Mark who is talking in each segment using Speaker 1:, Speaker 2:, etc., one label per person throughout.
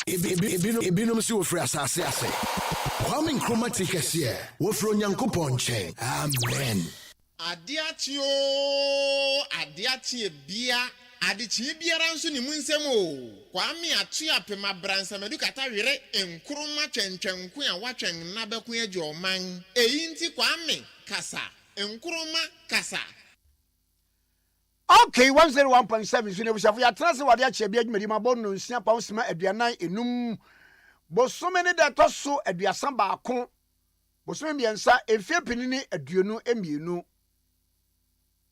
Speaker 1: Ebinum si wofre asase ase. Kwame Nkrumah Tikese wofre Onyankopɔn nkyɛn. Amen.
Speaker 2: Adiachi bia adichi biara nso ni munsem o. Kwame atu apema bransa medu kata were Nkrumah twentwenku a watwen na beku agi oman. Eyi nti Kwame kasa. Nkrumah kasa.
Speaker 3: Okay, 101.7 so nebusafo ya trase wade ache bia adwumadi mabon no nsia pa nsema aduanan enum bosome ne da toso aduasa baako bosome miensa efie pinini aduonu emienu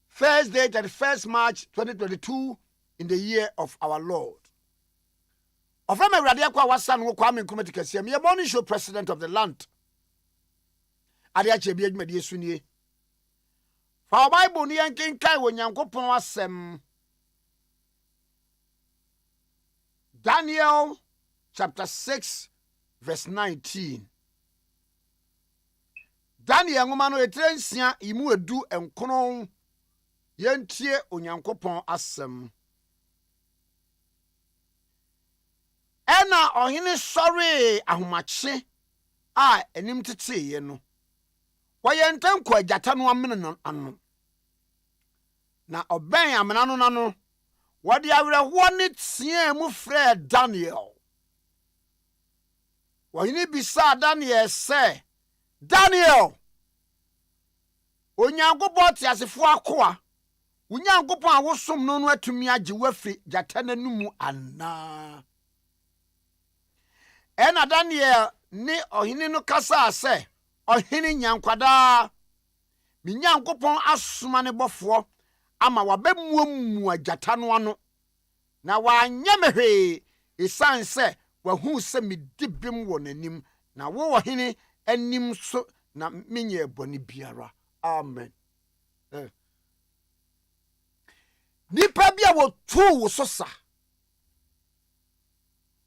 Speaker 3: Thursday 31st March 2022 in the year of our Lord. Ofama awrade akwa wasa no Kwame Nkrumah Tikese me morning show president of the land ade ache bia adwumadi esunie. Our Bible ni yankin kai wo Nyankopon asem. Daniel chapter 6 verse 19. Daniel ngoma no etrensia imu edu enkono yentie Onyankopon asem. Ena ohene sori ahomache a enim tete ye no. Wayentan kwa jata no amene no anu. Na oben amena no nano wadi awreho ne tie mu frɛ Daniel. Wahini bisa Daniel sɛ Daniel Onyankopɔn te asefo akoa Onyankopɔn a wosom no no atumi agye wafri jata nanumu anna. Ɛna Daniel ne ohini no kasa sɛ ohini nyankwada mi Nyankopɔn asoma ne bɔfo ama wabemuamu ajata no ano na wanyemehwe esan se wahu se medibim wo nanim na wo hene anim so na menye boni biara. Amen. Nipa bia wo tu wo so sa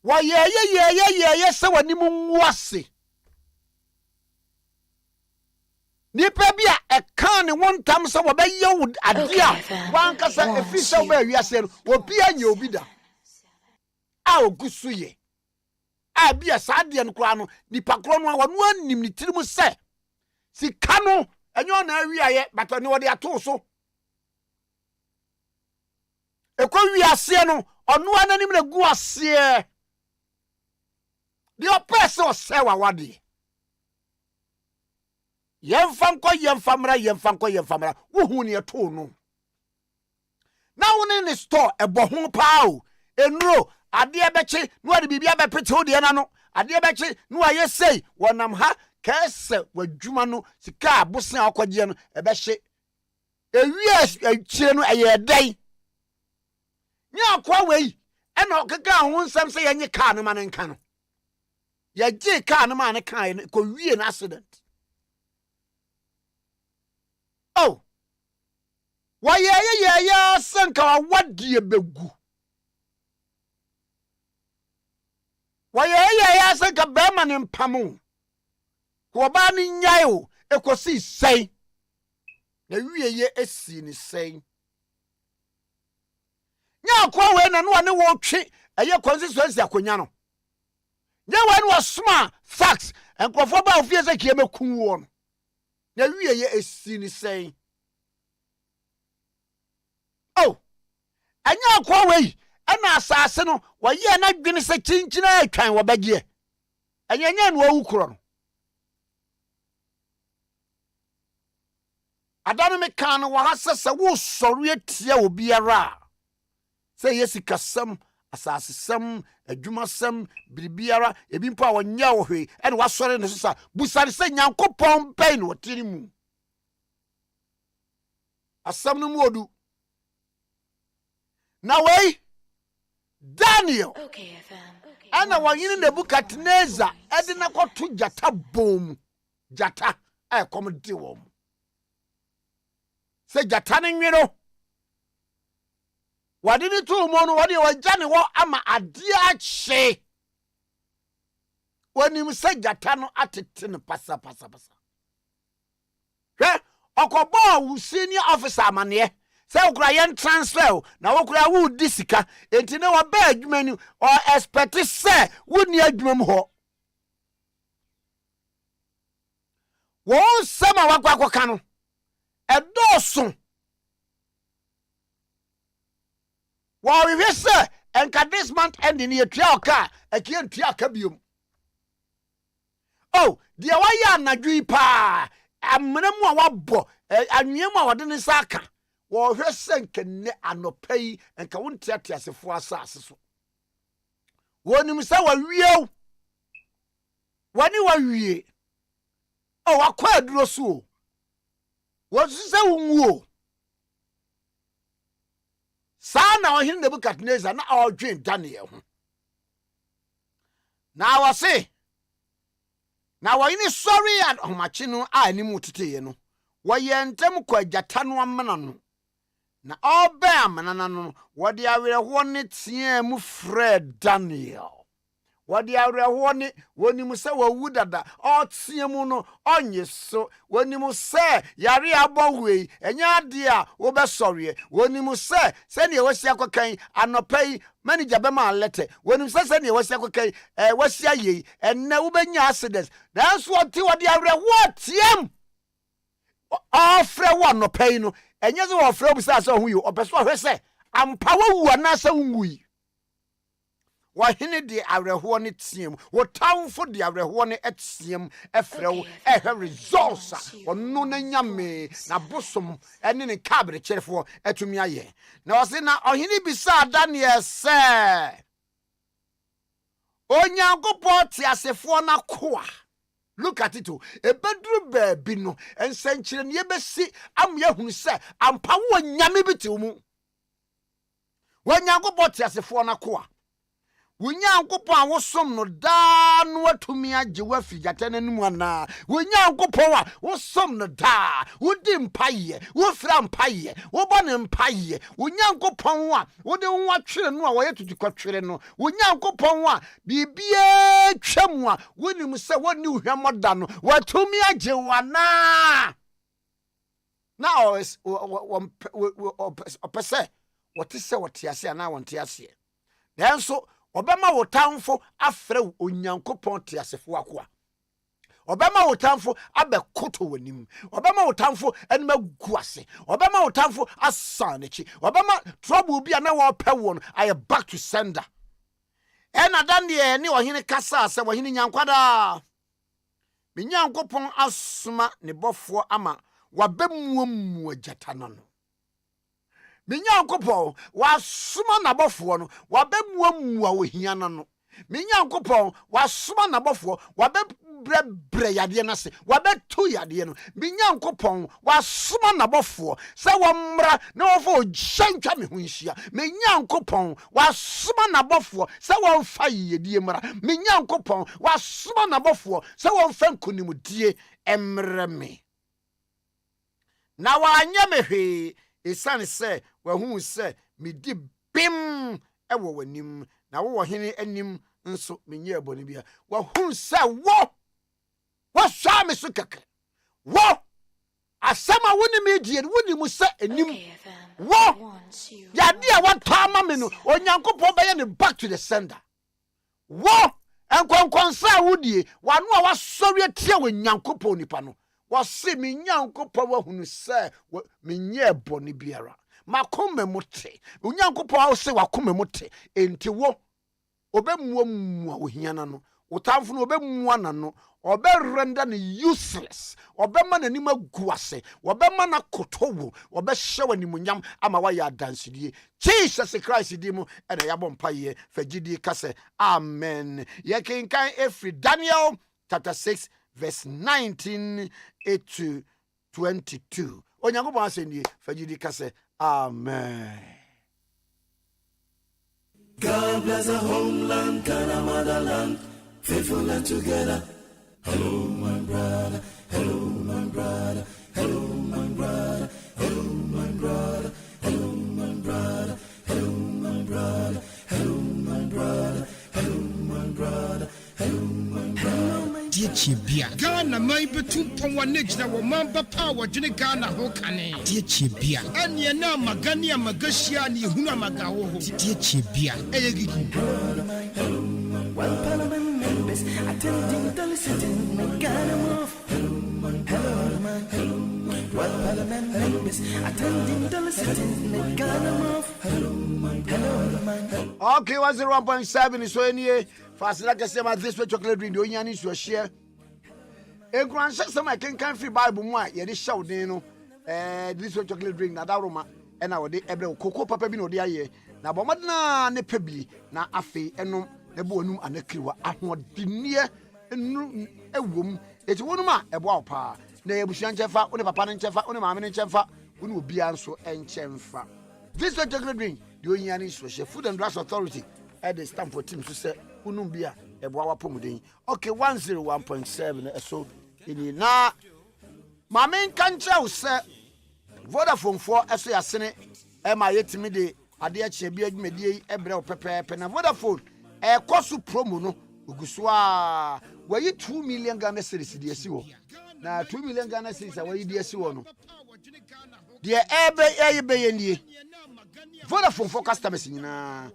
Speaker 3: wa ye se wanim nwase nipa bia eka ne wontam se wo be ye adia wan kasa efisa wo ba wiase no obi anya obi da a ogusu ye a bia saade no kra no nipa kro no wonu anim ni tirimu se sika no enyo na awiaye bata ne wo de ato so ekwa wiase no onu ananim na gu ase de opese o se wa wade yemfamra wohu ne eto no na woni ne store ebo ho paa enuro ade ebeche no ade bibia bepete wo de na no ade ebeche no aye sei wonam ha kese wadwuma no sika abosen akwaje no ebehye ewie achire no eye dai nya akwa wei ena okeka ho nsam se yenye car no man nka no ye gi car no man kan ko wie na accident. Oh, why yeah, sanka what do you begu? Why yeah, sanka beman in Pamu? Wabani nyayo, ekosi say. The ye is seen is saying. Nya kwa when and one won't treat a year consistency a conyano. Nya one was smart, facts, and Kofoba of years a came a cool one. Na wie ye esini say oh anya kwa wei ana asase no wo ye na dwene se chinchina atwan wo bagye anya no awukro no adano me kan no wa hasese wo sori atia obiara se yesikasam asase sam adwumasam biribiara ebimpa wonya wo hwe ene wasore ne so sa busare se Nyankopɔn pai no tiri mu asam no mu odu na wei Daniel
Speaker 4: okay fam
Speaker 3: ana wanyine Nebukadnezar ede na koto jata bom jata komde wo se jata ne nwero wade ni to mo no wade wagya ne wo ama ade ache wani musajata no atete ne pasa hwe okobo wu senior officer amane Say okura yen transfer na okura wo di sika enti ne wo ba adwuma ni or expect say wo ni adwuma mu ho wo sama wakwakoka no edoso wo we say enka this month ending ye tua oka akie ntua aka biom oh dia wa ya anadwi pa amena mu a wabɔ anwea mu a wɔde ne sa aka wo hwɛ sɛ nkenne anɔpa yi nka wo ntiate asefo asase so wonim sɛ wawie wani wawie oh wakɔ aduro so wo sɛ wonwuo saa na ɔhene Nebukadnezar na ɔdwen Daniel ho na wɔse na wɔyini sorry at ɔmachi no a animu teteye no wɔyɛ ntem kɔ agyata no amana no na ɔbɛ amana no wɔde awerɛhoɔ ne teɛ mu frɛ Daniel wɔde awerɛhoɔ ne wɔnim sɛ wɔwu dada ɔteɛ mu no ɔnye so wɔnim sɛ yare abɔ hwei ɛnya ade a wɔbɛsɔre wɔnim sɛ sɛnea wɔsi akɔkan anɔpa yi manager bɛma alete wɔnim sɛ sɛnea wɔsi akɔkan wɔsi ayei ɛnɛ wobɛnya accident nanso ɔte wɔde awerɛhoɔ teɛm ɔfrɛ wɔ anɔpa yi no ɛnyɛ sɛ wɔfrɛ wo sɛ ɔho yi ɔpɛ so ɔhwɛ sɛ ampa wɔwu anaasɛ wonwui wɔhene de awerɛhoɔ ne team wɔtamfo de awerɛhoɔ ne team ɛfrɛ wo ɛhwɛ results a ɔno na nyame na bosom ɛne ne kabre kyerɛfoɔ atumi ayɛ na ɔse na ɔhene bisa Daniel sɛ Onyankopɔn te asefoɔ na koa look at it ebeduru baabi no ensɛnkyerɛ ne yɛbɛsi amya hunu sɛ ampa wo nyame bi te mu Onyankopɔn te asefoɔ na koa Onyankopɔn wosom no daa no atumi agye wafi gyata n'anim ana Onyankopɔn a wosom no daa wodi mpaye wofra mpaye wobɔ ne mpaye Onyankopɔn a wode wo atwere no a wɔyɛ tutukɔtwere no Onyankopɔn a bibia twam a wonim sɛ wonni hwɛmɔda no watumi agye wana na opese wɔte sɛ wɔte ase ana wɔnte ase nanso Obama wotamfo afrɛ Onyankopɔn te asefo akoa Obama wotamfo abekoto wanim Obama wotamfo enima guase Obama wotamfo asanechi Obama trouble bi na wɔpɛ won aye back to sender ena Daniel ne ɔhene kasa sɛ ɔhene nyankwada me Nyankopɔn asoma ne bɔfo ama wabemuamu agyata no Me Nyankopɔn wasoma nabɔfoɔ no wabemuamua ohia no Me Nyankopɔn wasoma nabɔfoɔ wabebrɛbrɛ yade no ase wabeto yade no Me Nyankopɔn wasoma nabɔfoɔ sɛ wɔmmra na wɔfa ogyantwa me ho nhia Me Nyankopɔn wasoma nabɔfoɔ sɛ wɔmfa yedie mmra Me Nyankopɔn wasoma nabɔfoɔ sɛ wɔmfa nkonimdie emrɛ me na wanyɛ me hwee Esan se wahu se medi bim ewo wanim na wo hene anim nso menye abone bia wahu se wo sha me so keke wo asama woni me die woni mu se anim wo yade a watama me no Onyankopɔn bɛyɛ ne back to the sender wo enkonkonsa wodie wanu a wasɔre atia Onyankopɔn nipa no wase me Nyankopɔn wahunu sɛ menye bɔne biara makome mote Onyankopɔn wase wakome mote enti wo obemmuamua ohiana no wotamfo no obemmua na no oberenda ne useless obema na nima guase obema na kotowo obehye wanimunyam ama waya adansedie Jesus Christ di mu ena yabɔ mpaye fagidi kase amen yekenkan every Daniel chapter 6 verse 19 to 22. Onyankopɔn asɛndie fagidi kase amen.
Speaker 4: God bless our homeland, Ghana motherland, faithful and together. Hello, my brother. Hello, my brother. Hello, my brother. Hello, my brother. Hello, my brother. Hello, my brother. Hello, my brother. Hello, my brother. Hello, my brother.
Speaker 5: Chibia. Ghana may be 2.1 na wamamba power jini Ghana ho kane. Dear Chibia. Anya na magania magashia ni huna magawo. Dear Chibia.
Speaker 4: While Parliament members attending the sitting, make Ghana move. While Parliament members attending the sitting, make Ghana move.
Speaker 3: Okay, 101.7 is so any fast like I said, this way chocolate drink, doing any to share. A grand system I can free Bible more, yet is shout, you know, this way chocolate drink, Nadaroma, and our day, cocoa papa bino dear ye. Now, but na ne pebble, na afe, and no. Ebonum anekriwa ahodinie enu ewom eti wonuma ebo pa na ebusuan chefa one papa ne chefa one maame ne chefa one obi anso enchemfa this way chocolate drink the onyani so food and drugs authority at the stamp for team so say unum bia ebo awapomuden okay 101.7 so ini na maame kancha wo say Vodafone for eso yasene e ma yetimi de ade a che bia adwumadi ebre wo pepepe na Vodafone kosu promo no uguswa wayi 2 million Ghana cedis de asi wo na 2 million Ghana cedis wayi de asi wo no de ebe yenie Vodafone for customers nyina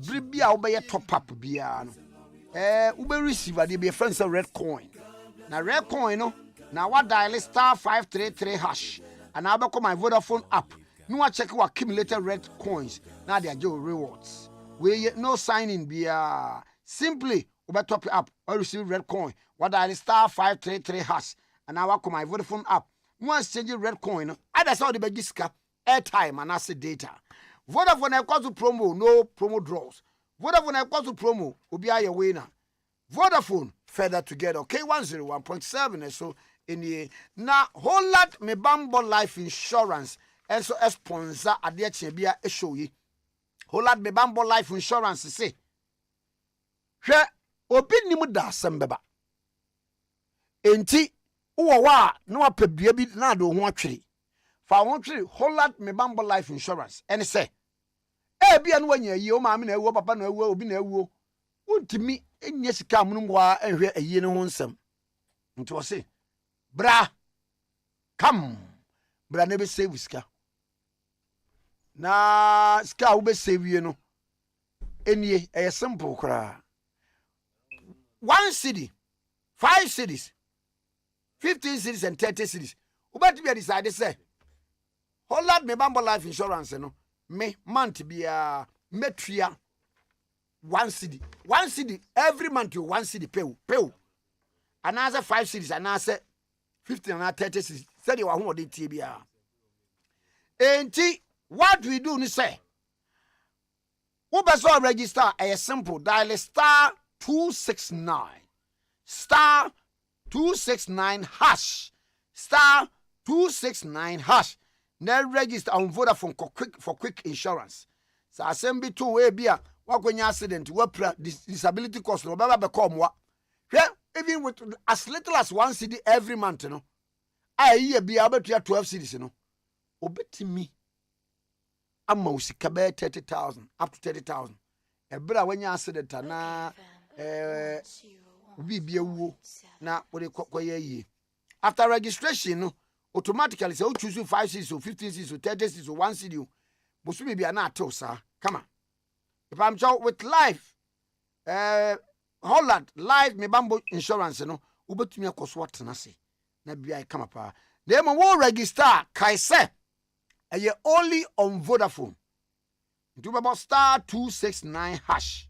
Speaker 3: bribia wo be top up bia no ube receive de be friends red coin na red coin no na wa dial *533 hash and I become my Vodafone app no wa check wa accumulated red coins na they are rewards. We no signing be simply over top up or receive red coin. What I *533 hash and now I come my Vodafone app. Once change red coin, I just saw the bagiska airtime and I say data. Vodafone equals to promo, no promo draws. Vodafone equals to promo, will be your winner. Vodafone further together. Okay, 101.7 so in the now whole lot me bambo life insurance and so a sponsor at the Chebia a show ye. Holad me bambo life insurance say. Hwe obi nimu da sembeba. Enti uwa no apedua bi na do ho atwere. Fa ho twere Holad me bambo life insurance. Ene say bia no wanya yi o ma me na ewo papa na ewo obi na ewo. Untimi enye sika munum wa ehwe ayi ne ho nsem. Nti wo say bra come bra ne be save sika. Na ska ube save no enie e simple kra 1 cedi 5 cedis 15 cedis and 30 cedis ubati be decide say Holland me bambo life insurance no me month bia metua 1 cedi every month you 1 cedi pay another 5 cedis another 15 and 30 cedis say you wa ho de tie bia enti what we do ni say we be so register a simple dial *269 hash *269 hash na register on Vodafone for quick insurance so assembly to we bia wakonya accident wapra disability cost no baba be come wa even with as little as 1 cedi every month no ayi bia betua 12 cedis no obetimi amma usika be 30,000 up to 30,000 ebra wanya accident na bibia wuo na we koye yi after registration no automatically say you choose 5 cities or 15 cities or 30 cities or 1 city bosu bibia na ato sa come on if I'm sure with life Holland life me bambo insurance no ubetumi akoso watena se na bia come pa dem wo register kaise aye only on Vodafone. Do about *269 hash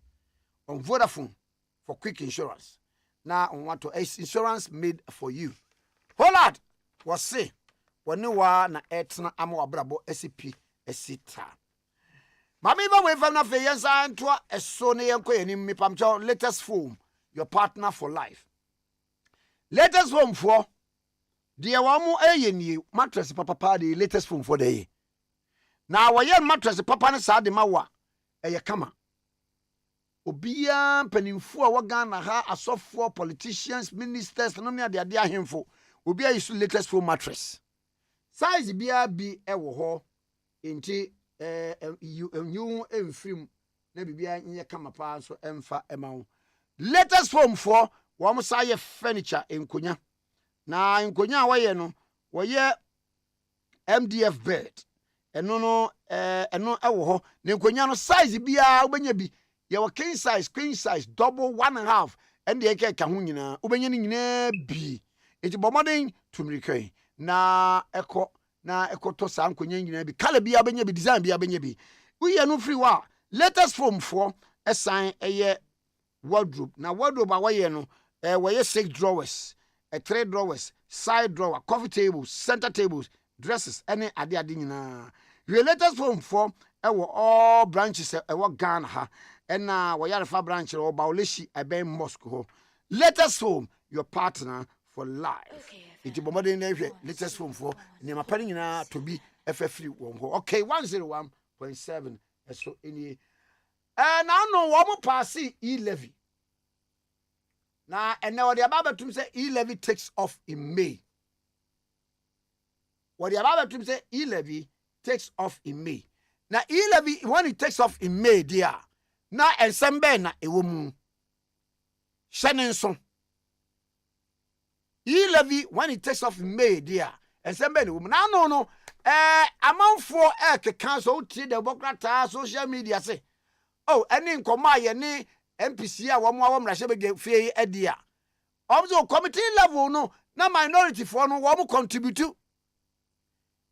Speaker 3: on Vodafone for quick insurance. Now on what to insurance made for you. Holland was say when you are na etna amo abrabo SCP esita. Mami ba we fam na fe yensa antoa eso ne yenko yenim mi pamcho latest phone your partner for life. Latest phone for dear wamu eyeni mattress papa the latest phone for the year. Now waye mattress papa ne sa de mawa eye kama. Obia penimfu a wagana ha asofo politicians ministers no me ade ahemfo. Obia use latest phone mattress. Size bia bi ewo ho enti you emfrim na bibia nye kama pa so emfa emawo. Latest phone for wɔn sa yɛ furniture nkonya na nkonya a wɔyɛ no wɔyɛ MDF bed ɛno no ɛno ɛwɔ hɔ na nkonya no size biara wobɛnya bi yɛwɔ king size queen size double 1.5 ɛnde yɛkɛ ka ho nyinaa wobɛnya no nyinaa bi enti bɔmmɔden tumirikɛn na ɛkɔtɔ saa nkonya nyinaa bi color biara wobɛnya bi design biara wobɛnya bi woyɛ no free wa latest foam foɔ ɛsan ɛyɛ wardrobe na wardrobe a wɔyɛ no wɔyɛ 6 drawers 3 drawers side drawer coffee tables center tables dresses ɛne ade nyinaa your latest foam foɔ ɛwɔ all branches ɛwɔ Ghana ha ɛna wɔyɛrefa branch ɛwɔ Bauleshi ɛbɛn mosque hɔ latest foam your partner for life iti bɔmmɔden na ɛhwɛ latest foam foɔ nneɛma pɛ no nyinaa to bi ɛfɛ firi wɔn hɔ okay 101.7 ɛso ɛnie na no wɔn paase E-levy na ɛnɛ wɔde aba abatum sɛ E-levy takes off in May wɔde aba abatum sɛ E-levy takes off in May na E-levy when it takes off in May dear na ensem bɛn na ɛwɔ mu hyɛ ne nso E-levy when it takes off in May dear ensem bɛn na ɛwɔ mu na no amanfoɔ ɛkeka so wotie de bɔkrata social media say oh ɛne nkɔmɔ a yɛne MPC a wɔn a wɔn mmarahyɛ bɛgye fie adi a so committee level no na minority for no wɔn contribute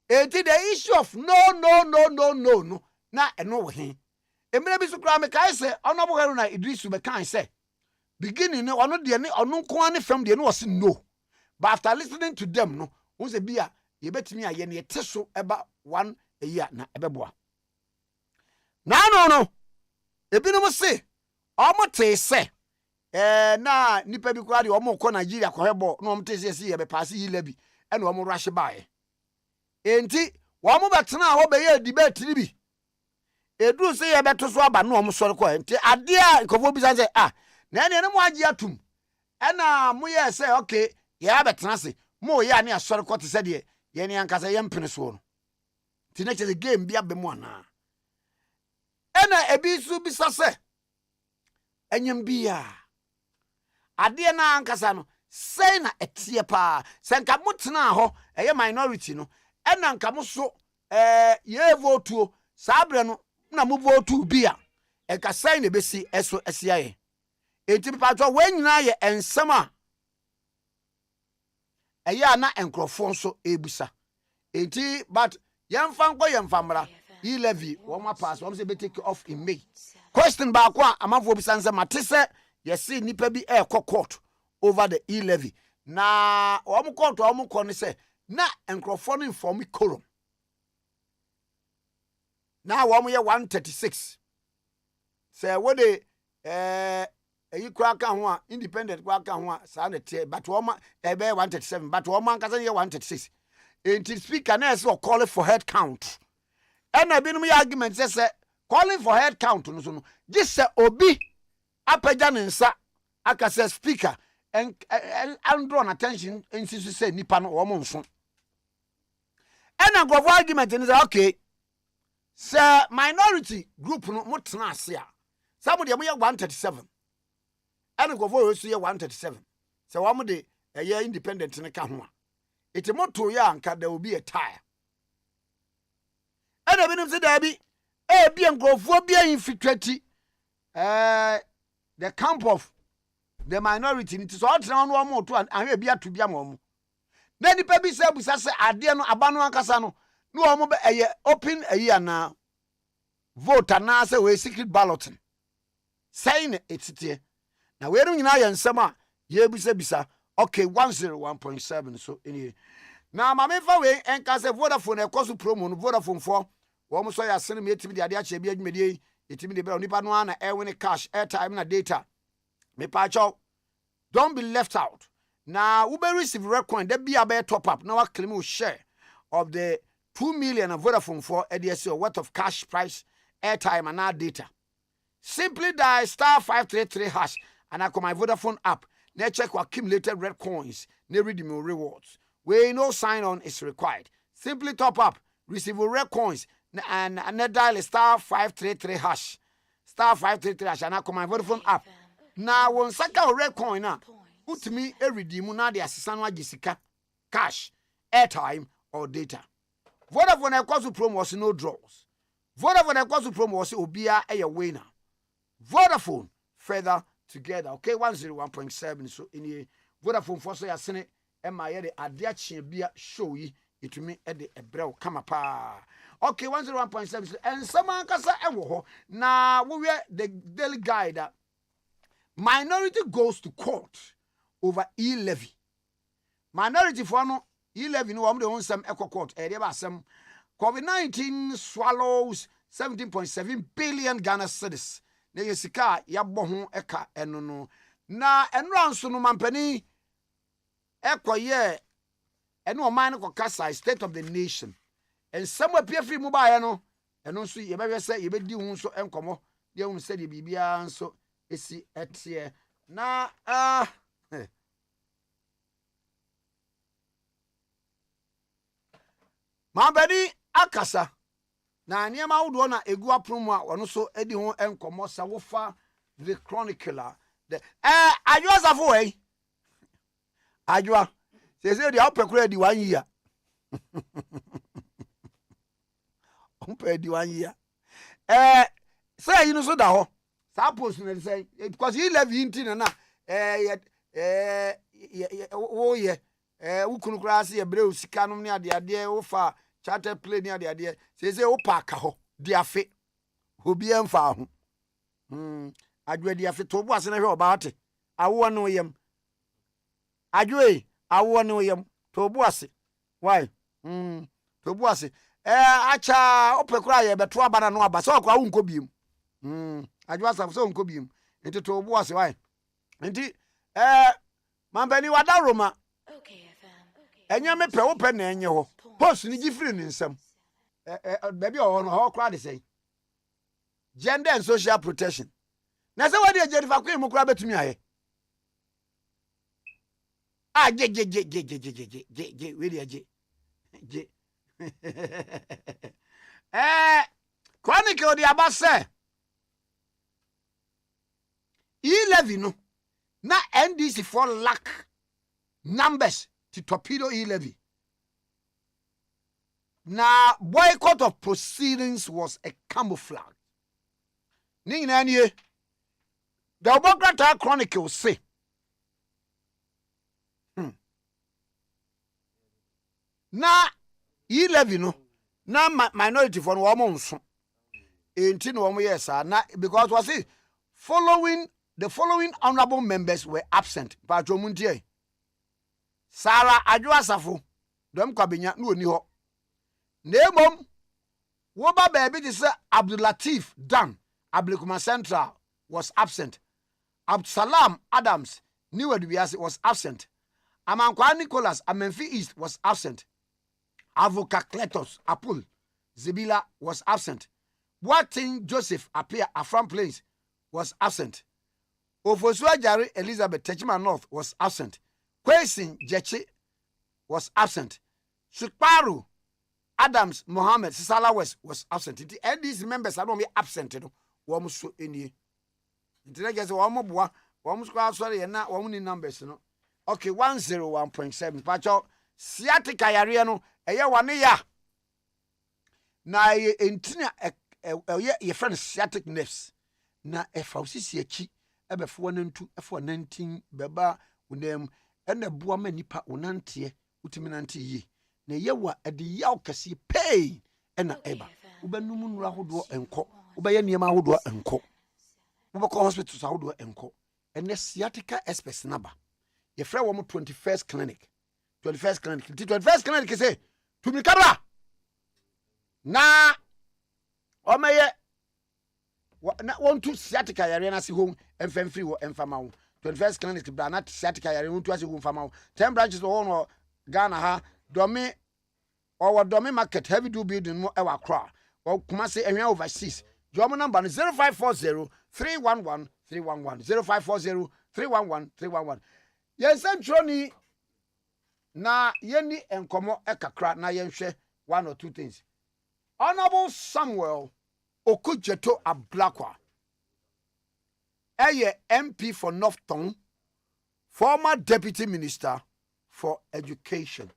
Speaker 3: enti the issue of no na ɛno wɔ he emire bi so kura me kai sɛ ɔno bo hɛro na Idrisu be kan sɛ beginning no ɔno de ne ɔno nko ane fam de no wɔse no but after listening to them no wɔn sɛ bia yɛbɛtumi ayɛ ne yɛte so ɛba 1 a year na ɛbɛboa na no ebinom se ɔmo te sɛ na nipa bi kura de ɔmo kɔ Nigeria kɔhɛbɔ na ɔmo te sɛ si yɛbɛ pass E-levy ɛna ɔmo rush bae enti wɔmo bɛtena hɔ bɛyɛ debate ni bi eduru sɛ yɛbɛto so aba na ɔmo sɔre kɔ enti ade a nkɔfo bi sɛ na ɛne mo agye atum ɛna mo yɛ sɛ okay yɛ bɛtena se mo yɛ ane asɔre kɔ te sɛ deɛ yɛ ne ankasa yɛ mpene so no ti na kyɛ game bi abɛ mo ana ɛna ebi su bi sɛ enyem bia ade na ankasa no sɛ na ɛtie pa sɛ nka mo tena hɔ ɛyɛ minority no ɛna nka mo so ye vote sabre no na mo vote bia ɛka sɛ na besi ɛso ɛsia yɛ enti pa to wɔn nyina yɛ ensɛm a ɛyɛ na nkrɔfo nso ebusa enti but yɛmfa nkɔ yɛmfa mra E-levy wɔn pass wɔn sɛ be take off in May question baako a amanfo bisa nsɛ mate sɛ yɛse nipa bi ɛkɔ court over the E-levy na wɔn court wɔn kɔ ne sɛ na nkrɔfo no inform quorum na wɔn yɛ 136 sɛ wo de eyi kura ka ho a independent kura ka ho a saa na tie but wɔn ɛbɛ 137 but wɔn ankasa yɛ 136 enti speaker na ɛsɛ call for head count ɛna binom yɛ argument sɛ calling for head count no so no just say obi apagya ne nsa aka sɛ speaker and draw attention insist say nipa no wo nso ɛna grove argument no say okay sɛ minority group no mo tena ase a sɛ mo de mo yɛ 137 ɛna grove wo so yɛ 137 sɛ wo mo de ɛyɛ independent ne ka ho a eti mo to yɛ anka da obi yɛ tire ɛna binom sɛ da bi bi nkrofo bia infiltrate the camp of the minority it is all tran no mo to ahwe bia to bia mo na nipa bi sɛ busa sɛ ade no aba no ankasa no no mo be open na vote na sɛ we secret balloting saying etite na we no nyina yɛ nsɛm a ye bisa okay 101.7 so any na ma me fa we enka sɛ Vodafone ekoso promo no Vodafone for wɔn so yɛ asene me etimi de ade akyɛ bi adwumedie etimi de bra nipa no ana ɛwene cash airtime na data me pa chaw don't be left out na we be receive record that be about top up now claim we share of the 2 million of Vodafone for ADSO worth of cash price airtime and our data simply dial *533 hash and I call my Vodafone app now check what accumulated red coins now redeem rewards where no sign on is required simply top up receive red coins and dial *533 hash *533 hash and I call my Vodafone app now one saka red coin na utimi redeem na de asesa no agisika cash, airtime or data. Vodafone ekwaso promo was no draws. Vodafone ekwaso promo was obia a winner. Vodafone further together. Okay, 101.7 so in here Vodafone for so ya sene Emma ye de ade bia show yi itumi e de ebrel kama pa. Okay, 101.7 so and someone kasa ewo ho na we the daily guide that minority goes to court over E-levy. Minority for no E-levy no am de onsam eco court e de ba asem COVID-19 swallows 17.7 billion Ghana cedis. Na yesika ya bo ho eka eno no na enran so no mampani ekoye eno man ko kasa state of the nation and somewhere pia free mobile no eno so ye be say ye be di hu so enkomo ye hu se de bibia so esi etie na mampani akasa na niema wodo na egu apromo a ono so edi ho enkomo sa wofa the chronicler the adwa safo wey adwa se dia opekura di 1 year ompe di 1 year say you no so da ho sa post na say because E-levy ntin na wo ye wukunu kura se ye bre osika no ne ade wo charter plane ni ade se wo park ho di afe obi emfa ho adwe di afe to bo ase na hwe oba ate awo no yem adwe awo no yem to bo ase why to bo ase acha opekura ye beto abana no aba so okwa wo nko biem adwe asa so nko biem enti to bo ase why enti mambani wada Roma enye me pe wo pe na enye ho post ni gifiri ni nsam baby o no ho kra de say gender and social protection na say wadi Jennifer Queen mu kra betumi aye je we dey je chronicle the abase E-levy no na NDC for lack numbers to torpedo E-levy. Now, boycott of proceedings was a camouflage. The Obograta Chronicle say, na E-levy no, na minority for no monso. Ain't no yes, because was it the following honorable members were absent. Patromuntie. Sarah Adwasafo, Dom Kwabenya no ni ho. Nemom woba baby this Abdul Latif Dan Ablikuma Central was absent. Absalam Adams New Adviasi was absent. Amankwa Nicholas Amenfi East was absent. Avoka Kletos Apul Zibila was absent. Boating Joseph Apia Afram Place was absent. Ofosua Jari Elizabeth Techima North was absent. Kwesin Jeche was absent. Shukparu Adams Mohammed Sisala West was absent. And these members are not be absent. One so any. Intelligence one more, one sorry, and not one numbers. No. Okay, 101.7. Pacho Siatica Yariano, a year 1 year. Na ye entina ye friend sciatic nerves. Na e fausi chi ebe 492 F119 beba unem ene bua manipa unantie utimi nante yi. Na yewa ede yaw kase pay ena eba. Ubenum nura hodo enko. Ubeye niema hodo enko. Ubeko hospital sa hodo enko. Ene sciatica express naba. Ye frɛ wo 21st clinic. 21st clinic. 21st clinic say to me kabra. Na omeye na want to sciatica yare na si home emfem free wo emfama wo 21st clinic bra na sciatica yare want to asi home fama wo 10 branches wo no Ghana ha domi or domi market heavy do building mo ewa kra or kuma say ehwan overseas your number no 0540 311 311 0540 311 311 yes troni na yeni enkomo ekakra na yenhwe one or two things. Honorable Samuel Okujeto Ablakwa, MP for Northton, former deputy minister for education.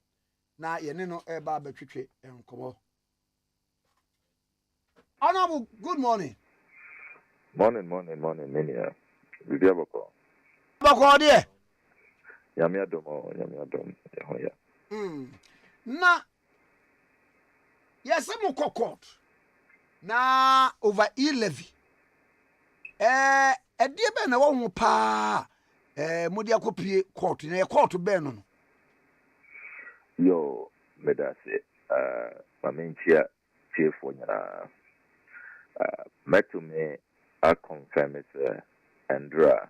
Speaker 3: Na yene no eba betwetwe enkomo. Honorable, good morning.
Speaker 6: Morning, Minia. Bibi aboko.
Speaker 3: Bako de.
Speaker 6: Yami adom. Yahoya.
Speaker 3: Na yes mo court. Na over E-levy. Edie be na wo ho pa. Mo dia kopie court na court be no.
Speaker 6: Yo, medase. Mamenchia chiefo nyana. Metume I confirm it, Andra,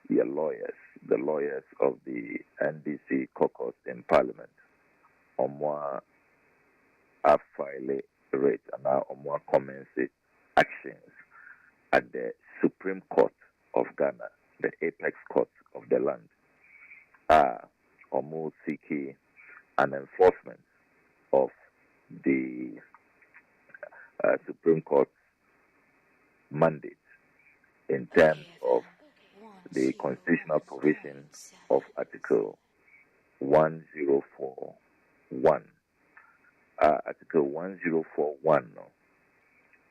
Speaker 6: your lawyers, the lawyers of the NDC caucus in Parliament, on more file rate and now on more commence actions at the Supreme Court of Ghana, the apex court of the land, almost seeking an enforcement of the Supreme Court mandate in terms of the constitutional provision of Article 1041. Article 1041,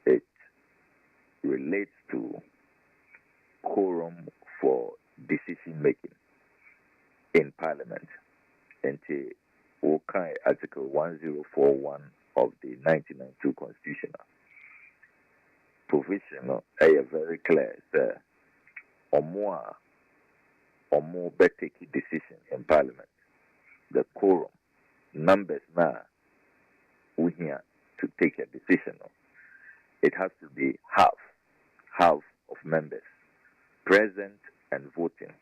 Speaker 6: it relates to quorum for decision making in Parliament. And Article 1041 of the 1992 Constitution. Provision very clear, sir. Or more better decision in Parliament. The quorum numbers now we here to take a decision. It has to be half of members present and voting.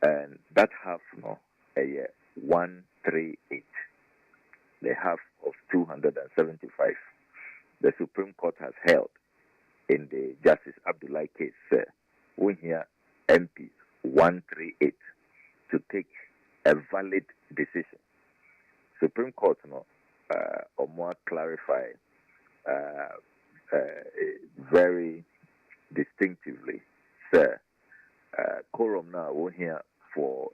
Speaker 6: And that half 138. The half of 275. The Supreme Court has held in the Justice Abdullah case, we hear MPs 138 to take a valid decision. Supreme Court, or more clarify very distinctively, sir, quorum now we here for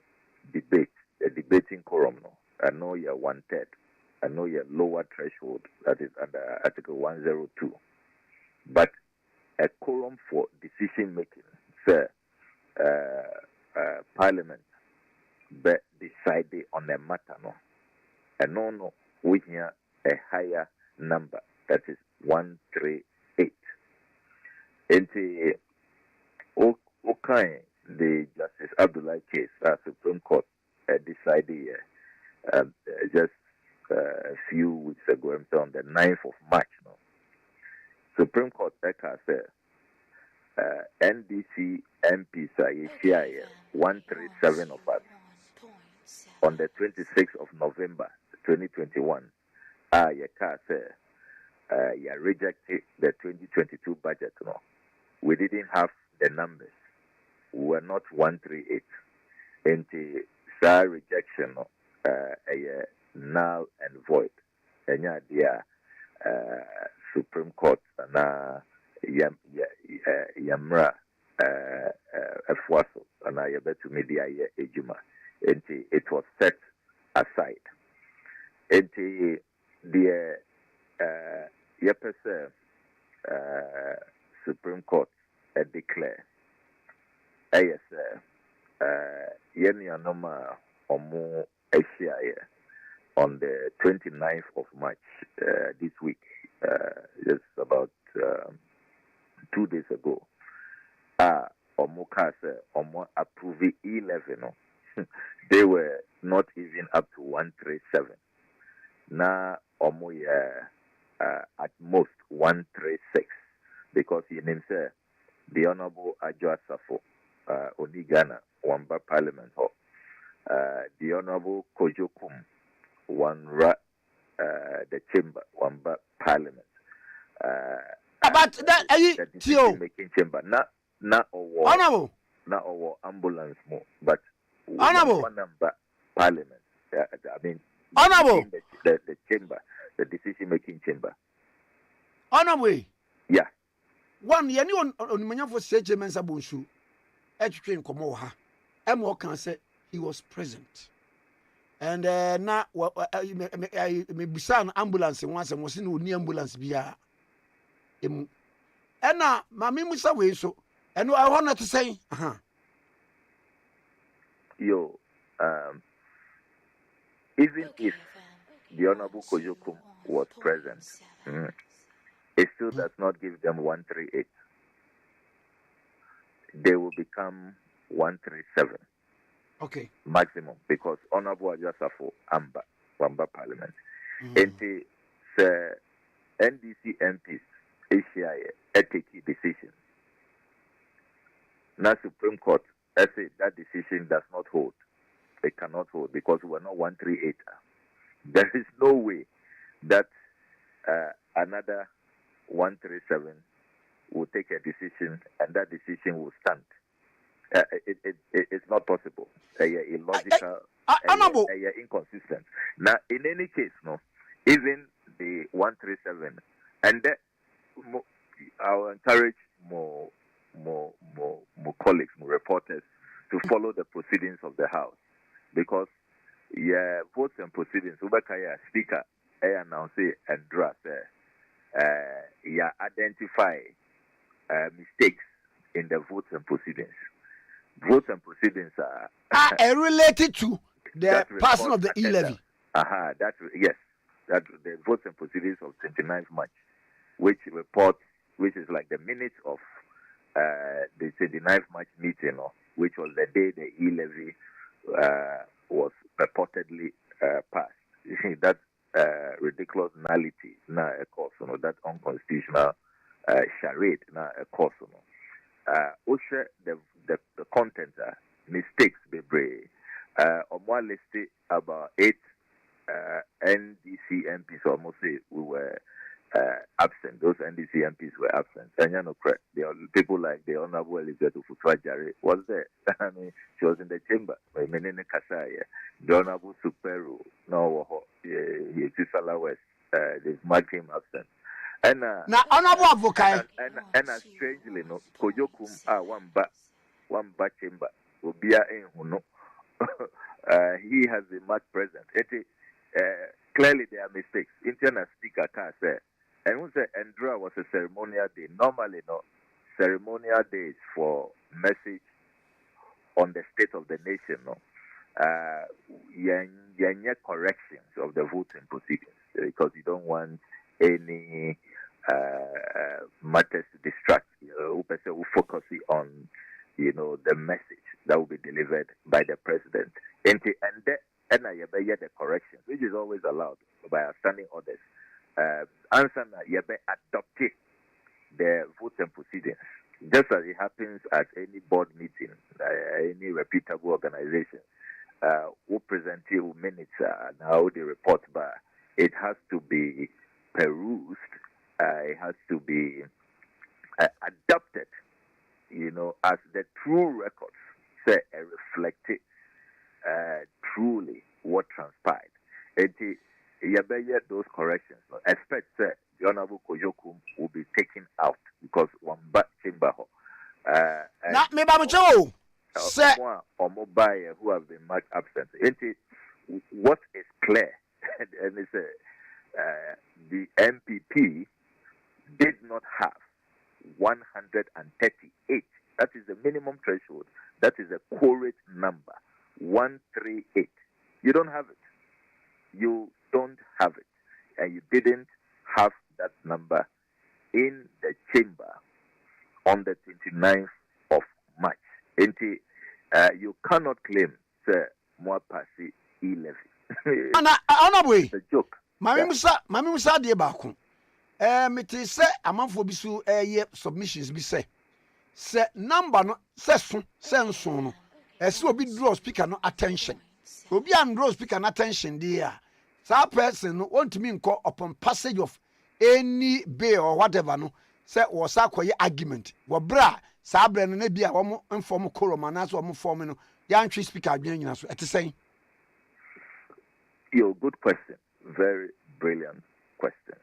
Speaker 6: debate, the debating quorum. I know you're 1/3. I know your lower threshold, that is under Article 102. But a quorum for decision making, sir, Parliament decided on a matter, and no, we hear a higher number, that is 138. And the Justice Abdullah case, Supreme Court decided just a few weeks ago, on the 9th of March. Supreme Court said NDC MPs are 137 of us on the 26th of November 2021. You rejected the 2022 budget. We didn't have the numbers. We were not 138. And the rejection null and void. And yeah, Supreme Court na yamra efwaso na yabetu media ejuma. It was set aside. The Supreme Court declare yes yenianoma omo Asia on the 29th of March this week, just about 2 days ago. Omo approve E-levy. They were not even up to 137. Now Omo at most 136, because he names the Honorable Addo Onigana Wamba Parliament Hall. The Honorable Kojokum Wanra the Chamber Wamba Parliament.
Speaker 3: But that
Speaker 6: the decision making chamber. Not
Speaker 3: Honorable.
Speaker 6: Not our ambulance more, but
Speaker 3: Honorable.
Speaker 6: One number Parliament. I mean,
Speaker 3: Honorable.
Speaker 6: The chamber, the decision making chamber.
Speaker 3: Honorable.
Speaker 6: Yeah.
Speaker 3: one yeni on manyafo seje mensa bonshu etwetwe nkomo ha emo kan say he was present and na me busan ambulance once mo se no ni ambulance bia emu ena mami musa we so eno I want to say
Speaker 6: Yo, even if the Honorable Kojokum was present, it still does not give them 138. They will become 137.
Speaker 3: Okay.
Speaker 6: Maximum, because Honorable Ajasafo Wamba Parliament. And the NDC MPs, Asia, take decision. Now Supreme Court, I say that decision does not hold. It cannot hold because we are not 138. There is no way that another 137 will take a decision and that decision will stand. It's not possible. Illogical, inconsistent. Now, in any case, no, even the 137, and that, I'll encourage more colleagues, more reporters to follow the proceedings of the House because votes and proceedings. Ubakaya speaker, announce and draft, identify mistakes in the votes and proceedings. Votes and proceedings are
Speaker 3: related to the passing of the E-levy.
Speaker 6: Yes, that the votes and proceedings of 29th March, which is like the minutes of the 29th March meeting, which was the day the E-levy was purportedly passed. You see, that ridiculous nullity, now a course, that unconstitutional charade, now a course. Also, the content mistakes, baby. On one list, about 8 NDC MPs, almost say we were absent. Those NDC MPs were absent. And people like the Honorable Elizabeth Ufutwajare was there. I mean, she was in the chamber. The Honorable Superu, no, he is West. They marked him absent. And
Speaker 3: now, Honorable Advocate,
Speaker 6: and strangely, no, Kojokum one back chamber. Ubia Huno. He has a mark present. Clearly, there are mistakes. Internal speaker can say. And who said Andra was a ceremonial day. Normally, no, ceremonial days for message on the state of the nation, no. Corrections of the voting proceedings because you don't want any matters to distract. Who focus on, the message that will be delivered by the president. And the corrections, which is always allowed by our standing orders. Answer adopted the votes and proceedings, just as it happens at any board meeting, any reputable organization. Who present you minutes now the report, but it has to be perused. It has to be adopted, as the true records say reflected truly what transpired. Those corrections. Expect the Honorable Kojokum will be taken out because one back chamber.
Speaker 3: Not me, Bamucho. Sir,
Speaker 6: or mobile who have been marked absent. What is clear, and it's the MPP did not have 138. That is the minimum threshold. That is a quotient number. 138. You don't have it. You don't have it. And you didn't have that number in the chamber on the 29th of March. You cannot claim, sir, more passy E-levy. It's a joke.
Speaker 3: Mami Musa de Baku. Me say amanfo bi so submissions bi say number no say so no. Ese obi draw speaker no attention. Obi and draw speaker no attention there. That person no want me call upon passage of any bill or whatever no say was akoye argument. Wo bra sa bra no na bia wo inform koloma na so wo form no ya ntwe speaker adwen nyina so ete say.
Speaker 6: Yo, good question. Very brilliant question.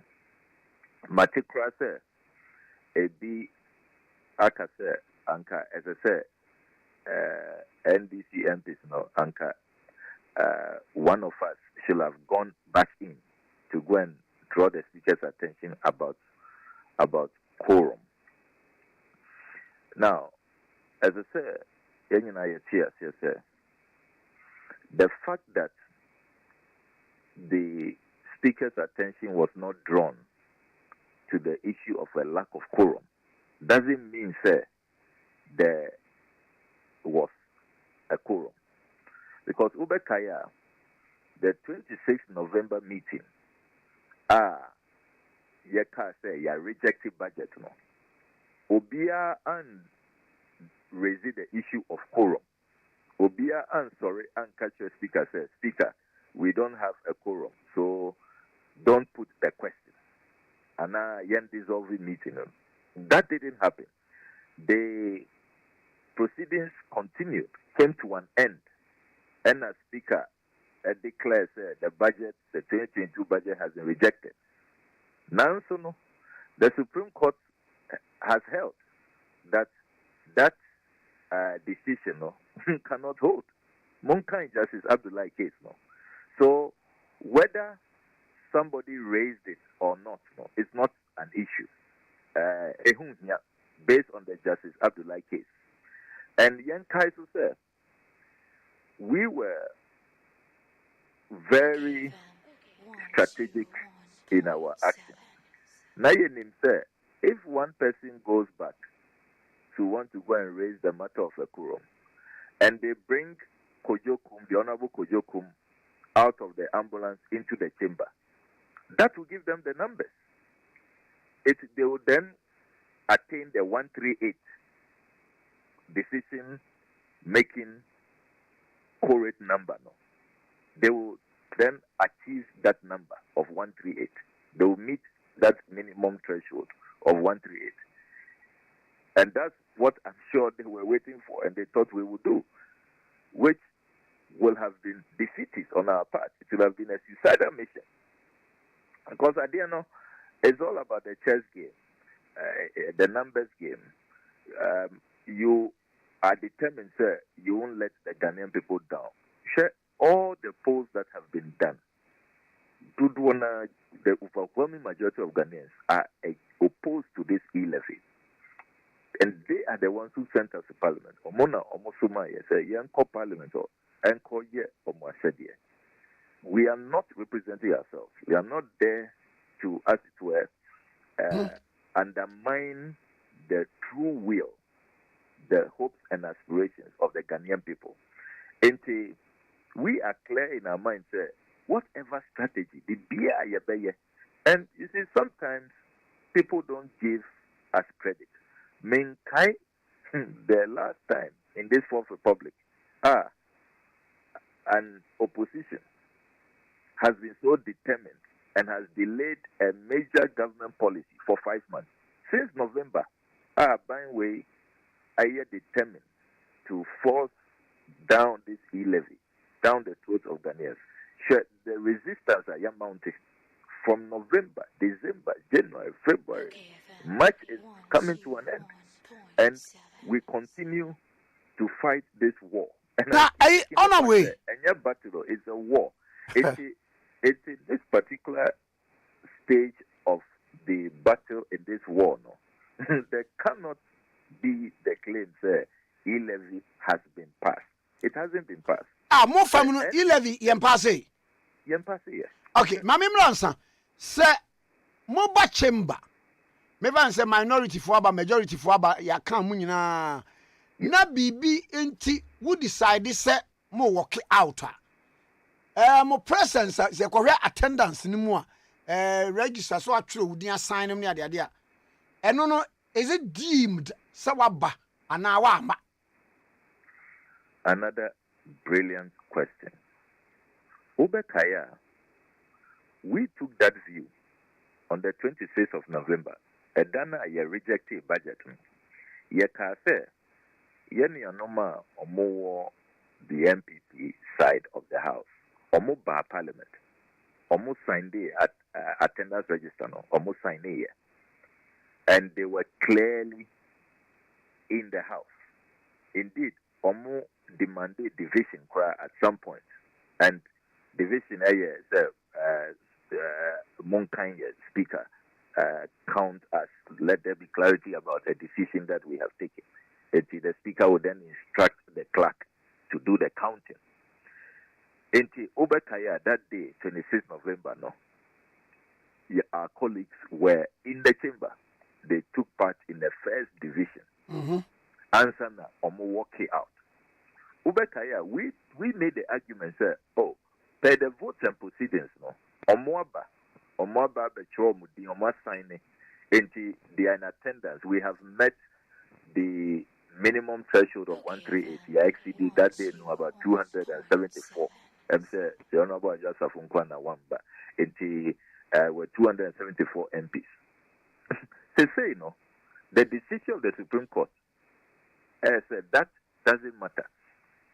Speaker 6: Matikra say ebi aka sɛ anka ɛsɛ sɛ NDC MPs no anka one of us should have gone back in to go and draw the speaker's attention about quorum. Now, as I said, the fact that the speaker's attention was not drawn to the issue of a lack of quorum doesn't mean, sir, there was a quorum. Because Ubekaya, the 26th November meeting, yeka say ya rejected budget no. Obia and raise the issue of quorum. Obia and sorry and catch your speaker says, Speaker, we don't have a quorum, so don't put the question. And now yen dissolving meeting. That didn't happen. The proceedings continued, came to an end, and a speaker declares the budget, the 2022 budget has been rejected. Now, so no, the Supreme Court has held that decision no, cannot hold. Monkai Justice Abdullah case no. So whether somebody raised it or not, no, it's not an issue. Based on the Justice Abdullah case. And Yen Kaisu said, we were very strategic in our action. Nayenim said, if one person goes back to want to go and raise the matter of a quorum, and they bring Kojokum, the Honorable Kojokum, out of the ambulance into the chamber, that will give them the numbers. They will then attain the 138 decision making quorate number. No, they will then achieve that number of 138. They will meet that minimum threshold of 138, and that's what I'm sure they were waiting for, and they thought we would do, which will have been defeatist on our part. It will have been a suicidal mission, because I didn't know. It's all about the chess game, the numbers game. You are determined, sir, you won't let the Ghanaian people down. Share all the polls that have been done. The overwhelming majority of Ghanaians are opposed to this E-levy. And they are the ones who sent us to Parliament. Omona, Omosuma, yes, Yanko Parliament, or Enko, ye, Omwasedie. We are not representing ourselves. We are not there to, as it were, undermine the true will, the hopes and aspirations of the Ghanaian people. And we are clear in our minds, whatever strategy, the beer, and you see, sometimes people don't give us credit. Menkai, the last time in this Fourth Republic, an opposition has been so determined and has delayed a major government policy for 5 months. Since November, by way, I am determined to force down this E-levy, down the throats of Ghanaians. Sure, the resistance I am mounting from November, December, January, February, March is coming to an end. And we continue to fight this war. And
Speaker 3: on our way.
Speaker 6: And your battle is a war. It's in this particular stage of the battle in this war, no. There cannot be the claim that E-levy has been passed. It hasn't been passed.
Speaker 3: More family E-levy yempase.
Speaker 6: Yempase, yes.
Speaker 3: Okay, Mami Mlansa, say Moba chamber. Maybe say minority for aba, majority for aba, ya kan mu nyina. Na bibi enti would decide say mo work out. Mo presence say kohwe attendance ni mu a register so atro wudi assign them ni ade ade a. Eno no is it deemed say waba ana wa ama?
Speaker 6: Another brilliant question. Ubekaya, we took that view on the 26th of November. Edana ye rejected budget. Ye ka say yeni anoma omo the MPP side of the house. Omo ba Parliament. Omo signed the attendance register no. Omo signed here. And they were clearly in the House. Indeed, Omo demanded division at some point. And division Monkanya Speaker count us. Let there be clarity about the decision that we have taken. The Speaker would then instruct the clerk to do the counting. Enti Obekaya that day, 26 November, our colleagues were in the chamber. They took part in the first division. Answer na Omo walk out. Obekaya, we made the argument, say, per the votes and proceedings, Omo Becho Mudi, Omo signing, enti they are in attendance. We have met the minimum threshold of 138. Yeah, exceeded that day about 274. I'm saying the honorable just have Wamba. Were 274 MPs. They say the decision of the Supreme Court said that doesn't matter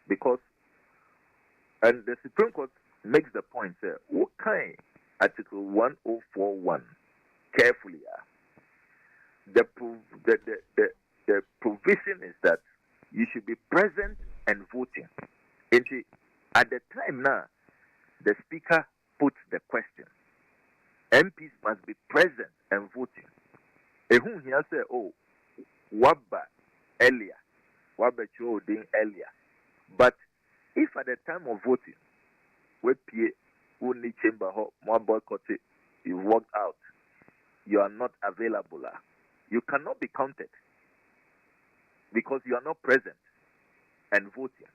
Speaker 6: because and the Supreme Court makes the point what kind Article 1041 carefully the provision is that you should be present and voting. At the time now, the Speaker puts the question. MPs must be present and voting. Ehun here say, waba earlier, waba choding earlier. But if at the time of voting, we pay only chamber more boycott it, you walked out, you are not available, you cannot be counted because you are not present and voting.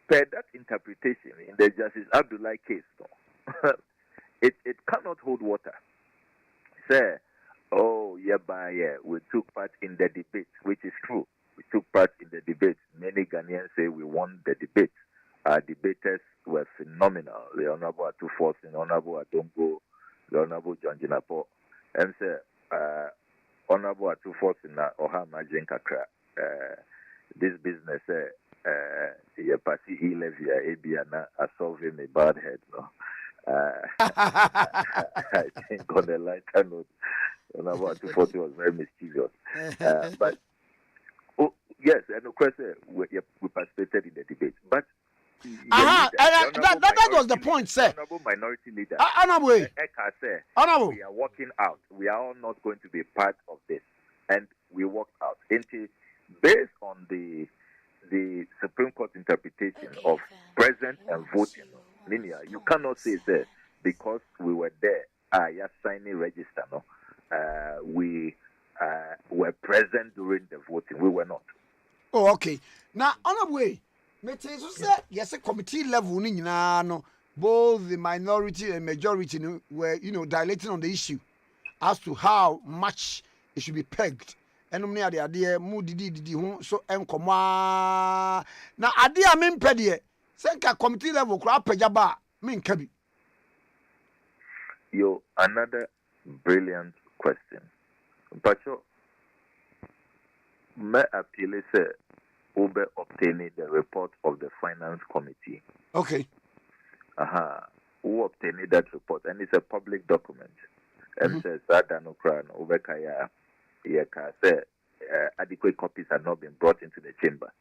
Speaker 6: Per that interpretation in the Justice Abdullah case, it cannot hold water. Say, we took part in the debate, which is true. We took part in the debate. Many Ghanaians say we won the debate. Our debaters were phenomenal. The Honorable Atufos, the Honorable Adongo, the Honorable John Jinapo, and say, Honorable Atufos in Ohama Jenkakra. This business, E-levy, Abia, are solving a bad head. I think on the lighter note, Honorable Atufos was very mischievous. But yes, and of course, we participated in the debate. But
Speaker 3: that was the point, sir.
Speaker 6: Honorable Minority Leader,
Speaker 3: Honorable,
Speaker 6: we are walking out. We are all not going to be part of this, and we walked out. Based on the Supreme Court interpretation of present and voting, linear, you cannot say that because we were there, yes, signing register, we were present during the voting. We were not.
Speaker 3: Oh, okay. Now, on the way, yes, a committee level, both the minority and majority were, dilating on the issue as to how much it should be pegged. And near the idea, moody so encoma. Now, idea mean pedie, senka committee level crap pejaba, mean kabi.
Speaker 6: Another brilliant question. But may appeal say, Obe obtaining the report of the Finance Committee.
Speaker 3: Okay.
Speaker 6: Who obtained that report? And it's a public document. And says that Nkrumah, Obe Kaya. Adequate copies have not been brought into the chamber.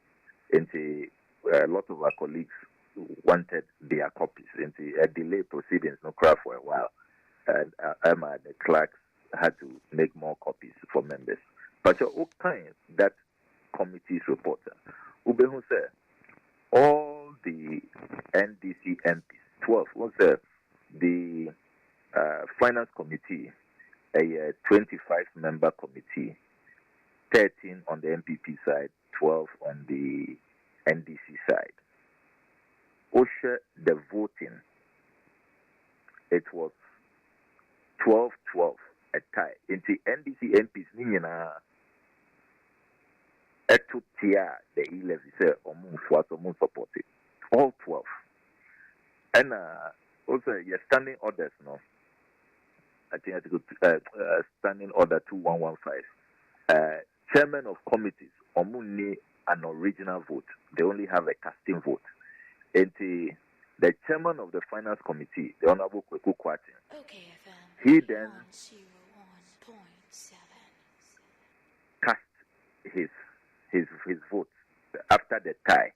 Speaker 6: A lot of our colleagues wanted their copies. A delay proceedings for a while. And Emma, the clerks, had to make more copies for members. But okay, that committee's report, Ubehu said, all the NDC MPs, 12, was the Finance Committee, a 25-member committee, 13 on the MPP side, 12 on the NDC side. OSHA, the voting, it was 12-12, a tie. In the NDC MPs, etu tia the E-levy say omun support it. All 12. And also your standing orders, I think standing order 2115. Chairman of committees, need an original vote. They only have a casting vote. And the chairman of the Finance Committee, the Honorable Kweku Kwatin, he then his vote after the tie,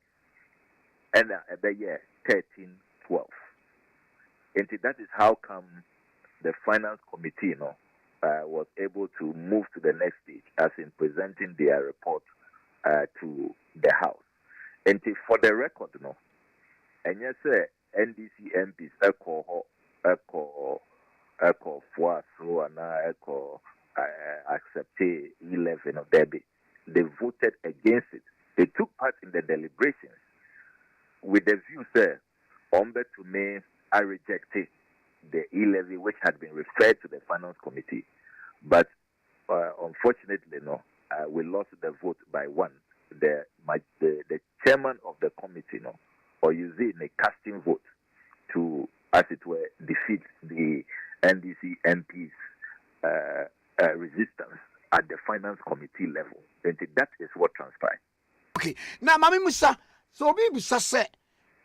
Speaker 6: and the year 13-12. And that is how come the finance committee, was able to move to the next stage, as in presenting their report to the House. And for the record, and yes, NDC MPs echo for so and echo accept E-levy of debit. They voted against it. They took part in the deliberations with the view, sir, to me, I rejected the E-levy which had been referred to the finance committee, but unfortunately, we lost the vote by one. The chairman of the committee, or using a casting vote to, as it were, defeat the NDC MPs' resistance at the finance committee level. And that is what transpired.
Speaker 3: Okay. Now, Mami Musa, so Musa say,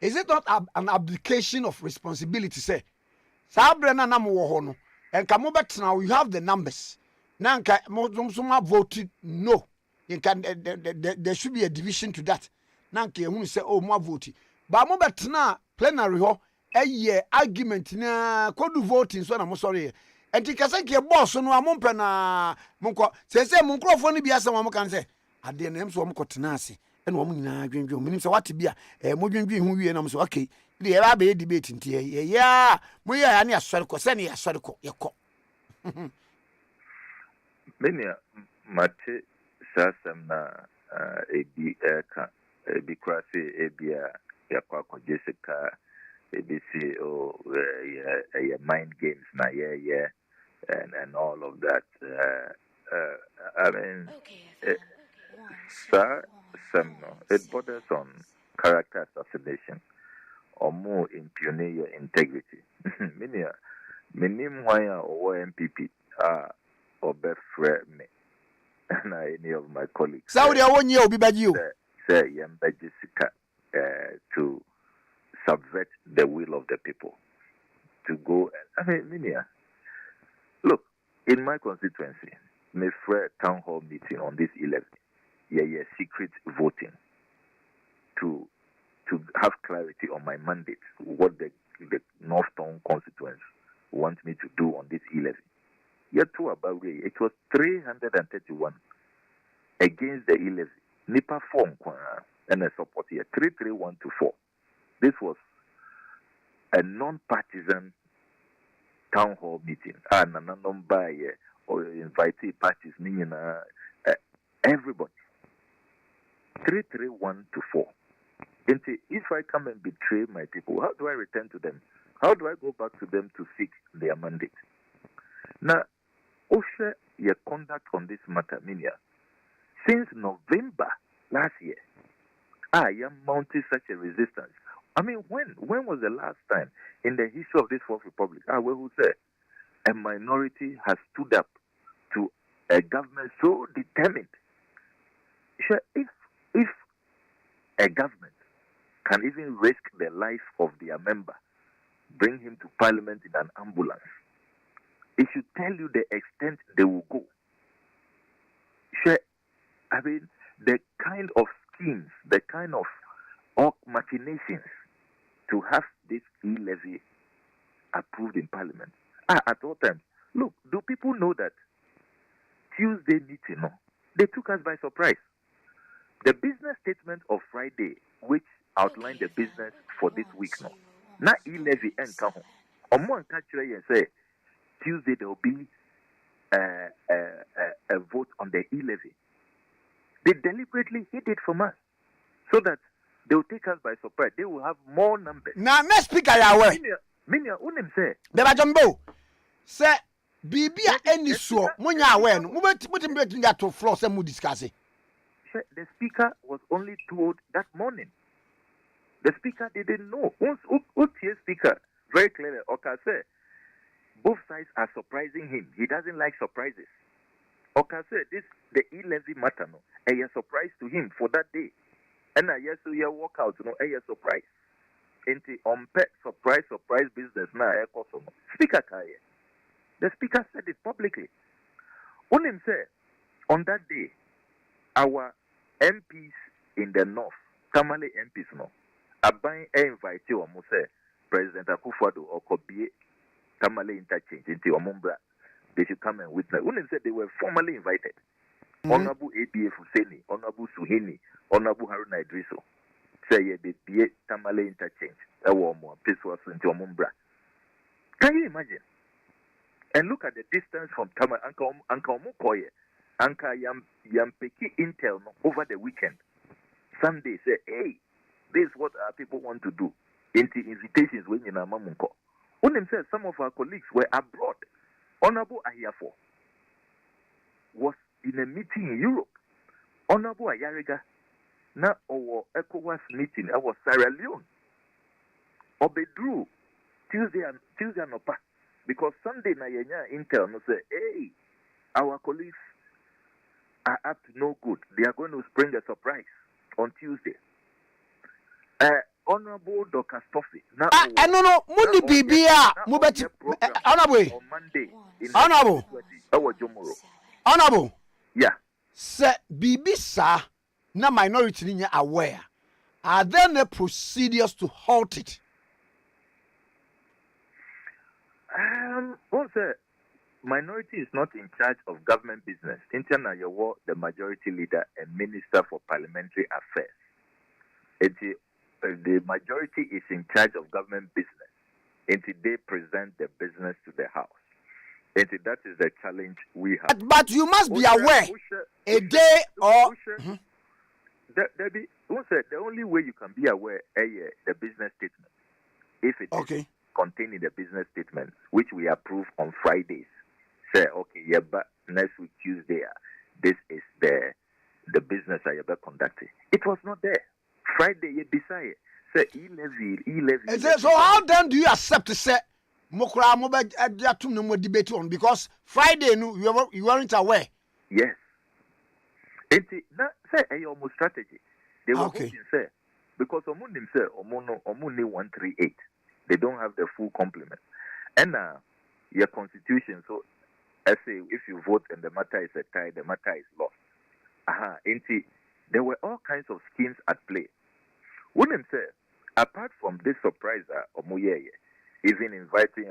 Speaker 3: is it not an abdication of responsibility? Say, Sabrina Namu and Kamobet now you have the numbers. Nanka Mosuma voted no. You can there should be a division to that. Nanka who say, oh, more voting. But Mobet now plenary ho a year argument na could voting so I'm sorry. And Tikese ke boss no amompe na monko say monkrofo no bia say can say ade na em so monko tenase e no nyina dwendwen minim say what bia modwendwen hu wie na mo say okay de e ba be debate ntie ya mo ya na asore ko se na asore ko yeko
Speaker 6: menia mate sasam na ebi ka ebi krase ebia yakwa ko Jessica ABC mind games na and all of that. I mean, it borders on character assassination or more impugning your integrity. Minim why or MPP or befriend me and any of my colleagues.
Speaker 3: Saudi, I want you be bad you.
Speaker 6: Say Yamba Jessica to subvert the will of the people. To go, look, in my constituency, my fair town hall meeting on this 11, secret voting to have clarity on my mandate, what the North Town constituents want me to do on this 11. Two about it was 331 against the 11. Nipa form and a support here 331 to 4. This was a non-partisan town hall meeting. And or invited parties, meaning everybody. 331 to 4. And if I come and betray my people, how do I return to them? How do I go back to them to seek their mandate? Now, OSHA, your conduct on this matter, Minia, since November last year, I am mounting such a resistance. I mean, when was the last time in the history of this Fourth Republic, we will say a minority has stood up to a government so determined? If a government can even risk the life of their member, bring him to parliament in an ambulance, it should tell you the extent they will go. I mean, the kind of schemes, the kind of machinations to have this E-levy approved in parliament. At all times. Look, do people know that Tuesday meeting, they took us by surprise. The business statement of Friday, which outlined the business for this week, not E-levy and come home. On one country, you say Tuesday there will be a vote on the E-levy. They deliberately hid it from us so that they will take us by surprise. They will have more numbers.
Speaker 3: Now, next speaker, Yahweh.
Speaker 6: Minya, unim say.
Speaker 3: Beba Jumbo. Say, Bibia any so, Munya when, moving that to floor, some discuss it.
Speaker 6: The speaker was only told that morning. The speaker didn't know. Once Utie's speaker very clearly, say, both sides are surprising him. He doesn't like surprises. Say the E-levy matter, a surprise to him for that day. And I yes, you walk out, a surprise. Into surprise business now. Speaker Kaye. The speaker said it publicly. Unim said on that day, our MPs in the north, Tamale MPs no, Aban invite you almost say President Akufo-Addo or Kobie Tamale interchange into Omumbra. They should come and witness. When said they were formally invited. Honorable ABA Fuseni, Honorable Suhini, Honorable Haruna Idriso. Say they be Tamale interchange. Peaceful into Omumbra. Can you imagine? And look at the distance from Tamale. Anka Omukoye, Anka Yampeki Intel over the weekend. Sunday say, hey, this is what our people want to do. Into invitations when in Amamunko. When said some of our colleagues were abroad. Honorable Ahiafo was in a meeting in Europe. Honorable Ayariga na our ECOWAS meeting. I was Sierra Leone. Obedru Tuesday and Opa. Because Sunday na yenya Intel no say, hey, our colleagues are up to no good. They are going to spring a surprise on Tuesday. Honorable Dr. Stoffy.
Speaker 3: No. Mundi Bibia. Mubeti. Honorable.
Speaker 6: On Monday.
Speaker 3: Honorable.
Speaker 6: Our Jomoro.
Speaker 3: Honorable.
Speaker 6: Yeah.
Speaker 3: Sir, Bibi sa na minority niya aware. Are there no procedures to halt it?
Speaker 6: Well, sir, minority is not in charge of government business. Internal, you're the majority leader and minister for parliamentary affairs. The majority is in charge of government business. Until they present the business to the house. Until that is the challenge we have.
Speaker 3: But you must be aware. A day or
Speaker 6: the only way you can be aware is the business statement. If it is contained in the business statement, which we approve on Fridays, say but next week Tuesday, this is the business I have conducted. It was not there. Friday you decide. Say E-levy.
Speaker 3: So how then do you accept to say Mokra Moba no more debate on because Friday you weren't aware?
Speaker 6: Yes. It's not say a strategy. They were hoping say because Omunim say Omuni 138. They don't have the full complement. And your constitution, so I say if you vote and the matter is a tie, the matter is lost. There were all kinds of schemes at play. Wouldn't say, apart from this surprise, even inviting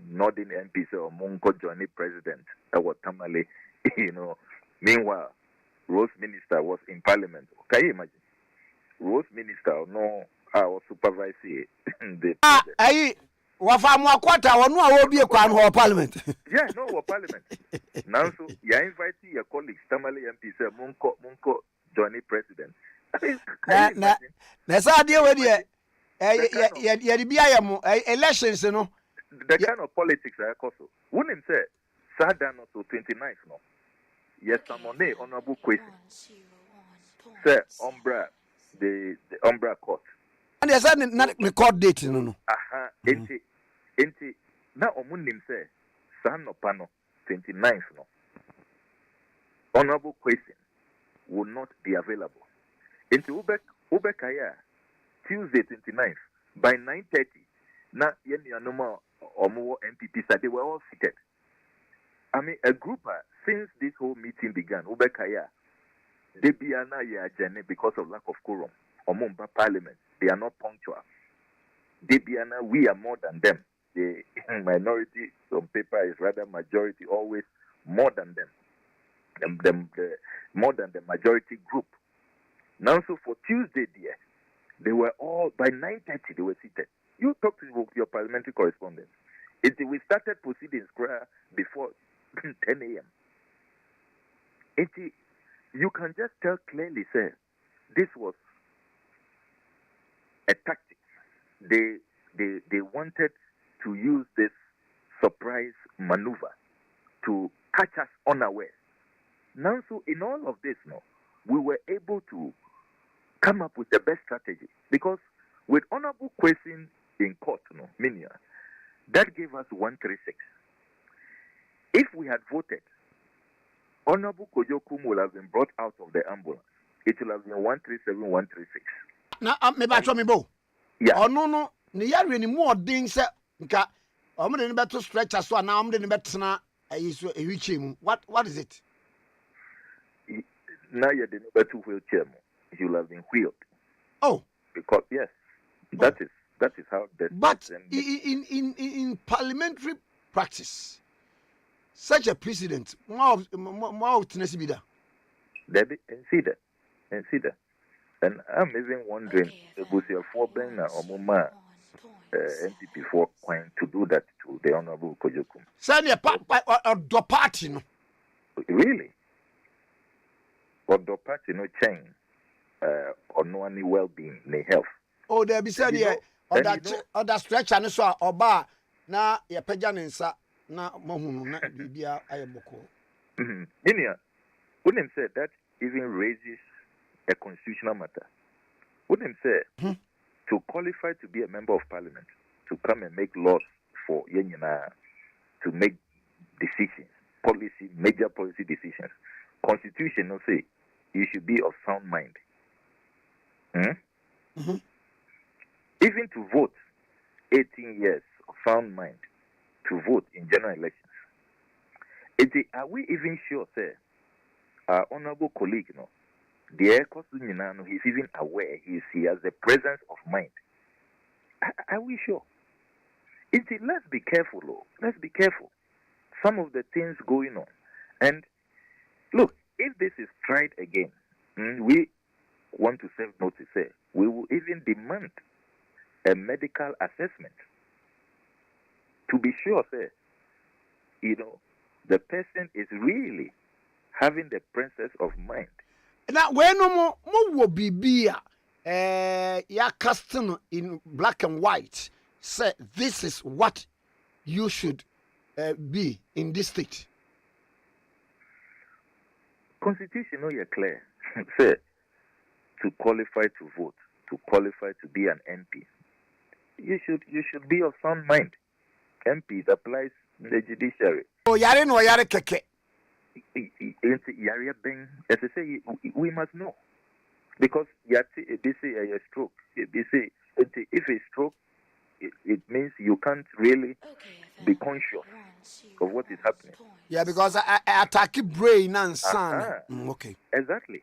Speaker 6: Northern MPs or Munko Johnny President, Tamale, meanwhile, Rose Minister was in Parliament. Can you imagine? Rose Minister, our supervisor,
Speaker 3: Wafamwa quarter or no will be a crown or Parliament.
Speaker 6: Yeah, no, Parliament. Now, so you invite your colleagues, Tamale MPs, Munko Johnny President.
Speaker 3: That's how deal with elections, you know.
Speaker 6: The kind of politics I also. Wouldn't say, Sadan to 29th, no. Yes, Samone, honorable question. Sir, Umbra, the Umbra court.
Speaker 3: And there's not record date, no.
Speaker 6: Enti, now Omunim say, San no Pano, 29th, no. Honorable question will not be available. Into Ubekaya, Tuesday 29th, by 9:30, now Yenianoma or more MPPs, they were all seated. I mean, a group, since this whole meeting began, Ubekaya, they be na journey because of lack of quorum. Omumba Parliament, they are not punctual. They be we are more than them. The minority on paper is rather majority, always more than them. More than the majority group. Now, so for Tuesday, dear, they were all, by 9:30, they were seated. You talk to your parliamentary correspondent. We started proceedings before 10 a.m. You can just tell clearly, sir, this was a tactic. They wanted to use this surprise maneuver to catch us unaware. Now, so in all of this, we were able to come up with the best strategy because with honorable question in court, Minia, that gave us 136. If we had voted, honorable Kojokum would have been brought out of the ambulance. It will have been 137, 136.
Speaker 3: Now, maybe I told me, Bo. Yeah. Oh, no. Ni yari ni more things. Nka, I'm going to stretch as well. Now I'm going to better. What is it?
Speaker 6: now you're the number 2 wheelchair. You will have been wheeled.
Speaker 3: Oh.
Speaker 6: Because yes, that is how the
Speaker 3: But in parliamentary practice, such a precedent, more Tennessee be there.
Speaker 6: And see that. And I'm even wondering, was your forebear or Muma NPP for going to do that to the Honorable Kojokum?
Speaker 3: Send your party, no.
Speaker 6: Really? Or the party no change or no any well-being, no health.
Speaker 3: Oh, there be said here, or that stretch and so or bar na your pajan and sa na mohunu na bibia ayeboko.
Speaker 6: Inia, wouldn't say that even raises a constitutional matter. Wouldn't say to qualify to be a member of parliament, to come and make laws for Yenina, to make decisions, major policy decisions. Constitution will say you should be of sound mind. Even to vote, 18 years of sound mind to vote in general elections. Are we even sure, sir, our honorable colleague, the he's even aware he has the presence of mind? Are we sure? Let's be careful, let's be careful. Some of the things going on. And look, if this is tried again, we want to serve notice, we will even demand a medical assessment to be sure, the person is really having the presence of mind.
Speaker 3: Now, when no more be ya custom in black and white, say this is what you should be in this state.
Speaker 6: Constitution, you're clear. Say to qualify to vote, to qualify to be an MP, you should be of sound mind. MP, it applies in the judiciary.
Speaker 3: Oh, yare no yare keke.
Speaker 6: As I say, we must know. Because they say a stroke. They say if a stroke, it means you can't really be conscious of what is happening.
Speaker 3: Yeah, because I attack brain and son. Okay.
Speaker 6: Exactly.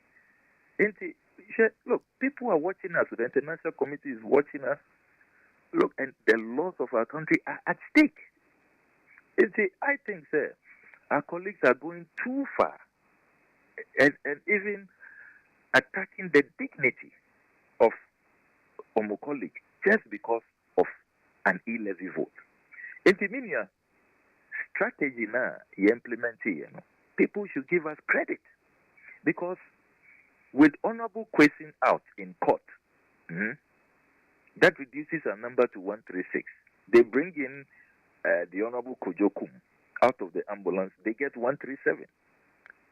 Speaker 6: Look, people are watching us. The international community is watching us. Look, and the laws of our country are at stake. I think, sir, our colleagues are going too far and even attacking the dignity of my colleague just because of an E-levy vote. In the strategy now you implement here, people should give us credit because with honorable question out in court, that reduces our number to 136. They bring in the Honorable Kojokum out of the ambulance, they get 137.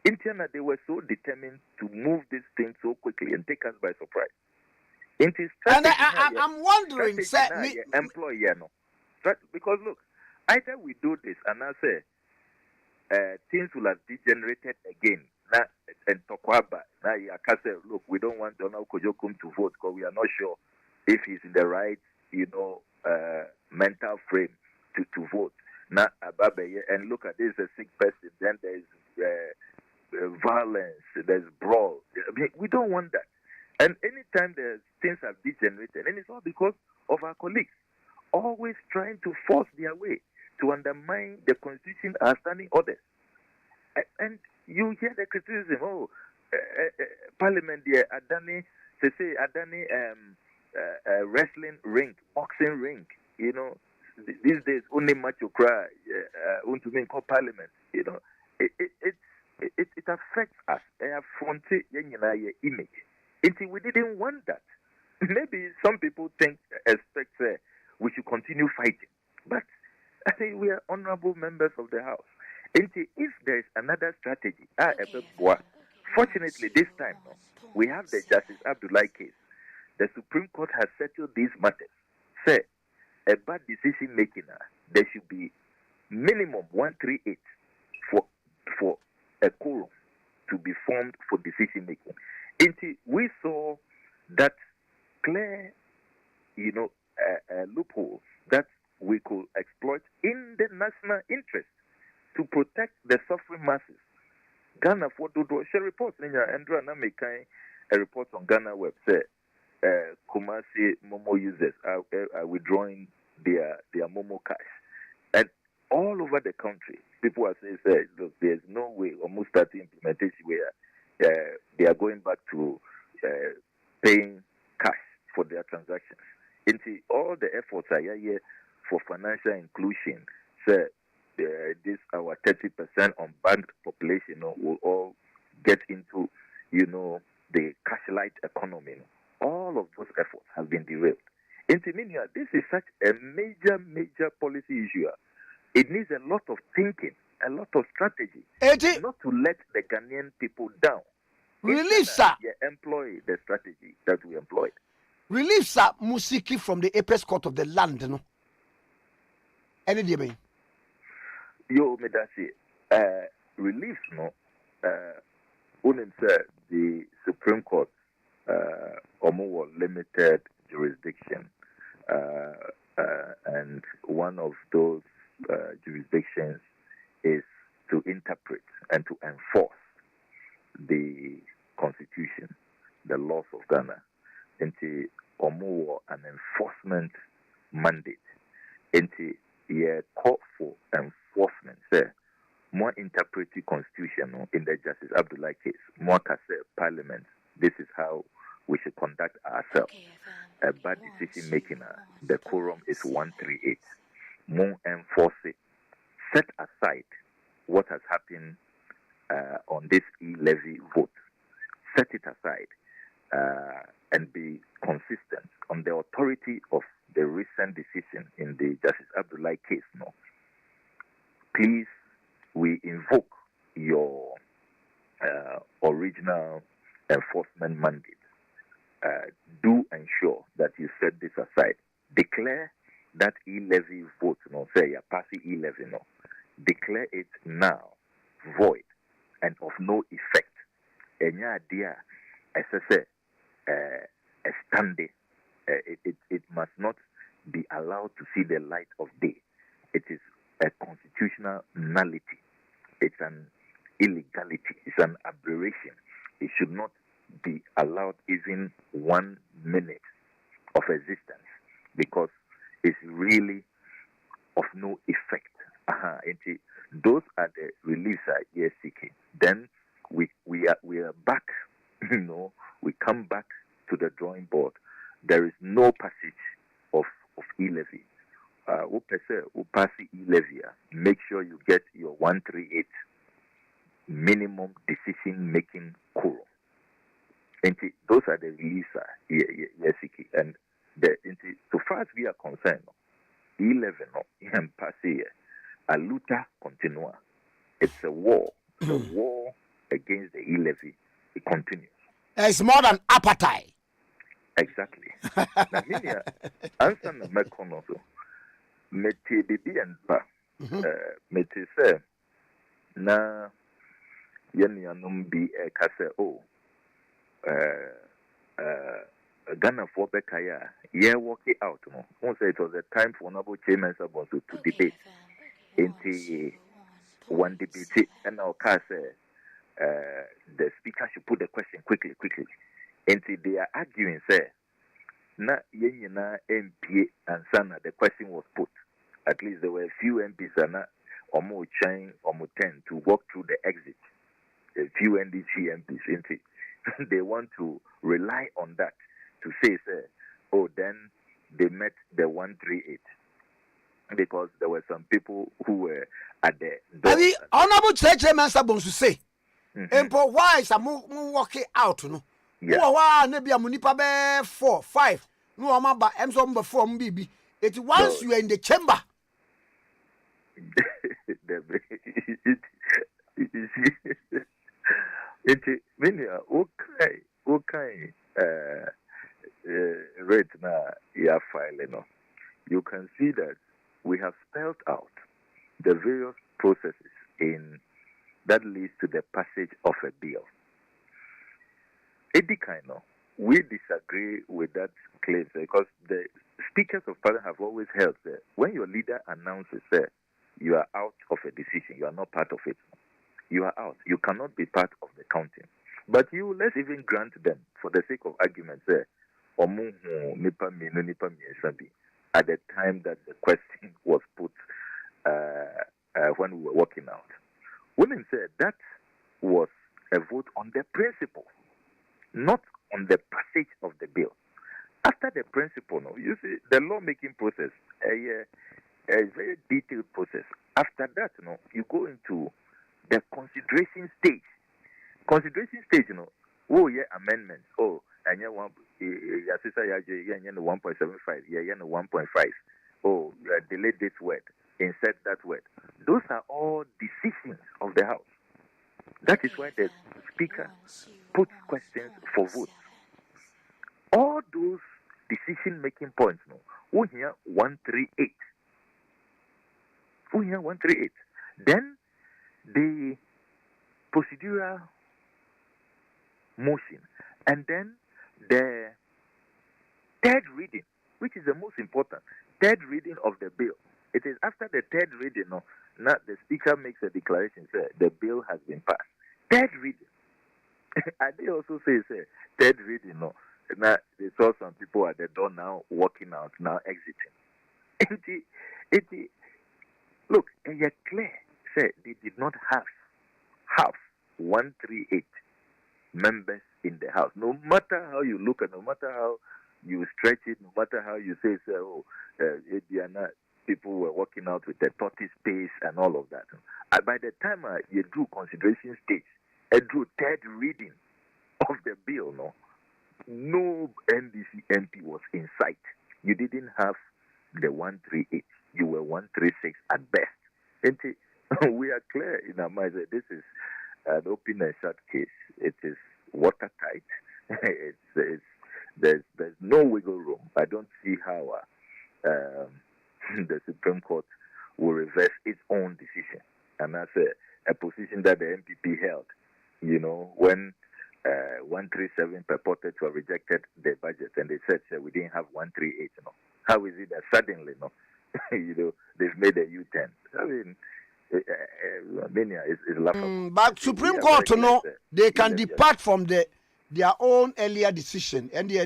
Speaker 6: In China, they were so determined to move this thing so quickly and take us by surprise. And
Speaker 3: I'm wondering, sir,
Speaker 6: because look, either we do this and I say things will have degenerated again. Now, and Tokwaba, now I say, look, we don't want Honorable Kojokum to vote because we are not sure if he's in the right, mental frame to vote. Now, and look at this, a sick person, then there's violence, there's brawl. We don't want that. And anytime things have degenerated, and it's all because of our colleagues always trying to force their way to undermine the constitution, our standing orders. And you hear the criticism, Parliament there, Adani, they say Adani wrestling ring, boxing ring, these days only macho cry, to make Parliament, it affects us. Fronted image. We didn't want that. Maybe some people expect we should continue fighting, but I think we are honorable members of the House. If there is another strategy, fortunately this time we have the Justice Abdullah case. The Supreme Court has settled these matters. Say, a bad decision making, there should be minimum 138 for a quorum to be formed for decision making. We saw that clear, loophole that we could exploit in the national interest to protect the suffering masses. Ghana for do share reports in your Andra na make a report on Ghana website. Kumasi Momo users are withdrawing their Momo cash, and all over the country, people are saying, look, there's no way, almost starting implementation where they are going back to paying cash for their transactions. Into all the efforts are here for financial inclusion. So this our 30% unbanked population will all get into the cashlight economy. All of those efforts have been derailed. Into Minia, this is such a major policy issue. It needs a lot of thinking, a lot of strategy, not to let the Ghanaian people down.
Speaker 3: Relief, sir.
Speaker 6: Employ the strategy that we employed.
Speaker 3: Relief, sir. Musiki from the apex court of the land, no. Any day, me.
Speaker 6: Yo, me that's it. Relief, no. Unim said the Supreme Court, Omo limited jurisdiction, and one of those jurisdictions is to interpret and to enforce the Constitution, the laws of Ghana, into an enforcement mandate, into a call for enforcement. Say, more interpret the Constitution in the Justice Abdullah case. More can say Parliament. This is how we should conduct ourselves. A bad decision making. The quorum is 138. More enforce it. Set aside what has happened on this E-levy vote. Set it aside and be consistent on the authority of the recent decision in the Justice Abdullah case. No, please, we invoke your original enforcement mandate. Do ensure that you set this aside. Declare that E-levy vote, say you pass E-levy, declare it now void and of no effect. Any idea, as I say, a standing, it must not be allowed to see the light of day. It is a constitutional nullity. It's an illegality. It's an aberration. It should not be allowed even 1 minute of existence because it's really of no effect. Those are the reliefs I are seeking. Then we are back. We come back to the drawing board. There is no passage of E-levy. Who pass E-levy? Make sure you get your 138 minimum decision making quorum. And those are the reliefs yes, and so far as we are concerned, E-levy and pass a luta continua. It's a war. The war against the E-levy. It continues.
Speaker 3: It's more than appetite.
Speaker 6: Exactly. Now, Minia, answer na mekono so. Mete bibi and pa. Mete say na yeni anum bi kase Ghana for Bekaya. Yeah, work it out. Won't say it was a time for honorable chairman to debate. Into one debate, and our car say the speaker should put the question quickly. Into they are arguing, say, na yenina MP and Sana, the question was put. At least there were a few MPs and almost 10 to walk through the exit. A few NDC MPs, into they want to rely on that to say, then they met the 138. Because there were some people who were at the door.
Speaker 3: Honorable Chairman Sabon to say, Empo, why is a walking out? No, why maybe a munipa be 4, 5. No, I'm about M before BB. It once you are in the chamber.
Speaker 6: It many okay rate now you file. You can see that we have spelled out the various processes in that leads to the passage of a bill. We disagree with that claim because the speakers of parliament have always held that when your leader announces that you are out of a decision, you are not part of it. you are out. You cannot be part of the counting. But let's even grant them, for the sake of argument, at the time that the question was put when we were working out. Women said that was a vote on the principle, not on the passage of the bill. After the principle, you see, the lawmaking process, a very detailed process. After that, you go into the consideration stage. Consideration stage, amendments. And you want 1.75, yeah, 1.5. Delete this word, insert that word. Those are all decisions of the House. That is why the Speaker puts questions for vote. All those decision-making points, we hear 138. We hear 138. Then the procedural motion, and then the third reading, which is the most important, third reading of the bill. It is after the third reading, now the Speaker makes a declaration, say the bill has been passed. Third reading. And they also say, third reading, Now they saw some people at the door now walking out, now exiting. Look, and yet clear, say they did not have 138 members in the House. No matter how you look at, no matter how you stretch it, no matter how you say, people were walking out with the tortoise pace and all of that. By the time you drew consideration stage, drew third reading of the bill, no NDC MP was in sight. You didn't have the 138. You were 136 at best. And we are clear in our minds that this is an open and shut case. It is watertight. There's no wiggle room. I don't see how the Supreme Court will reverse its own decision. And that's a position that the MPP held, when 137 purported to have rejected the budget, and they said we didn't have 138. How is it that suddenly, they've made a U-turn? I mean, is laughable.
Speaker 3: But Supreme Court, they can depart from their own earlier decision, and you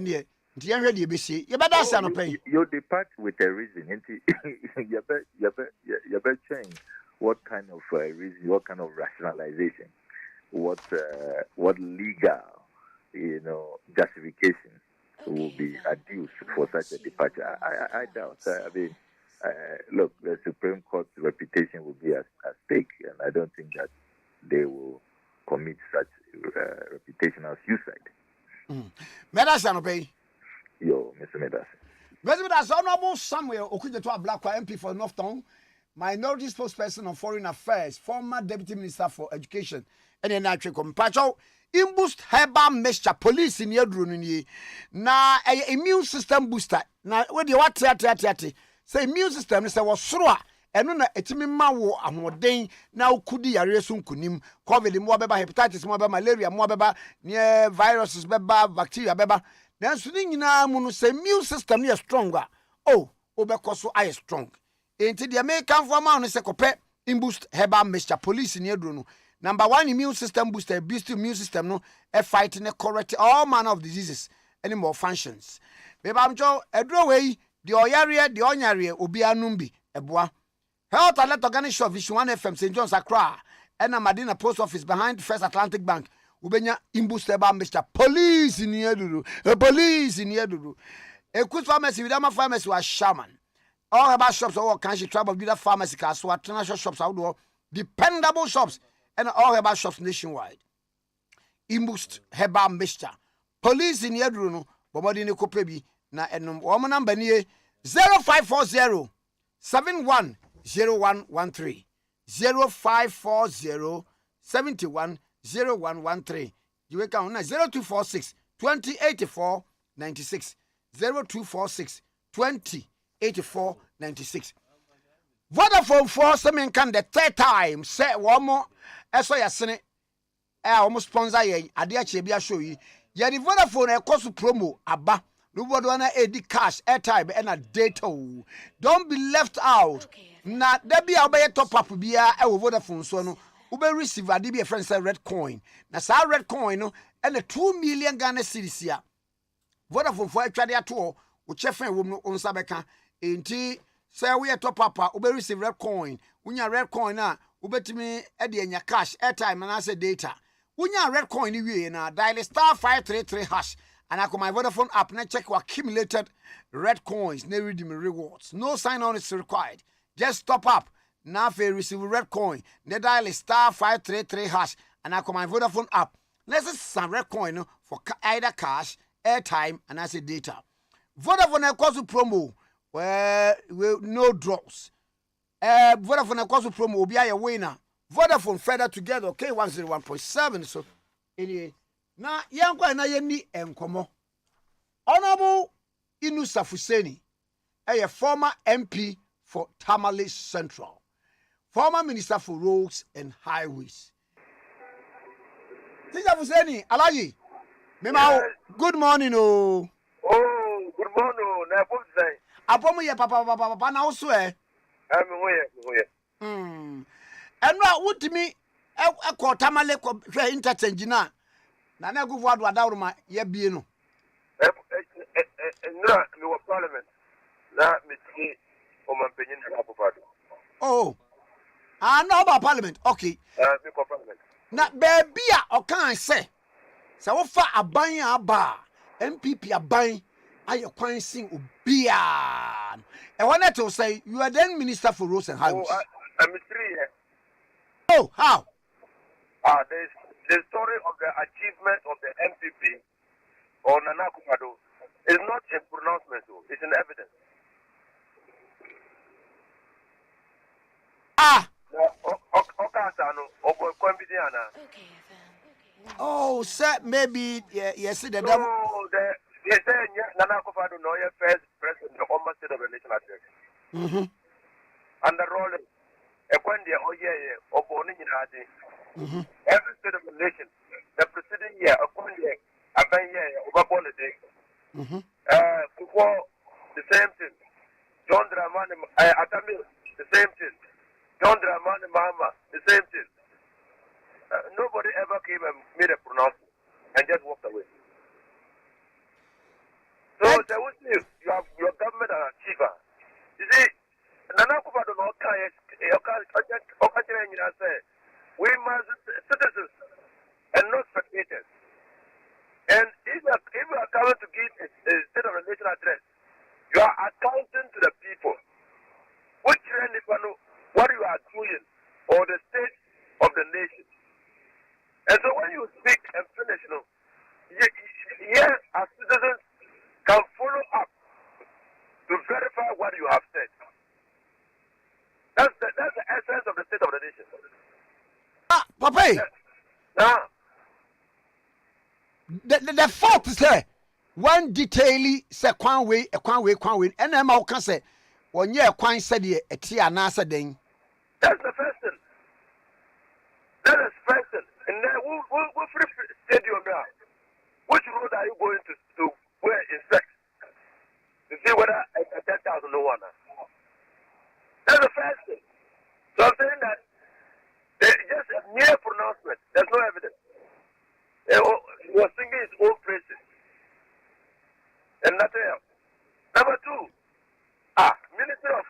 Speaker 6: depart with a reason. You better change what kind of reason, what kind of rationalization, what legal, justification will be adduced for such a departure. I doubt. Look, the Supreme Court's reputation will be at stake, and I don't think that they will commit such reputational suicide.
Speaker 3: Medasa obey.
Speaker 6: Yo, Mr. Medasa.
Speaker 3: President Honorable Samuel Okujeto Ablakwa MP for Northtown, Minority Spokesperson on Foreign Affairs, former Deputy Minister for Education, and then I check Pacho. Imboost herbal mixture police in your drone na immune system booster. Na where the what say immune system is was sroa eno na etimi ma wo ahoden na ukudi yare so nkunim covid mo beba hepatitis mo beba malaria mo beba ne viruses beba bacteria beba nanso ni nyina mu no say immune system is stronger obekoso I strong enti the American former no say kope Imboost herbal mixture police in your drone. Number 1 immune system booster boost immune system no fighting correct all manner of diseases any more functions. Beba amcho edro wey the oyare the onyare obi anumbi eboa. Health alert organic shop Vision 1 FM St. John's Accra and Madina Post Office behind First Atlantic Bank. Ubenya Imboost herbal mixture police in here police in here a good pharmacy with a pharmacy was shaman. All herbal shops all country trouble with a pharmacy so international shops outdoor dependable shops and all herbal shops nationwide. Imboost herbal mixture. Police in Yadruno, Bobody Nico Pebi, na enum woman number near 0540 710113. 0540 710113. You will count 0246 2084 96. 0246 2084 96. Vodafone for some can the third time say one more. Eso ya sene almost sponsor ye ade ache bia show yi ye the Vodafone e cost promo aba nobody wanna edi cash airtime and a data. Don't be left out. Na da bia obey top up bia e wo Vodafone so no ube receive ade bi a friend say red coin. Na sa red coin no and 2 million Ghana cedis ya. Vodafone for atwa de ato wo chefen wo no onsa beka enti say we top papa ube receive red coin. Unya red coin na ubetimi e de anya cash airtime na say data. Unya red coin ni wie na dial *533# and I my Vodafone app na check your accumulated red coins na redeem rewards. No sign on is required. Just top up. Now if you receive red coin, na dial *533# and I my Vodafone app. Let's see some red coin for either cash, airtime and I say data. Vodafone e cause promo no draws. Vodafone e cause promo obi aye winner. Vodafone further together, okay, 101.7. So, anyway, now, young boy, now you need enkomo. Honorable Inusa Fuseni, a former MP for Tamale Central, former Minister for Roads and Highways. Teacher Fuseni, Alaji, good morning, oh.
Speaker 7: Oh, good morning, Napoleon.
Speaker 3: Apomo ye papa, now swear.
Speaker 7: I'm aware.
Speaker 3: And now, what to me, a call Tamale interchange na na go forward wadawruma ye bieno.
Speaker 7: No, no Parliament. Na me see o man penyin na apopado.
Speaker 3: Oh. No about Parliament. Okay.
Speaker 7: Me ko Parliament.
Speaker 3: Na baby a okan say wo fa aban aba MPP aban aye kwan sin obia. E wanna to say you are then Minister for Roads and Highways.
Speaker 7: Oh, I'm 3 here.
Speaker 3: Oh, how?
Speaker 7: The story of the achievement of the MPP or Nana Akufo-Addo is not in pronouncement, it's in evidence.
Speaker 3: Oh, sir, maybe yes, the devil.
Speaker 7: No, they say Nana Akufo-Addo no first president of the state of the national church. And the role every state of the nation, the preceding year, over before the same thing. John Dramani Atami, the same thing. John Dramani Mahama, the same thing. Nobody ever came and made a pronouncement and just walked away. So there was you have your government an achiever. You see, Nana Akufo-Addo no say we must citizens and not spectators. And if you are coming to give a state of the nation address, you are accounting to the people, which what you are doing or the state of the nation. And so when you speak and finish, here as citizens can follow up to verify what you have said. That's the essence of the state of the nation.
Speaker 3: Papa. The fault is there. One detail say kwan way, and I'm all can say when you kwan said a tia nasa ding.
Speaker 7: That's the first thing. That is first thing. And then we'll free stadium now. Which road are you going to where inspect? To see whether a 10,000 no one. That's the first thing. So I'm saying that there is just a mere pronouncement. There's no evidence. He was singing his own praises. And nothing else. Number 2, Minister of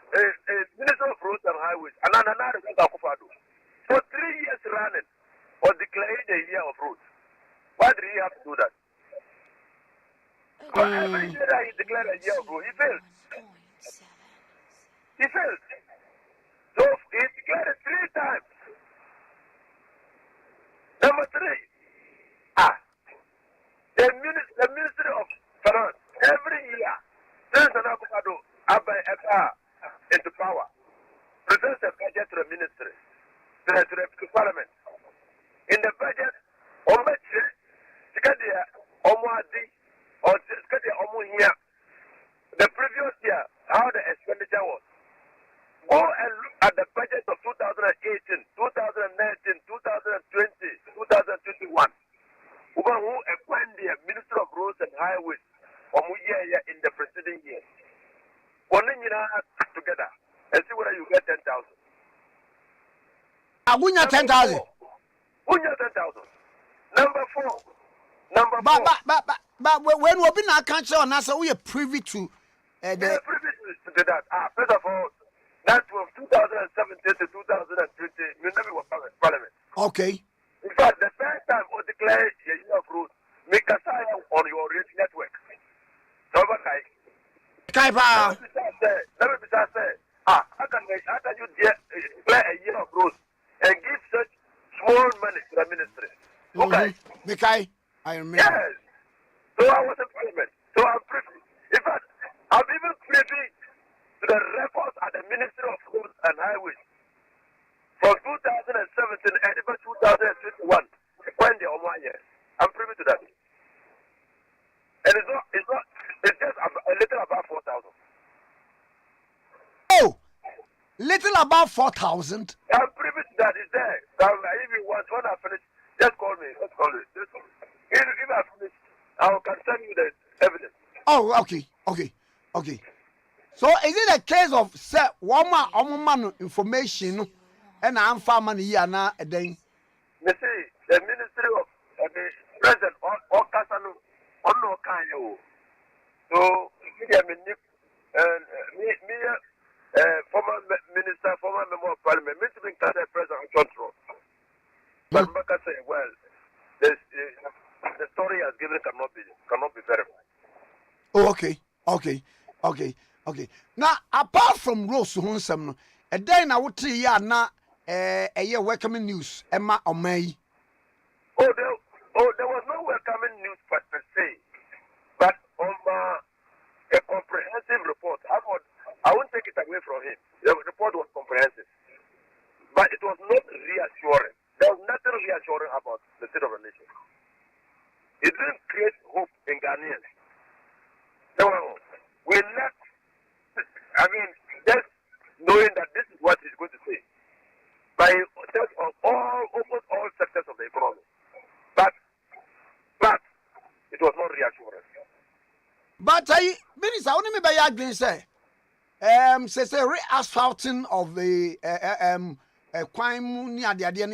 Speaker 7: Roads and Highways, Ananana Akufo-Addo, for 3 years running or declaring a year of roads. Why did he have to do that? Every year that he declared a year of roads, he failed. He failed. So he declared it 3 times. Number 3, the Ministry of Finance, every year, since Nana Akufo-Addo into power, presents a budget to the ministry, to Parliament. In the budget, the previous year, how the expenditure was. Go and look at the budget of 2018, 2019, 2020, 2021. Who appointed the Minister of Roads and Highways in the preceding year. Together and see whether you get 10,000.
Speaker 3: Agunya 10,000.
Speaker 7: 10,000. Number four.
Speaker 3: But when we been a country on us, we are privy to
Speaker 7: We are privy to that. First of all, that was 2017 to 2020. You never were Parliament.
Speaker 3: Okay.
Speaker 7: In fact, the first time we declared a year of road, make a sign on your radio network. So,
Speaker 3: Kaiba.
Speaker 7: let me say, how can you declare a year of road and give such small money to the ministry? Okay.
Speaker 3: Mikai, I remember.
Speaker 7: Yes. So I was in Parliament. So I'm privy. In fact, I'm even privy to the records at the Ministry of Roads and Highways from 2017 and even 2021. When they are 1 year, I'm privy to that. And it's just a little above 4,000.
Speaker 3: Oh, little about 4,000.
Speaker 7: I'm privy to that. It's there. So if you want, when I finish, just call me. Let's call it. If I finish, I can send you the evidence.
Speaker 3: Oh, okay. So is it a case of say one man information and I'm farming here now a day?
Speaker 7: You see, the Ministry of the President or Kasanu on no kind. So former minister, former member of Parliament, Mr. Tikese President control. But Maka say, well, the story has given cannot be verified.
Speaker 3: Oh, okay. Now, apart from Rose Hunsam, a day now what ya na a year welcoming news, Emma or May.
Speaker 7: Oh, there was no welcoming news per se, but on a comprehensive report. I won't take it away from him. The report was comprehensive, but it was not reassuring. There was nothing reassuring about the state of the nation. It didn't create hope in Ghanaians. No, we left. Just knowing that this is what he's going to say by almost all sectors of the economy. But it was not reassuring.
Speaker 3: But Minister, I only by again say, say re-asphalting of the Kwame near the idea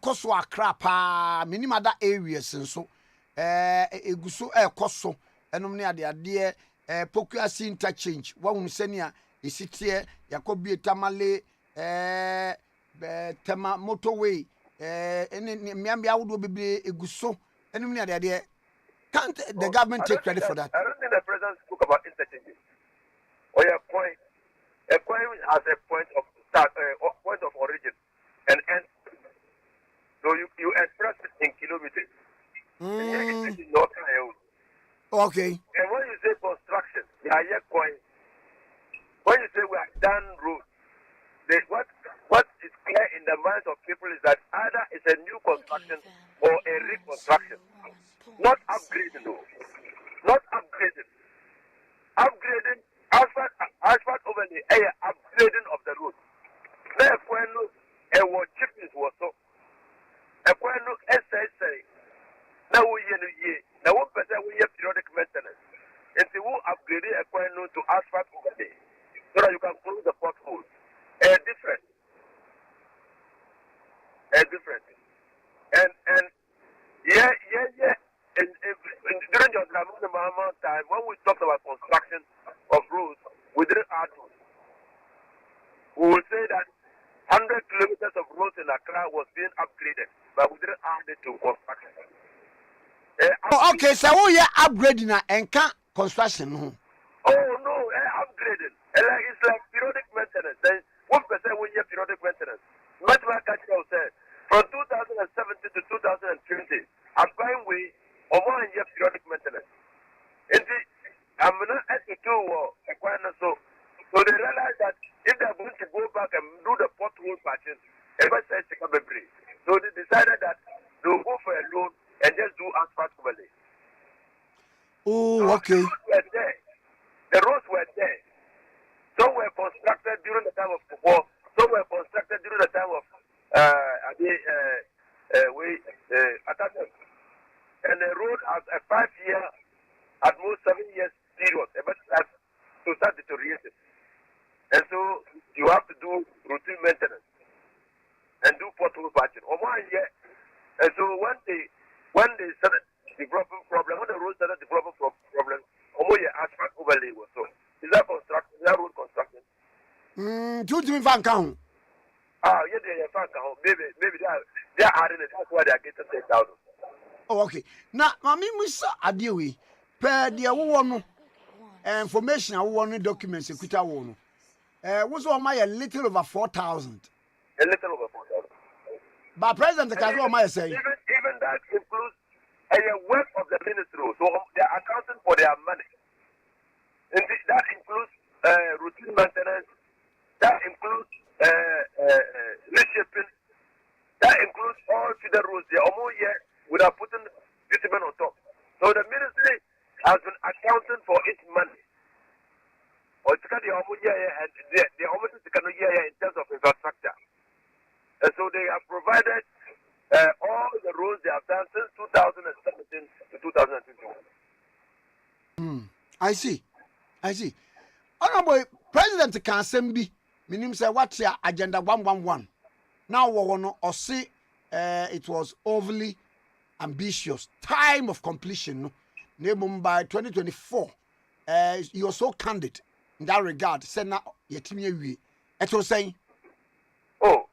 Speaker 3: Koswa crapa minimum other areas and so Eguso Koso and near the idea Pokuasi interchange. One senior is it here, Yakobi Tamale Tema motorway any Miami would be Eguso and near the idea. Can't the government take credit for that?
Speaker 7: I don't think the president spoke about interchanges. Or a point has a point of start, point of origin and end. So you express it in kilometers.
Speaker 3: Okay.
Speaker 7: And when you say construction, when you say we are done road, what is clear in the minds of people is that either it's a new construction or a reconstruction. Not upgrading, though. Not upgrading. Upgrading, asphalt over the air, upgrading of the road. Therefore, a chippings was so. A quano SSA. Now we year. Now 1% we have periodic maintenance. And they will upgrade a quano to asphalt over there. So that you can close the potholes. Different. And yeah. And during the Mahama time, when we talked about construction of roads, we didn't add roads. We will say that 100 kilometers of roads in Accra was being upgraded, but we didn't add it to construction.
Speaker 3: Okay, so we are upgrading and can't construction.
Speaker 7: Oh no, upgrading. It's like periodic maintenance. 1% we have periodic maintenance. Mathematical said from 2017 to 2020, I'm buying way or 1 year periodic maintenance. And I'm not asking to acquire so they realize that if they're going to go back and do the pothole patches, ever says so they decided that they'll go for a loan and just do asphalt overlay.
Speaker 3: Oh,
Speaker 7: so
Speaker 3: okay.
Speaker 7: The roads were there. Some were constructed during the time of war. Some were constructed during the time of attachment. And the road has a 5-year, at most 7 years period, but to start deteriorating. And so you have to do routine maintenance and do pothole patching. Or 1 year, And so when they started developing problem, when the road started developing problem, Omoye asphalt overlay was so. Is that construction? Is that road construction?
Speaker 3: Two fan count.
Speaker 7: Ah, yeah, they are found out. Maybe they are adding it. That's why they are getting 10,000.
Speaker 3: Oh, okay. Now, Mammy, we saw a deal with per the one information I want documents. Equita one. Was all my a little over 4,000.
Speaker 7: A little over 4,000.
Speaker 3: But President Kazo, my say.
Speaker 7: Even that includes a work of the ministry. So they are accounting for their money. And that includes routine maintenance. That includes reshaping. That includes all feeder roads. They are almost here without putting bitumen on top. So the ministry has been accounting for its money. Or it's got the almost here and the almost in terms of infrastructure. And so they have provided all the roads they have done since 2017 to 2021.
Speaker 3: I see. Honorable President Kansembi, meaning say what's your agenda 111. Now we want to see it was overly ambitious. Time of completion, no? By 2024. You're so candid in that regard. Say now, it was saying.
Speaker 7: Oh,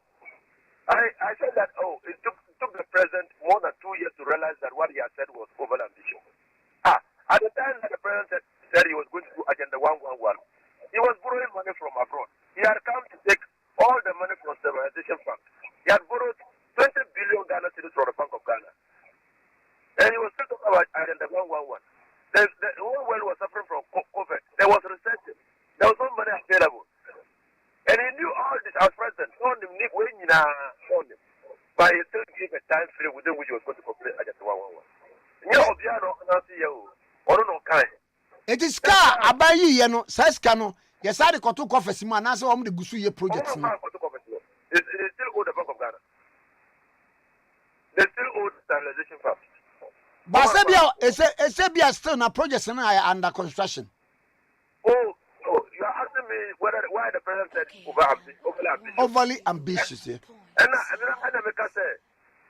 Speaker 7: I said that. Oh, it took the president more than 2 years to realize that what he had said was over ambitious. At the time that the president said he was going to do Agenda 111, he was borrowing money from abroad. He had come to take all the money from stabilization fund. He had borrowed 20 billion Ghana cedis from the Bank of Ghana. And he was still talking about Agenda 111. The whole world was suffering from COVID. There was recession. There was no money available. And he knew all this as president. But he still gave a time frame within which he was going to complete Agenda 111.
Speaker 3: It is car abayi ye no saska no yesade koto office mu anase o de gusu ye project no.
Speaker 7: They still owe the Bank of Ghana. They still owe the stabilization fund.
Speaker 3: But Sabia still na projects na under construction.
Speaker 7: Oh, you are asking me why the president said overly ambitious.
Speaker 3: Overly ambitious, yeah.
Speaker 7: And I say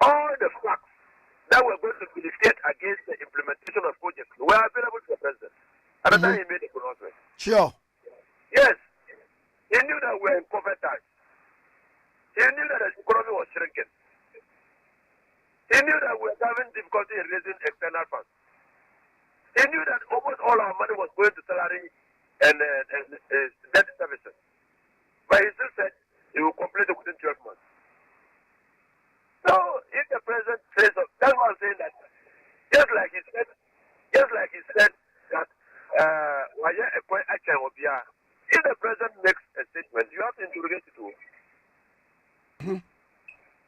Speaker 7: all the facts that were going to militate against the implementation of projects were available to the president. At the time he made the pronouncement.
Speaker 3: Sure.
Speaker 7: Yes. He knew that we were in COVID times. He knew that the economy was shrinking. He knew that we were having difficulty in raising external funds. He knew that almost all our money was going to salary and debt services. But he still said he will complete it within 12 months. So if the president says so, that's why I'm saying that just like he said that if the president makes a statement, you have to interrogate it too.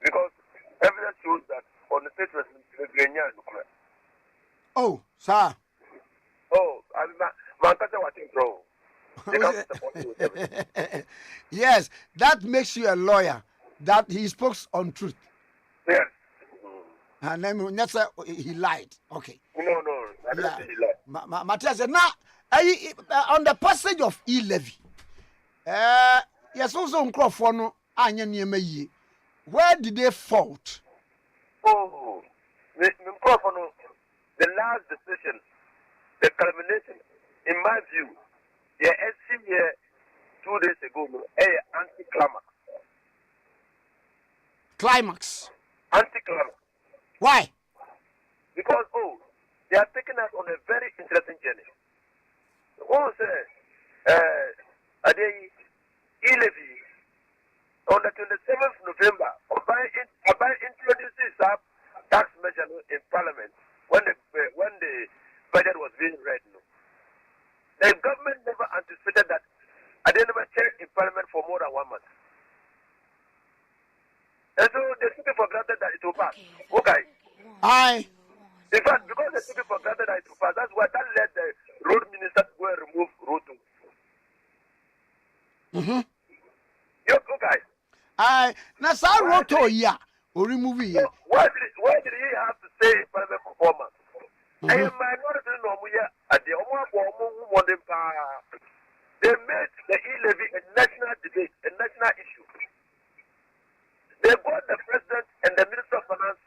Speaker 7: Because evidence shows that on the statement
Speaker 3: Oh, sir.
Speaker 7: Oh,
Speaker 3: Yes, that makes you a lawyer. That he spoke on truth.
Speaker 7: Yes.
Speaker 3: And then that's he lied. Okay.
Speaker 7: No, I don't say he lied.
Speaker 3: Matthias said, now on the passage of E-levy, yes, also Nkrumah no anya niema yie. Where did they fault?
Speaker 7: Oh, Nkrumah no, the last decision, the culmination, in my view, the SC here 2 days ago, anti-climax.
Speaker 3: Climax.
Speaker 7: Anti-climax.
Speaker 3: Why?
Speaker 7: Because, they are taking us on a very interesting journey. One say, E-levy, on the 27th November, by introducing some tax measure in Parliament, when the budget was being read, the government never anticipated that. I didn't never check in Parliament for more than 1 month. And so they took it for granted that it will pass. Okay. In fact, because they took it for granted that it will pass, that's why that led the road minister to go and remove road 2. Yes, okay.
Speaker 3: Now, sir, road 2 yeah, or remove it.
Speaker 7: Why did he have to stay in Parliament for 4 months? And minority no more at the they made the E-levy a national debate, a national issue. They got the president and the minister of finance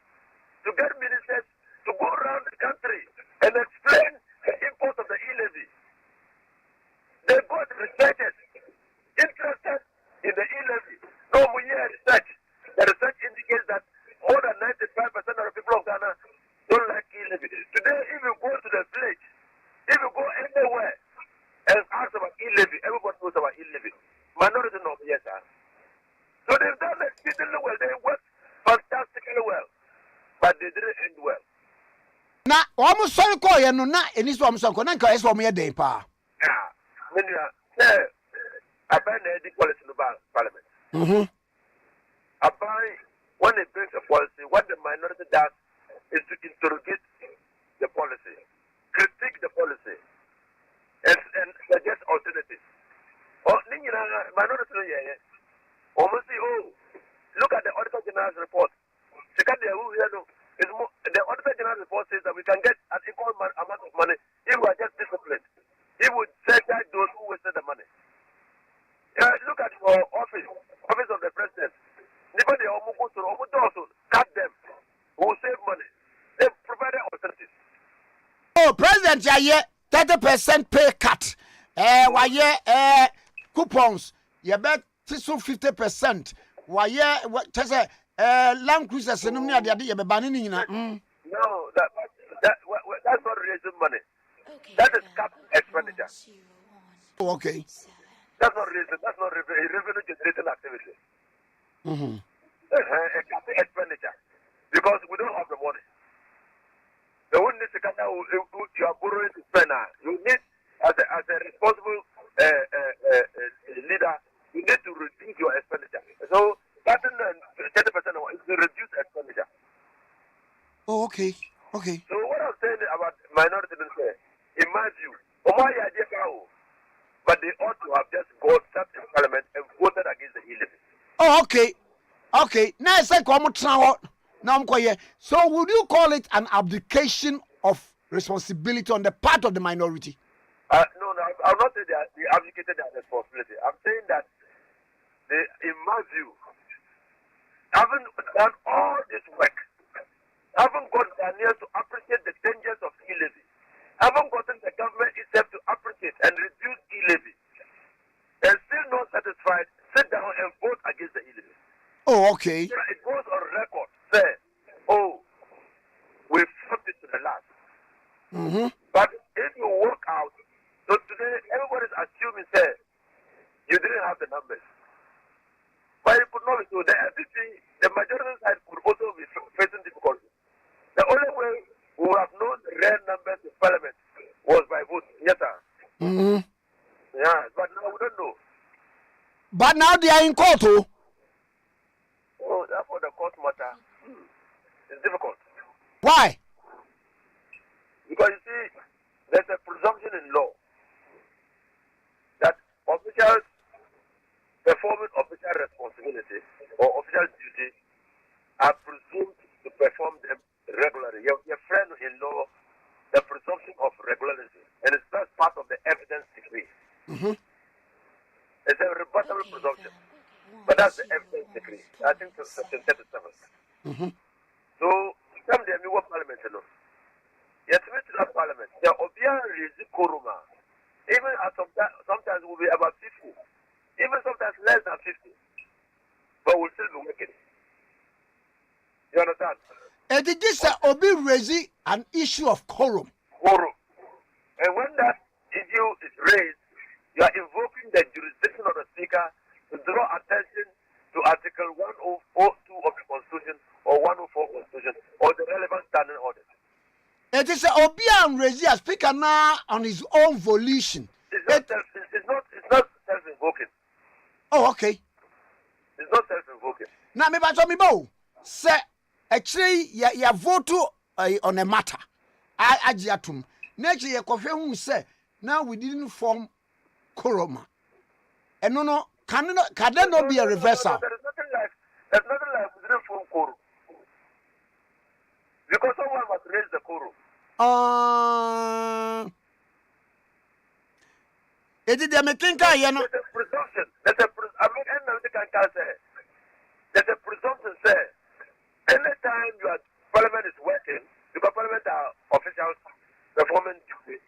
Speaker 7: to get ministers to go around the country and explain the import of the E-levy. They got researchers interested in the E-levy. No more research. The research indicates that more than 95% of the people of Ghana don't like E-levy. Today, if you go to the village, if you go anywhere and ask about E-levy, everybody knows about E-levy. Minority no, yes, sir. So they've done exceedingly well. They worked fantastically well, but they didn't end well.
Speaker 3: Na almost sorry call you no na any so almost call na nka eso mo ye den pa.
Speaker 7: Yeah. When you say about the policy in the parliament. About when they bring a policy, what the minority does is to interrogate the policy, critique the policy, and suggest alternatives. Or minority almost say, oh, look at the Auditor General's report. The Auditor General's report says that we can get an equal amount of money if we are just disciplined. He would sentence those who wasted the money. Look at your office of the president. Cut them. Who will save money. They provided alternatives.
Speaker 3: Oh, President, yeah, 30% pay cut. Why coupons? You bet 50%. Why what? Just Land Cruisers and no, that's not raising money. That is cap expenditure. Oh, okay.
Speaker 7: That's not reason. That's not revenue generating activity. Cap expenditure, because we don't have the money. The one needs to come out. You are borrowing to spend now. You need, as a responsible leader, you need to reduce your expenditure. So, 30% is to reduce expenditure.
Speaker 3: Oh, okay. Okay.
Speaker 7: So, what I'm saying about minority is, in my view, but they ought to have just sat in parliament and voted against the E-levy.
Speaker 3: Oh, okay. Okay. Now I say come now so would you call it an abdication of responsibility on the part of the minority?
Speaker 7: No, I'll not say they abdicated their responsibility. I'm saying that they, in my view, haven't done all this work, haven't got Ghanaians to appreciate the dangers of E-levy, haven't gotten the government itself to appreciate and reduce E-levy, and still not satisfied, sit down and vote against the E-levy.
Speaker 3: Oh, okay.
Speaker 7: It goes on record, say, oh, we fought it to the last. But if you work out, so today everybody's assuming, say, you didn't have the numbers. But it could not be so. The FDC, the majority side could also be facing difficulties. The only way we would have known the real numbers in parliament was by vote. Yes, sir. Yeah, but now we don't know.
Speaker 3: But now they are in court, oh.
Speaker 7: Oh, therefore the court matter is difficult.
Speaker 3: Why?
Speaker 7: Because you see, there's a presumption in law that officials performing official responsibility or official duty are presumed to perform them regularly. Your friend in law, the presumption of regularity, and it's not part of the evidence degree. It's a rebuttable presumption, but that's the evidence degree. I think it's section 37. So, come there, we want parliament, you know. Yes, we to that parliament. The Abia Rezi Koruma, even at sometimes will be about 50, even sometimes less than 50, but we'll still be working. You understand?
Speaker 3: And did this Obi raise an issue of quorum?
Speaker 7: Quorum. And when that issue is raised, you are invoking the jurisdiction of the Speaker to draw attention to Article 102 of the Constitution or 104 Constitution or the relevant standing orders.
Speaker 3: It is Obi and raise a Speaker now on his own volition.
Speaker 7: It's not self-invoking.
Speaker 3: Oh, okay.
Speaker 7: It's not self-invoking.
Speaker 3: Now, me back me bo. Say, actually, ya vote on a matter. I agiatum. Next year, Kofi who say now we didn't form quorum. And no, can there not be a reversal?
Speaker 7: There's nothing like we didn't form quorum. Because someone must raise the quorum.
Speaker 3: It is the making car, you know.
Speaker 7: There's a presumption. There's a presumption, sir. Anytime you are Parliament is working, because Parliament are officials performing duty.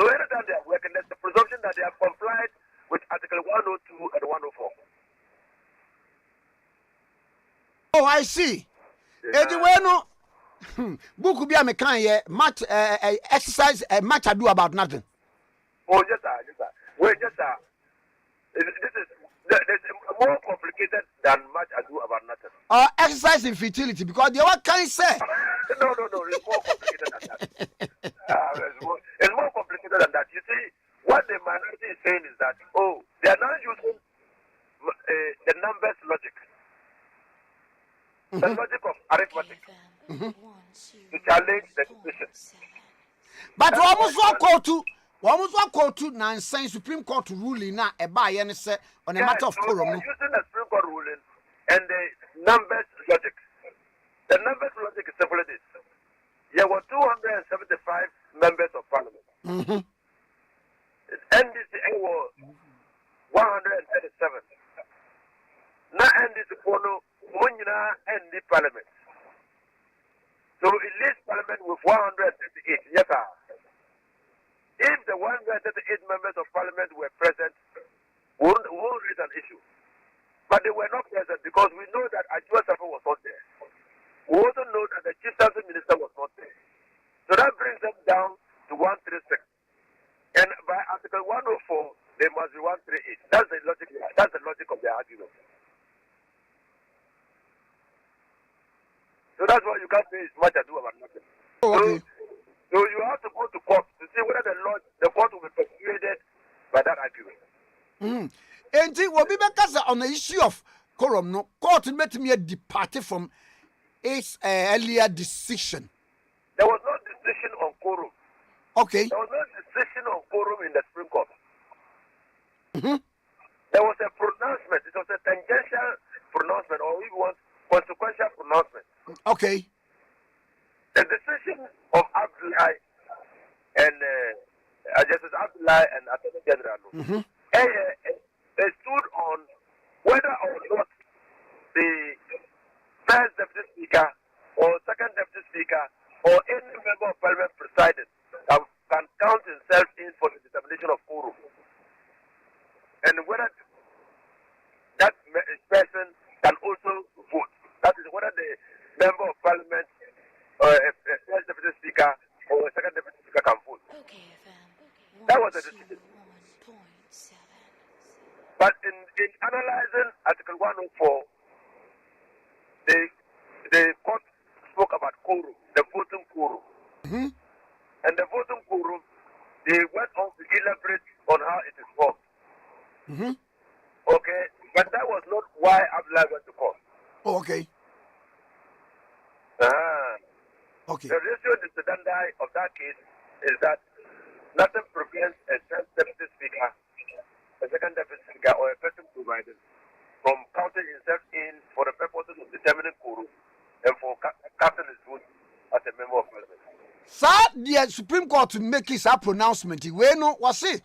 Speaker 7: So anytime they are working, there's the presumption that they have complied with Article 102 and 104.
Speaker 3: Oh, I see. Book be a mechanic match exercise match ado about nothing.
Speaker 7: Oh, yes, sir. Yes, sir. Well, yes, sir. This is more complicated than much ado about nothing.
Speaker 3: Exercise in futility because they what can say?
Speaker 7: No. It's more complicated than that. It's more complicated than that. You see, what the minority is saying is that, they are now using the numbers logic. The logic of arithmetic to challenge the decision.
Speaker 3: But almost go to nonsense Supreme Court ruling now about on a matter of quorum.
Speaker 7: Using the Supreme Court ruling and the numbers logic. The numbers logic is simply this. There were 275 members of Parliament. NDC were 137. Now NDC follow ND Parliament. So it leaves Parliament with 138. Yes, sir. If the 138 members of Parliament were present, we won't raise an issue. But they were not present because we know that Addo was not there. We also know that the Chief Council Minister was not there. So that brings them down to 136. And by Article 104, they must be 138. That's the logic of their argument. So that's why you can't say it's much ado about nothing.
Speaker 3: Okay.
Speaker 7: So you have to go to court to see whether the court will be persuaded by that argument.
Speaker 3: And what be because on the issue of quorum, no court made me depart from its earlier decision.
Speaker 7: There was no decision on quorum.
Speaker 3: Okay.
Speaker 7: There was no decision on quorum in the Supreme Court. There was a pronouncement. It was a tangential pronouncement, or we want consequential pronouncement.
Speaker 3: Okay.
Speaker 7: The decision of Abdullah and Justice Abdullah and Attorney General they stood on whether or not the first deputy speaker or second deputy speaker or any member of Parliament presiding can count himself in for the determination of quorum, and whether that person can also vote. That is whether the member of Parliament or a first deputy speaker or a second deputy speaker can vote. That was the decision. But in analyzing Article 104, the court spoke about quorum, the voting quorum. And the voting quorum, they went on to elaborate on how it is formed. Okay, but that was not why Abdullah went to court.
Speaker 3: Oh, okay. Okay.
Speaker 7: The ratio decidendi of that case is that nothing prevents a first deputy speaker, a second deputy speaker, or a person provided from counting himself in for the purposes of determining quorum and for casting his vote as a member of Parliament.
Speaker 3: Sir, the Supreme Court to make his pronouncement. We know was it.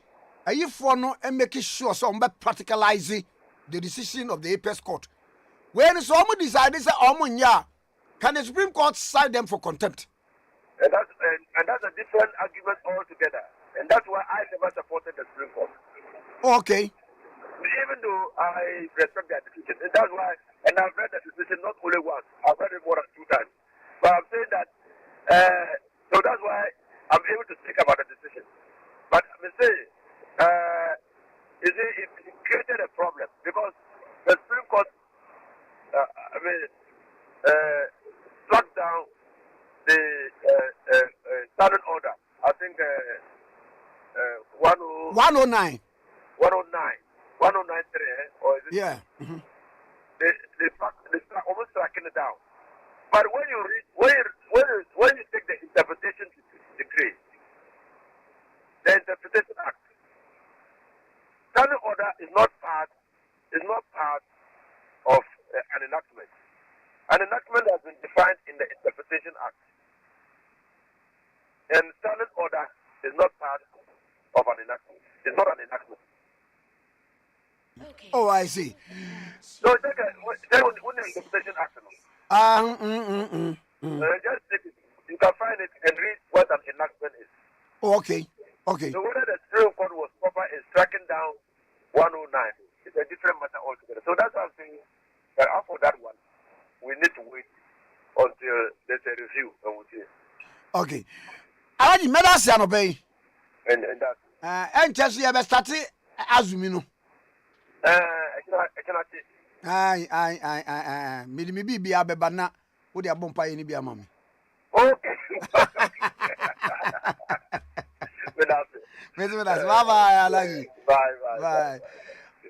Speaker 3: Are you for no and making sure some practicalizing the decision of the apex court? When someone decided say can the Supreme Court cite them for contempt?
Speaker 7: And that's a different argument altogether. And that's why I never supported the Supreme Court.
Speaker 3: Okay.
Speaker 7: Even though I respect their decision. And that's why, and I've read the decision not only once, I've read it more than 2 times. But I'm saying that, so that's why I'm able to speak about the decision. But I may say, it created a problem because the Supreme Court, struck down the standing order. I think
Speaker 3: 109.
Speaker 7: 1093, or is it?
Speaker 3: Yeah.
Speaker 7: They almost striking it down. But when you read, when you take the interpretation decree, the interpretation act, standing order is not part of an enactment. An enactment has been defined in the interpretation act, and standing order is not part of an enactment. It's not an enactment.
Speaker 3: Okay. Oh, I see.
Speaker 7: So when the interpretation act, Just take it. You can find it and read what an enactment is.
Speaker 3: Oh, okay. Okay.
Speaker 7: So whether the Supreme Court was proper in striking down 109 is a different matter altogether. So that's what I'm saying. That after that one, we need to wait until there's a review and we'll see.
Speaker 3: Okay. Alaji medasi anobe.
Speaker 7: And that's
Speaker 3: And just you be start azumi no.
Speaker 7: I cannot say.
Speaker 3: Ai. Me bi abeba na wo de abompa ye ni bi amami.
Speaker 7: Okay.
Speaker 3: Medasi. Bye Alaji.
Speaker 7: Bye.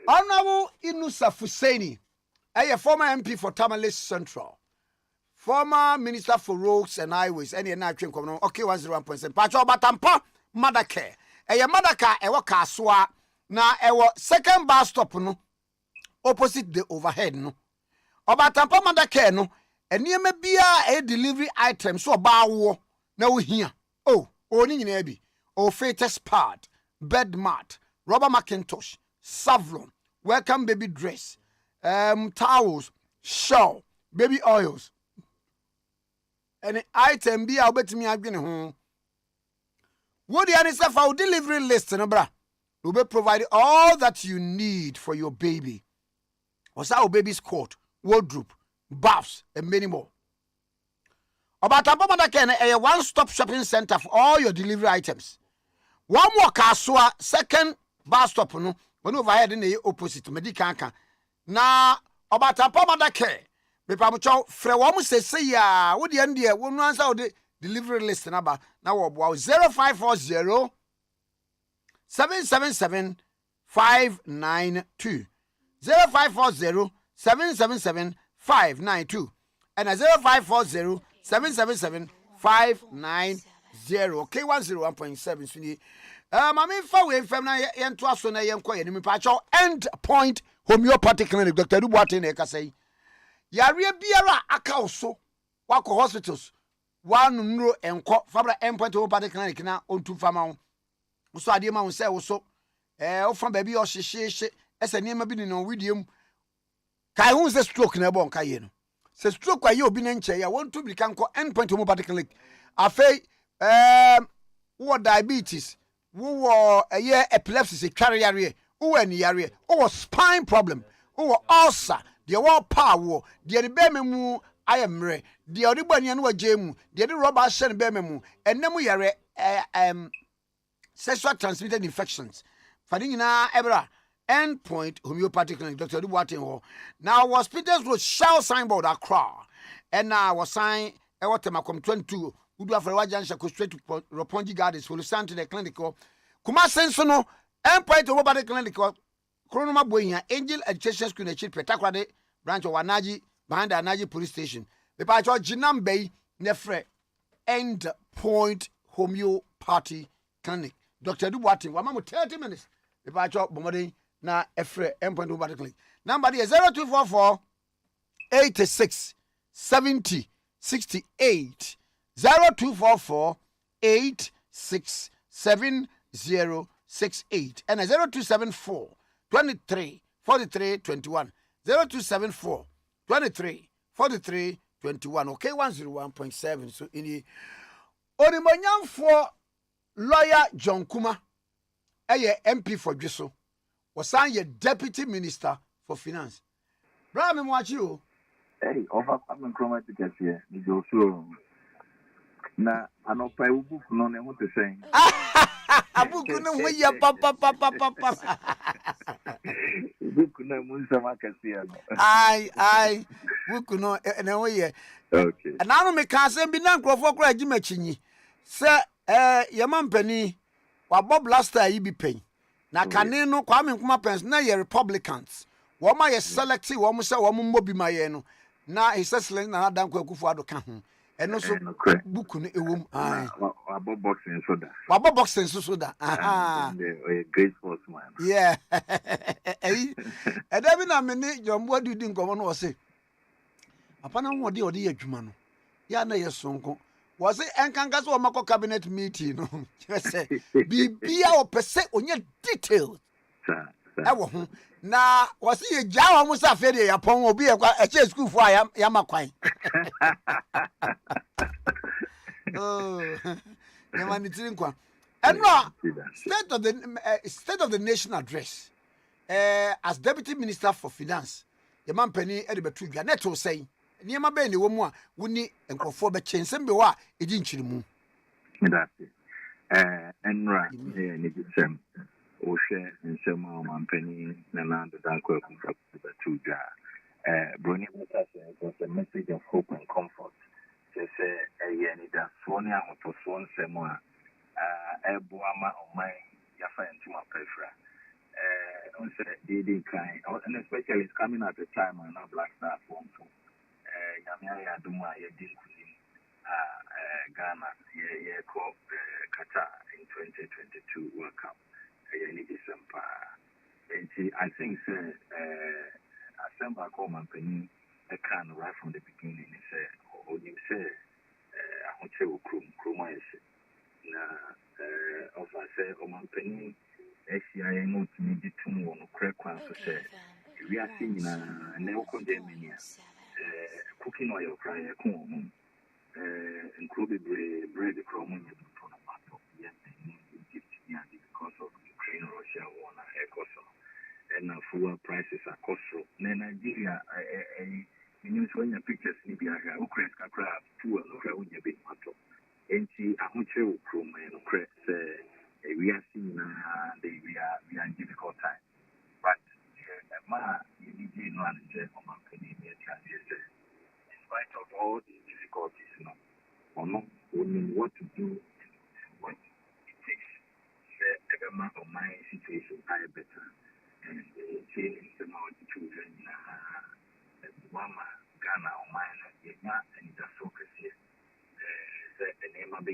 Speaker 3: Honorable Inusa Fuseni, a former MP for Tamale Central, former Minister for Roads and Highways, and you're train coming on. Okay, 101.7. Pacho Batampa, Madake, a Madaka, a Wakaswa, na a second bus stop no, opposite the overhead no. Obatampa Madake no, and near me be a delivery item, so bow no here. Oh, owning in Fatus pad, bed mat, rubber Macintosh, Savlon, welcome baby dress, towels, shawl, baby oils. Any item be I'll bet me again home. What the answer for delivery list, no bra? Will be provided all that you need for your baby. Was our baby's coat, wardrobe, baths, and many more. About a one-stop shopping center for all your delivery items. One more kaswa, second bus stop no. When overhead in the opposite medicanka. Na about a pomada care. Me pamucho frewamu say ya would the India won't answer the delivery list number now wow 0540 777 592 0540 777 592 and a 0540 777 590 K101.7 Mami fa we fam na yento aso na yenko ye ni pacho end point homeopathic clinic Dr. Duboate na ekasai yare biara aka oso wako hospitals wanu nro enko fabra end point homeopathic clinic na ontu fama wo so ade ma wo se wo so o fa ba bi o hyehye ese niam bi ni no widiem kai hu se stroke na bon kai no se stroke aye obi na nche ya wontu bi kan ko end point homeopathic clinic afei wo diabetes wo epilepsy carrier wo ani yare wo spine problem wo ulcer de wo power de be memu ayemre de odi bani na wagemu de rubber shen be memu enemu yare sexual transmitted infections fadi nyina ebra end point homeopathic clinic Dr. Duboate ho now hospitals road shell signboard Accra and now was sign e watemakom 22 Udu after wajansha go straight to Ropongi Gardens for listen to the clinical Kuma senso no employed to mobile clinical Kronoma Boya Angel Education School in Petakwade branch of Wanaji behind the Anaji police station. The Pacho Jinam Bay Nefre End Point Homeopathy Clinic. Dr. Duboate, Wamamu 30 minutes. The Pacho Bomade na Efre End Point Homeopathy Clinic. Number is 0244 86 70 68 0244 867 and a 0274 23 43 21 0274 23 43 21 okay 101.7 so in the Onimonyam for lawyer John Kuma MP for Dweso was your deputy minister for finance. Bra me watch you.
Speaker 6: Hey, over Nkrumah Tikese, you go through. Na anopa book no ne ho te sen.
Speaker 3: Book no we ya papa.
Speaker 6: Book no mun sama kase no.
Speaker 3: Ai book no na we ye.
Speaker 6: Okay.
Speaker 3: Na no me ka se bi na nkrofo kra agimachinyi. Se yamampani wa Bob Blaster yi bi pen. Na kane no Kwame Nkrumah pens na ye Republicans. Wo ma ye select wo mo se wo mo mmobi ma ye no. Na his excellence na Adam Kwakufu Addo ka ho. And also book no ewom
Speaker 6: abo boxing soda.
Speaker 3: Wabo boxing soda. Aha.
Speaker 6: A great sportsman.
Speaker 3: Yeah. And then na me ni John Boadu di nkomo no say. Apa na wode odi adwuma no. Ya na yesonko. Was say enkanka so makọ cabinet meeting no. Say bibia o pese onye details. ɛwɔ ho na wɔsi yɛ gya wɔn mo sa afɛ de yapɔn obi yɛ kwa ɛkyɛ school fo a yama kwan yɛma ne tiri nkwa ɛno state of the nation address as deputy minister for finance yɛma mpani ɛde bɛto dwa na ɛto sɛn nneɛma bɛyɛ ne wɔ mu a woni nkurɔfoɔ bɛkyɛ nsɛm bi wɔ a ɛdi nkyiri mu
Speaker 6: ɛnra ne gisɛm wohwɛ nsɛm a ɔmampani Nana Addo Dankwa Akufo bɛto dwa broni was a message of hope and comfort sɛ ɛyɛ anidasoɔ ne ahotosoɔ nsɛm a ɛboa ma ɔman yɛafa ntoma pɛfra and especially it's coming at a time when our Black Star form so Yamia Duma Yadin Ghana Qatar in 2022 World Cup I think Assemble Common Penny can right from the beginning say or you say I want to Nkrumah of I say Oman Penny SCI not needed to move on crack one to say we are seeing a never condemn cooking oil cry a comb included bread from because of Ukraine, Russia, war, and fuel prices are costly. Nigeria, you when your pictures in Libya, Ukraine, crab, two and a big matter. And see, I want you to we are seeing we are in difficult time. But you need to know in spite of all these difficulties, or not, what to do and what it takes. Every month of my situation are better. And changing some of the children in Mama, Ghana, or mine, and that's so crazy. The name of the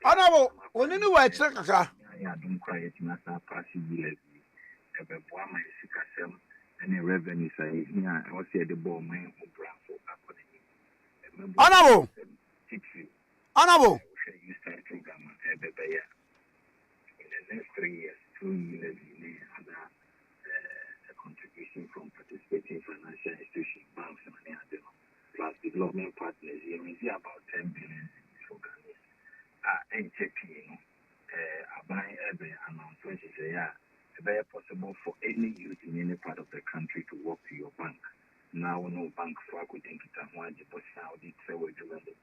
Speaker 3: Honorable, when you were check,
Speaker 6: I don't cry at Master Passy E-levy. Ever my sick any revenues I hear, I was here the ball, my own brand.
Speaker 3: Honorable,
Speaker 6: You start program in the next 3 years, 2 E-levy, a contribution from participating financial institutions, banks, and Addo, plus development partners. You may see about 10 billion for Ghana. NCP, buying every announcement is very possible for any youth in any part of the country to walk to your bank. Now, no bank for couldn't get a one deposit out it so we do it.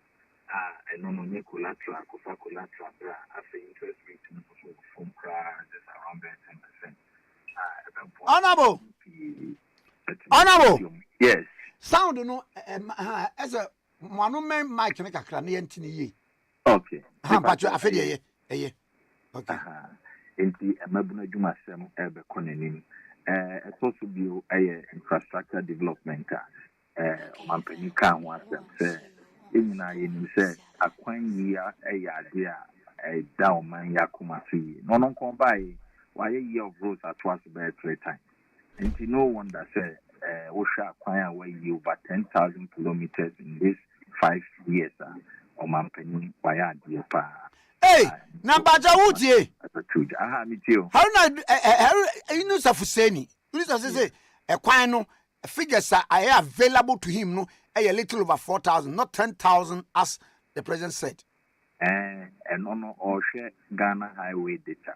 Speaker 6: And no collateral, after interest rate from just around 10%.
Speaker 3: Honorable,
Speaker 6: yes.
Speaker 3: Sound no as a monument mic and a cranian. Okay. Okay.
Speaker 6: Inti Mabuna Juma Sem Ebe Konenim. It's also be a infrastructure development. Mampeni can want them say, in say, a coin year a idea, a down man Yakuma see. No come by why a year of roads are twice by 3 times. Inti no wonder say, Osha acquire away you over 10,000 kilometers in this 5 years. Or Mampeni by idea.
Speaker 3: Hey, Nambaja Wuti.
Speaker 6: Me too.
Speaker 3: How you Safuseni? You say a quino figures are available to him, no, a little over 4,000, not 10,000 as the president said.
Speaker 6: And on all share Ghana highway data.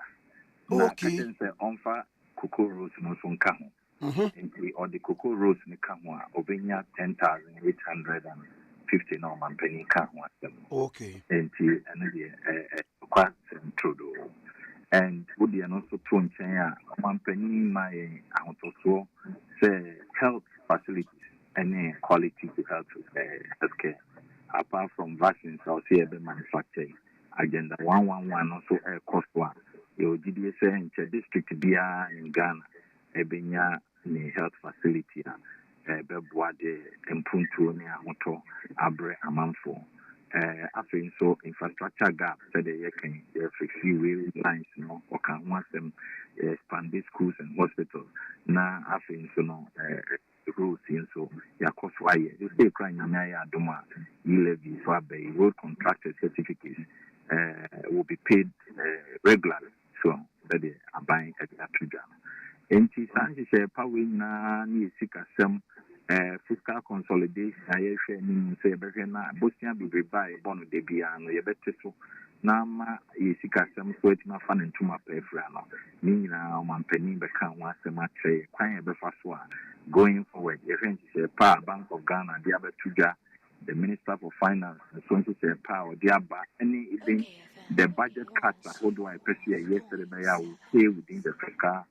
Speaker 3: Okay.
Speaker 6: Onfa Cocoa Rose no son come. Or the Cocoa Rose in the Kamwa, Ovenia 10,850 Norman penny can want them.
Speaker 3: Okay.
Speaker 6: And quite Trudeau. And would be also to China, one penny my out also say health facilities and quality to healthcare. Apart from vaccines, I'll see the manufacturing agenda 111 also cost one. Your GDSA in district Bia in Ghana, Ebenya in health facility. Beboade Mpuntu ne Amoto Abre Amanfo. After so infrastructure gap said they can freeway lines no or can want them expand these schools and hospitals. Now after so no roads in so ya cost why they say crying na doma E-levy so abe road contractor certificates will be paid regularly. So that they are buying at say power na ni sika sem fiscal consolidation I share ni say be na Bosnia be buy bono de bia no ye bete so na ma ye sika sem so etima fa na ntuma pefra no ni na mampani be kan wa sem atre kwan ye be fa so a going forward ye rent say Bank of Ghana dia betuja the Minister for Finance and so to say power diaba any even the budget cuts how do I perceive yesterday by will stay within the fiscal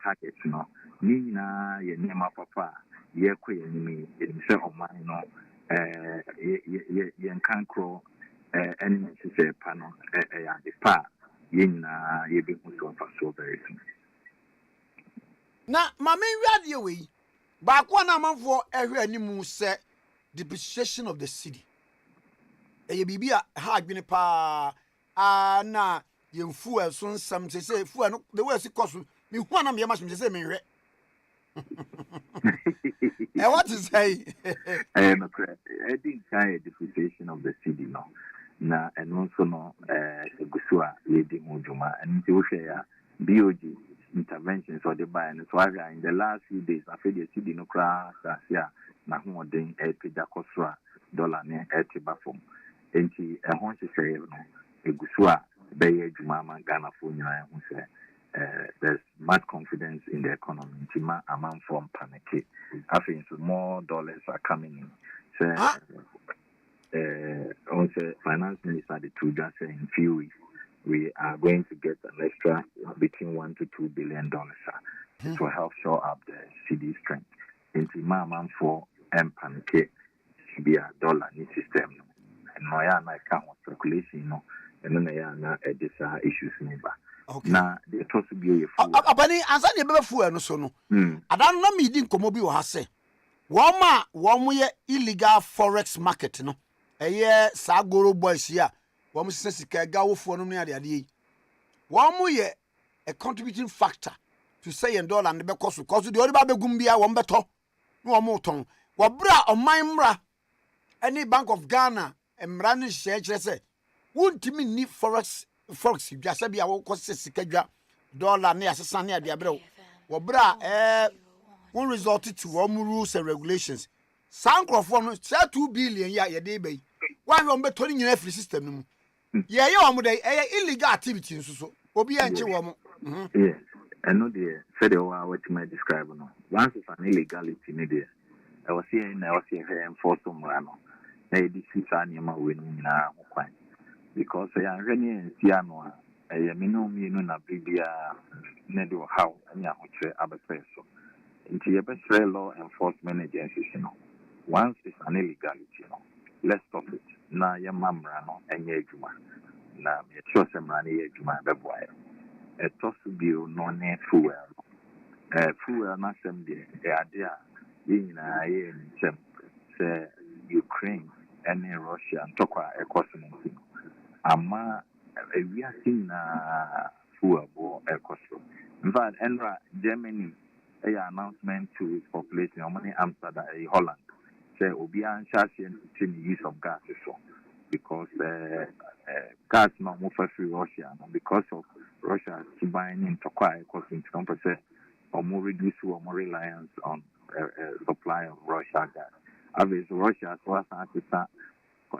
Speaker 6: targets no ni na ye nema papa ye ko ye ni say oman no ye nkankro any say pano ya the pa ye na ye be so very soon
Speaker 3: na mame wiade we ba kwa na amanfo ehwe animu se depreciation of the city eye bibia ha adwene pa na yemfu eso nsam se fu no the way sikoso me hu na me machine se me hwe what is say
Speaker 6: no correct I think depreciation of the city no na and also no egusua lady mujuma and we share BOG interventions or the buy and so in the last few days I feel the city no crash here na ho den $80 ne $80 enti ehon se say no egusua be adwuma man Ghana for nyina ho say there's much confidence in the economy tima amount from panic I think so more dollars are coming in so also finance minister the two just say in few weeks we are going to get an extra between $1 to $2 billion to help shore up the city strength into man for panic to be a dollar new system and no ya na account speculation no and no ya na issues neighbor na the to be a
Speaker 3: abani ansa ne be fu eno so no adan na mi di nkomo bi wo ha se wo mo ye illegal forex market no eye sagoro boys ya wo mo sika ga wofo no ya de wo mo ye a contributing factor to say in dollar ne be koso cause the ori ba begum bia wo mbeto no wo mo ton wo bra oman mra any Bank of Ghana emra ne hye se wontimi ni forex bia se bia wo koso sika dwa dollar ne asesa ne ade abre wo bra one result to one rules and regulations sankrofo no say 2 billion ya ye dey bay one wo mbeto ni nyina free system no mu ye wo mo dey illegal activity nso so obi enche wo mo
Speaker 6: yes I know the federal what you might describe no once it's an illegality ne there I was here enforce no na this is animal we na kwan because ya hwene ensia no a minimum na bibia ne do how anya ho kire abepreso into your best law enforcement agencies once it's an illegality let's stop it na ya mamra no enye adwuma na me sure semra na ye adwuma beboa e to so bio no ne fuel na sem de ade a yina ye nsem se Ukraine and Russia ntokwa ekosomo ama we are seeing fuel bo ekoso in fact enra Germany announcement to its population money Amsterdam Holland say obi an chasing to the use of gas so because gas no more free Russia because of Russia to buying into quite costing to or more reduce or more reliance on supply of Russia gas. Obviously Russia was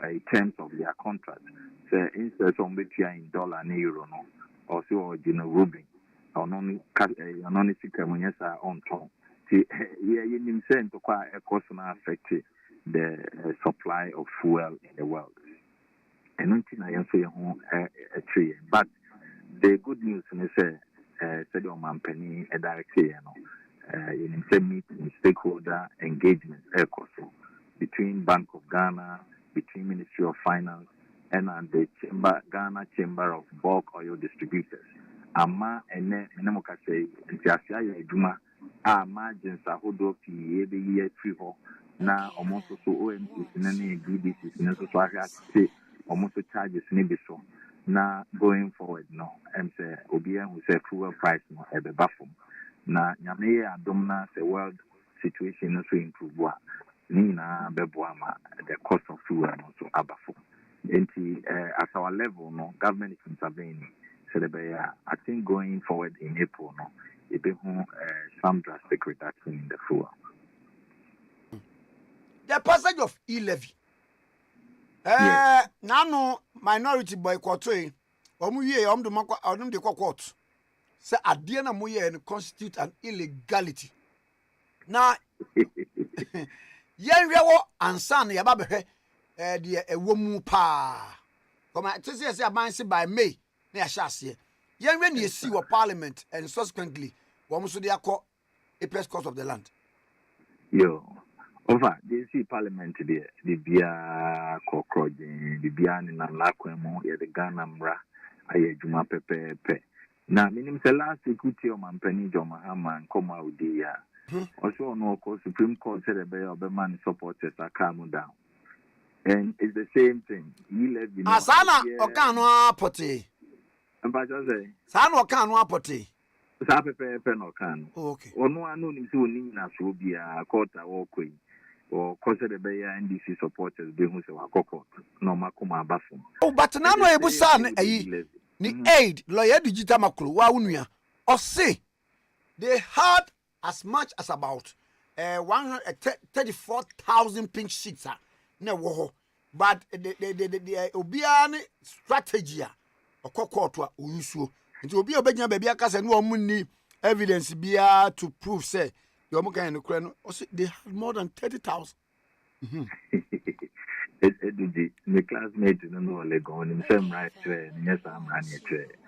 Speaker 6: in terms of their contract say instead of between dollar and euro no also or ruble only sika on top you send to quite a cost affect the supply of fuel in the world and until I answer a tree but the good news is said on company a directly meeting stakeholder engagement between Bank of Ghana, between Ministry of Finance and the Ghana Chamber of Bulk Oil Distributors. Ama ene nemoka say ntiasia ya adwuma a margins ahodo pii ebe ye free ho na omonso so OMC na BDC na so ahia say omonso charges ne bi so na going forward no em say obi an who say fuel price no ebe bafom na nyame ya adom na say world situation no so improve wa ni na bebo ama the cost of fuel no so abafom enti at our level no government is intervening. I think going forward in April, no, some drastic reduction in the fuel.
Speaker 3: The passage of E-levy. Nano minority boycott. The court. Say Addo na constitute an illegality. Now, yenrewo ansan ya ba behwe de ewomu pa. Come to say abanse by May na ya hyase. Yenre na yesi wo parliament and subsequently wo so de akọ apex court of the land.
Speaker 6: Yo, over the parliament there, the bia kokroje, the bia ni na lakwemo ye the Ghana mra aye juma pepe. Na minim se last equity o mampani joma ama nkoma udi ya. Also no Supreme Court said the man supporters are calm down. And it's the same thing. E-levy.
Speaker 3: Asana okano apote.
Speaker 6: Mbaja say.
Speaker 3: Sana okano apote.
Speaker 6: Sa pepe no kan.
Speaker 3: Okay.
Speaker 6: Ono anu ni so ni na so bia court awo koi. Or cause the NDC supporters be hu se wa court. No makoma abafum.
Speaker 3: Oh, but na no ebusa ayi. Ni aid lawyer digital makro wa unua. Or say they had as much as about 134,000 pink sheets na wo, but the obiane strategy court wa usuo nti obi obegnya ba bia kasa no omunni evidence bia to prove say the omo kan no kura no they had more than 30,000.
Speaker 6: My classmate no le go on him right yes I'm running it.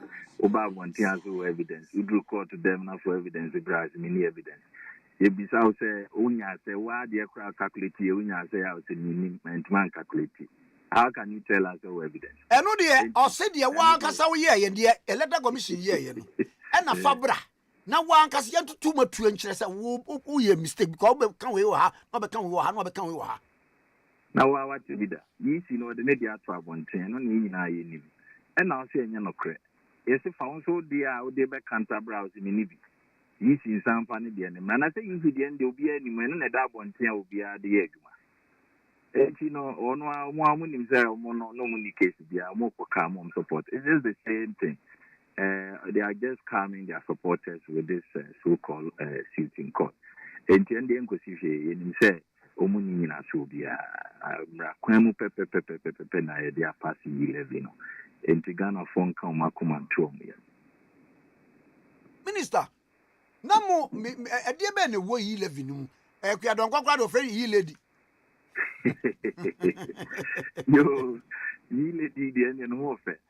Speaker 6: Oba want evidence. You do court to them now for evidence. The price mini evidence. You be so say unya say why the calculate unya say out in man calculate. How can you tell us the evidence?
Speaker 3: And no dear, or say the one cassa ye and the electoral commission ye and a fabra. Now one cassa too much to interest who ye mistake because can we ha not become we ha.
Speaker 6: Now what to be that? You see no the media to have one thing no ni na ye. And now say no credit. Yes, if I so dear, they be canter browse in Nibi. You see some funny the enemy. And I say you the end, there will be any man and a dab on tea will be at the egg. And you know, on one himself, no money case, they are more for calm support. It's just the same thing. They are just calming their supporters with this so called suit in court. And the end, and say, Omuni in a subia, Kwame Pepe, na they are passing E-levy. In Ghana phone call Makuma Trom.
Speaker 3: Minister, Namo a dear man a way E-levy no. I don't go out of very lady.
Speaker 6: Yo, E-lady the end and warfare.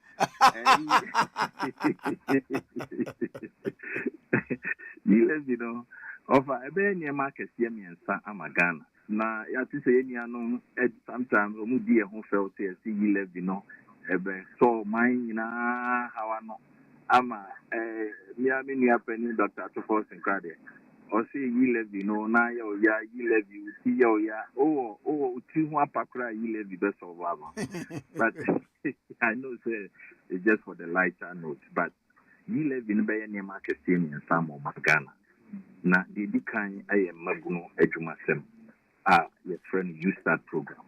Speaker 6: E-levy no. Of a very market, Yemi and San Amagana. Na ya ti say any ano sometimes omu die ho felt say E-levy no ebe so mine na how no ama me ni apeni Dr. Tofos Nkrumah o say E-levy no na ya E-levy ti ya ti ho apakra E-levy be survive. But I know say it's just for the lighter note, but E-levy no be any market in some of Ghana na the kan I am maguno edumasem your friend you start program.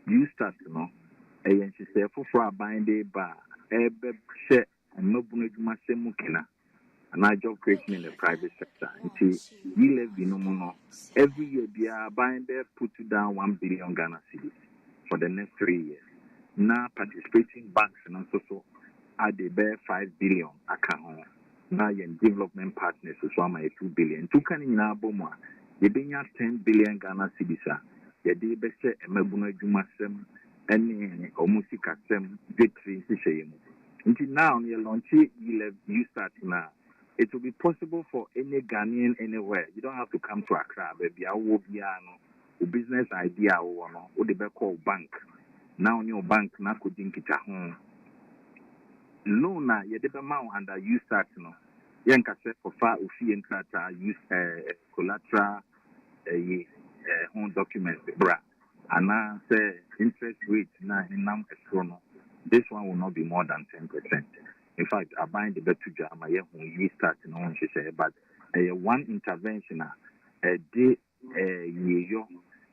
Speaker 6: You start no and she say for binding bar ebe share and maguno edumasem mukina and I job creation in the private sector. Until E-levy no every year they are binder put down 1 billion Ghana cedis for the next 3 years. Now participating banks and also add the bear 5 billion account. Now your development partners so am 2 billion. Two can in Aboma. They bring 10 billion Ghana cedis. They be say a mabuno jumasem any omusika sem victory in until now you launch E-levy you start now. It will be possible for any Ghanaian anywhere. You don't have to come to Accra, baby. I will be a business idea or the back call bank. Now your bank na could think it loan na you debe amount under you start no. Yen ka say for far ufi and use collateral home documents bra. And now say interest rate na inam estrono. This one will not be more than 10%. In fact, I bind the better job my you start no one she say, but one intervention a day yo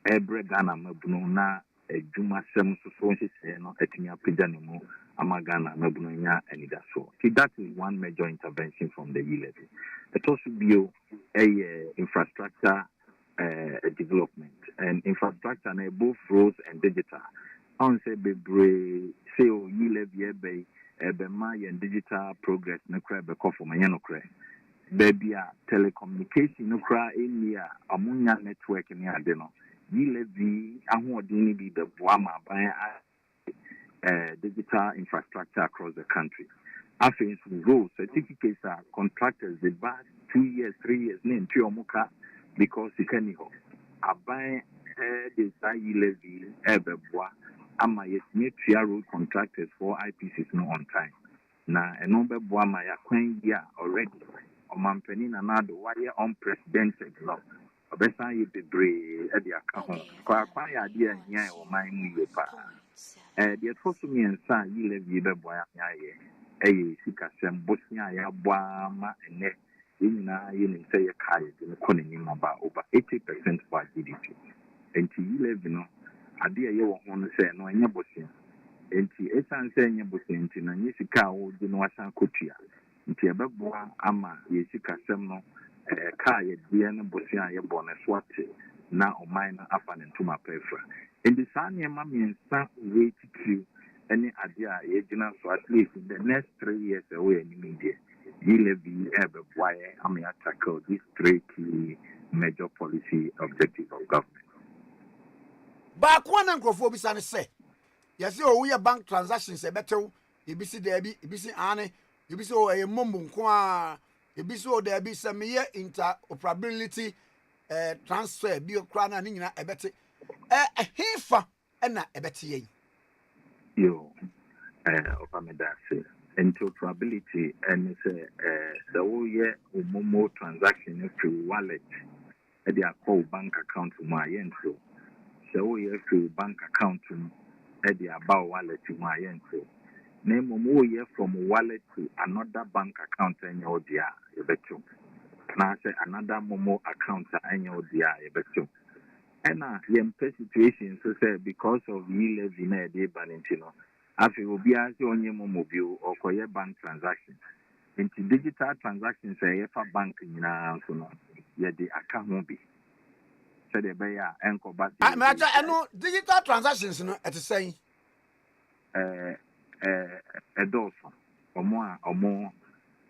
Speaker 6: every Ghana mabuno na juma sem so she say no etinya pejanimu amagana mabuno nya and so. See, that is one major intervention from the E-levy. It also be a infrastructure development and infrastructure and both roads and digital. On say be say E-levy my and digital progress no cry be for my no cry. Baby telecommunication no cry in here amunya network ni ade no. E-levy ahoɔden bi the boama by digital infrastructure across the country. After roads, certificates are contractors they buy 2 years, 3 years, name Omuka because you can buy the E-levy everywhere. Ama yes, road contractors for IPCs no on time. Na a number boy my year already. Omampeni na Addo why unprecedented law. Obesa ye bebre at the account. Kwa idea here or my new pa. The first me and son E-levy be boy sikasem Bosnia ya bwama ene yina yini say kai in konim about over 80% of our GDP. And E-levy no ade ye wo ho say no anya Bosnia. Enti esan say anya Bosnia enti na nyisika wo di no asan kotua. Enti ebeboa ama ye sikasem no kai ye no Bosnia ye bone swate na oman na afa ne ntuma pefra. Enti saa nyema miensa wait to any idea so at least in the next 3 years away in media. E-levy why I may tackle these 3 key major policy objectives of government.
Speaker 3: Back one Nkrumah say, yes, we are bank transactions a better. You be see there be Anne, you be so a mumbum, you be so there be some year interoperability transfer, be a crown and a better a heifer and a better.
Speaker 6: Yo, interoperability and say the whole year more transaction through wallet at their call bank account to my end so whole year through bank account at the about wallet to my end so name more year from wallet to another bank account and your dear you bet you. Now say another momo account and your dear you bet you. And the situation so say because of E-levy na dey banintino afi obi ase onye mobile or koye bank transactions into digital transactions say for bank nyina so no ye dey aka ho bi say dey be ya enko ba
Speaker 3: eno digital transactions no et say
Speaker 6: Addo omo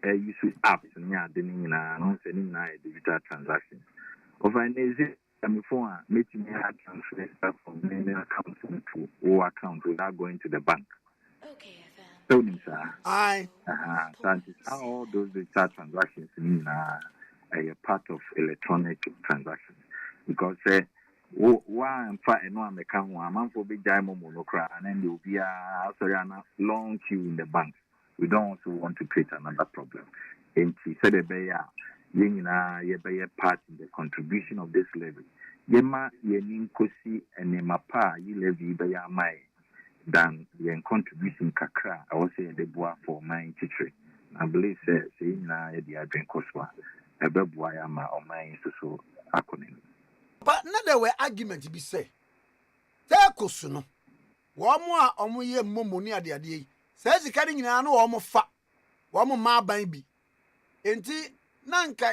Speaker 6: use apps nya de nyina no say nyina digital transactions over my phone making me transfer stuff from main account to all account without going to the bank. Okay, so
Speaker 3: aye.
Speaker 6: That is how all those digital transactions mean a part of electronic transactions. Because one and one account one for big diamond monocra and then there will be a long queue in the bank. We don't also want to create another problem. And he said ye be a part in the contribution of this levy. Yema yenin kosi enema pa E-levy be ya mai than yen contribution kakra I will say the boa for my teacher. I believe say na ye the adwen koswa e be boa ya ma o mai so akonim.
Speaker 3: But there were argument be say take kosu no wo mo a omo ye momo ni ade ade yi say sika ni nyina no wo mo fa wo mo ma ban bi enti nanka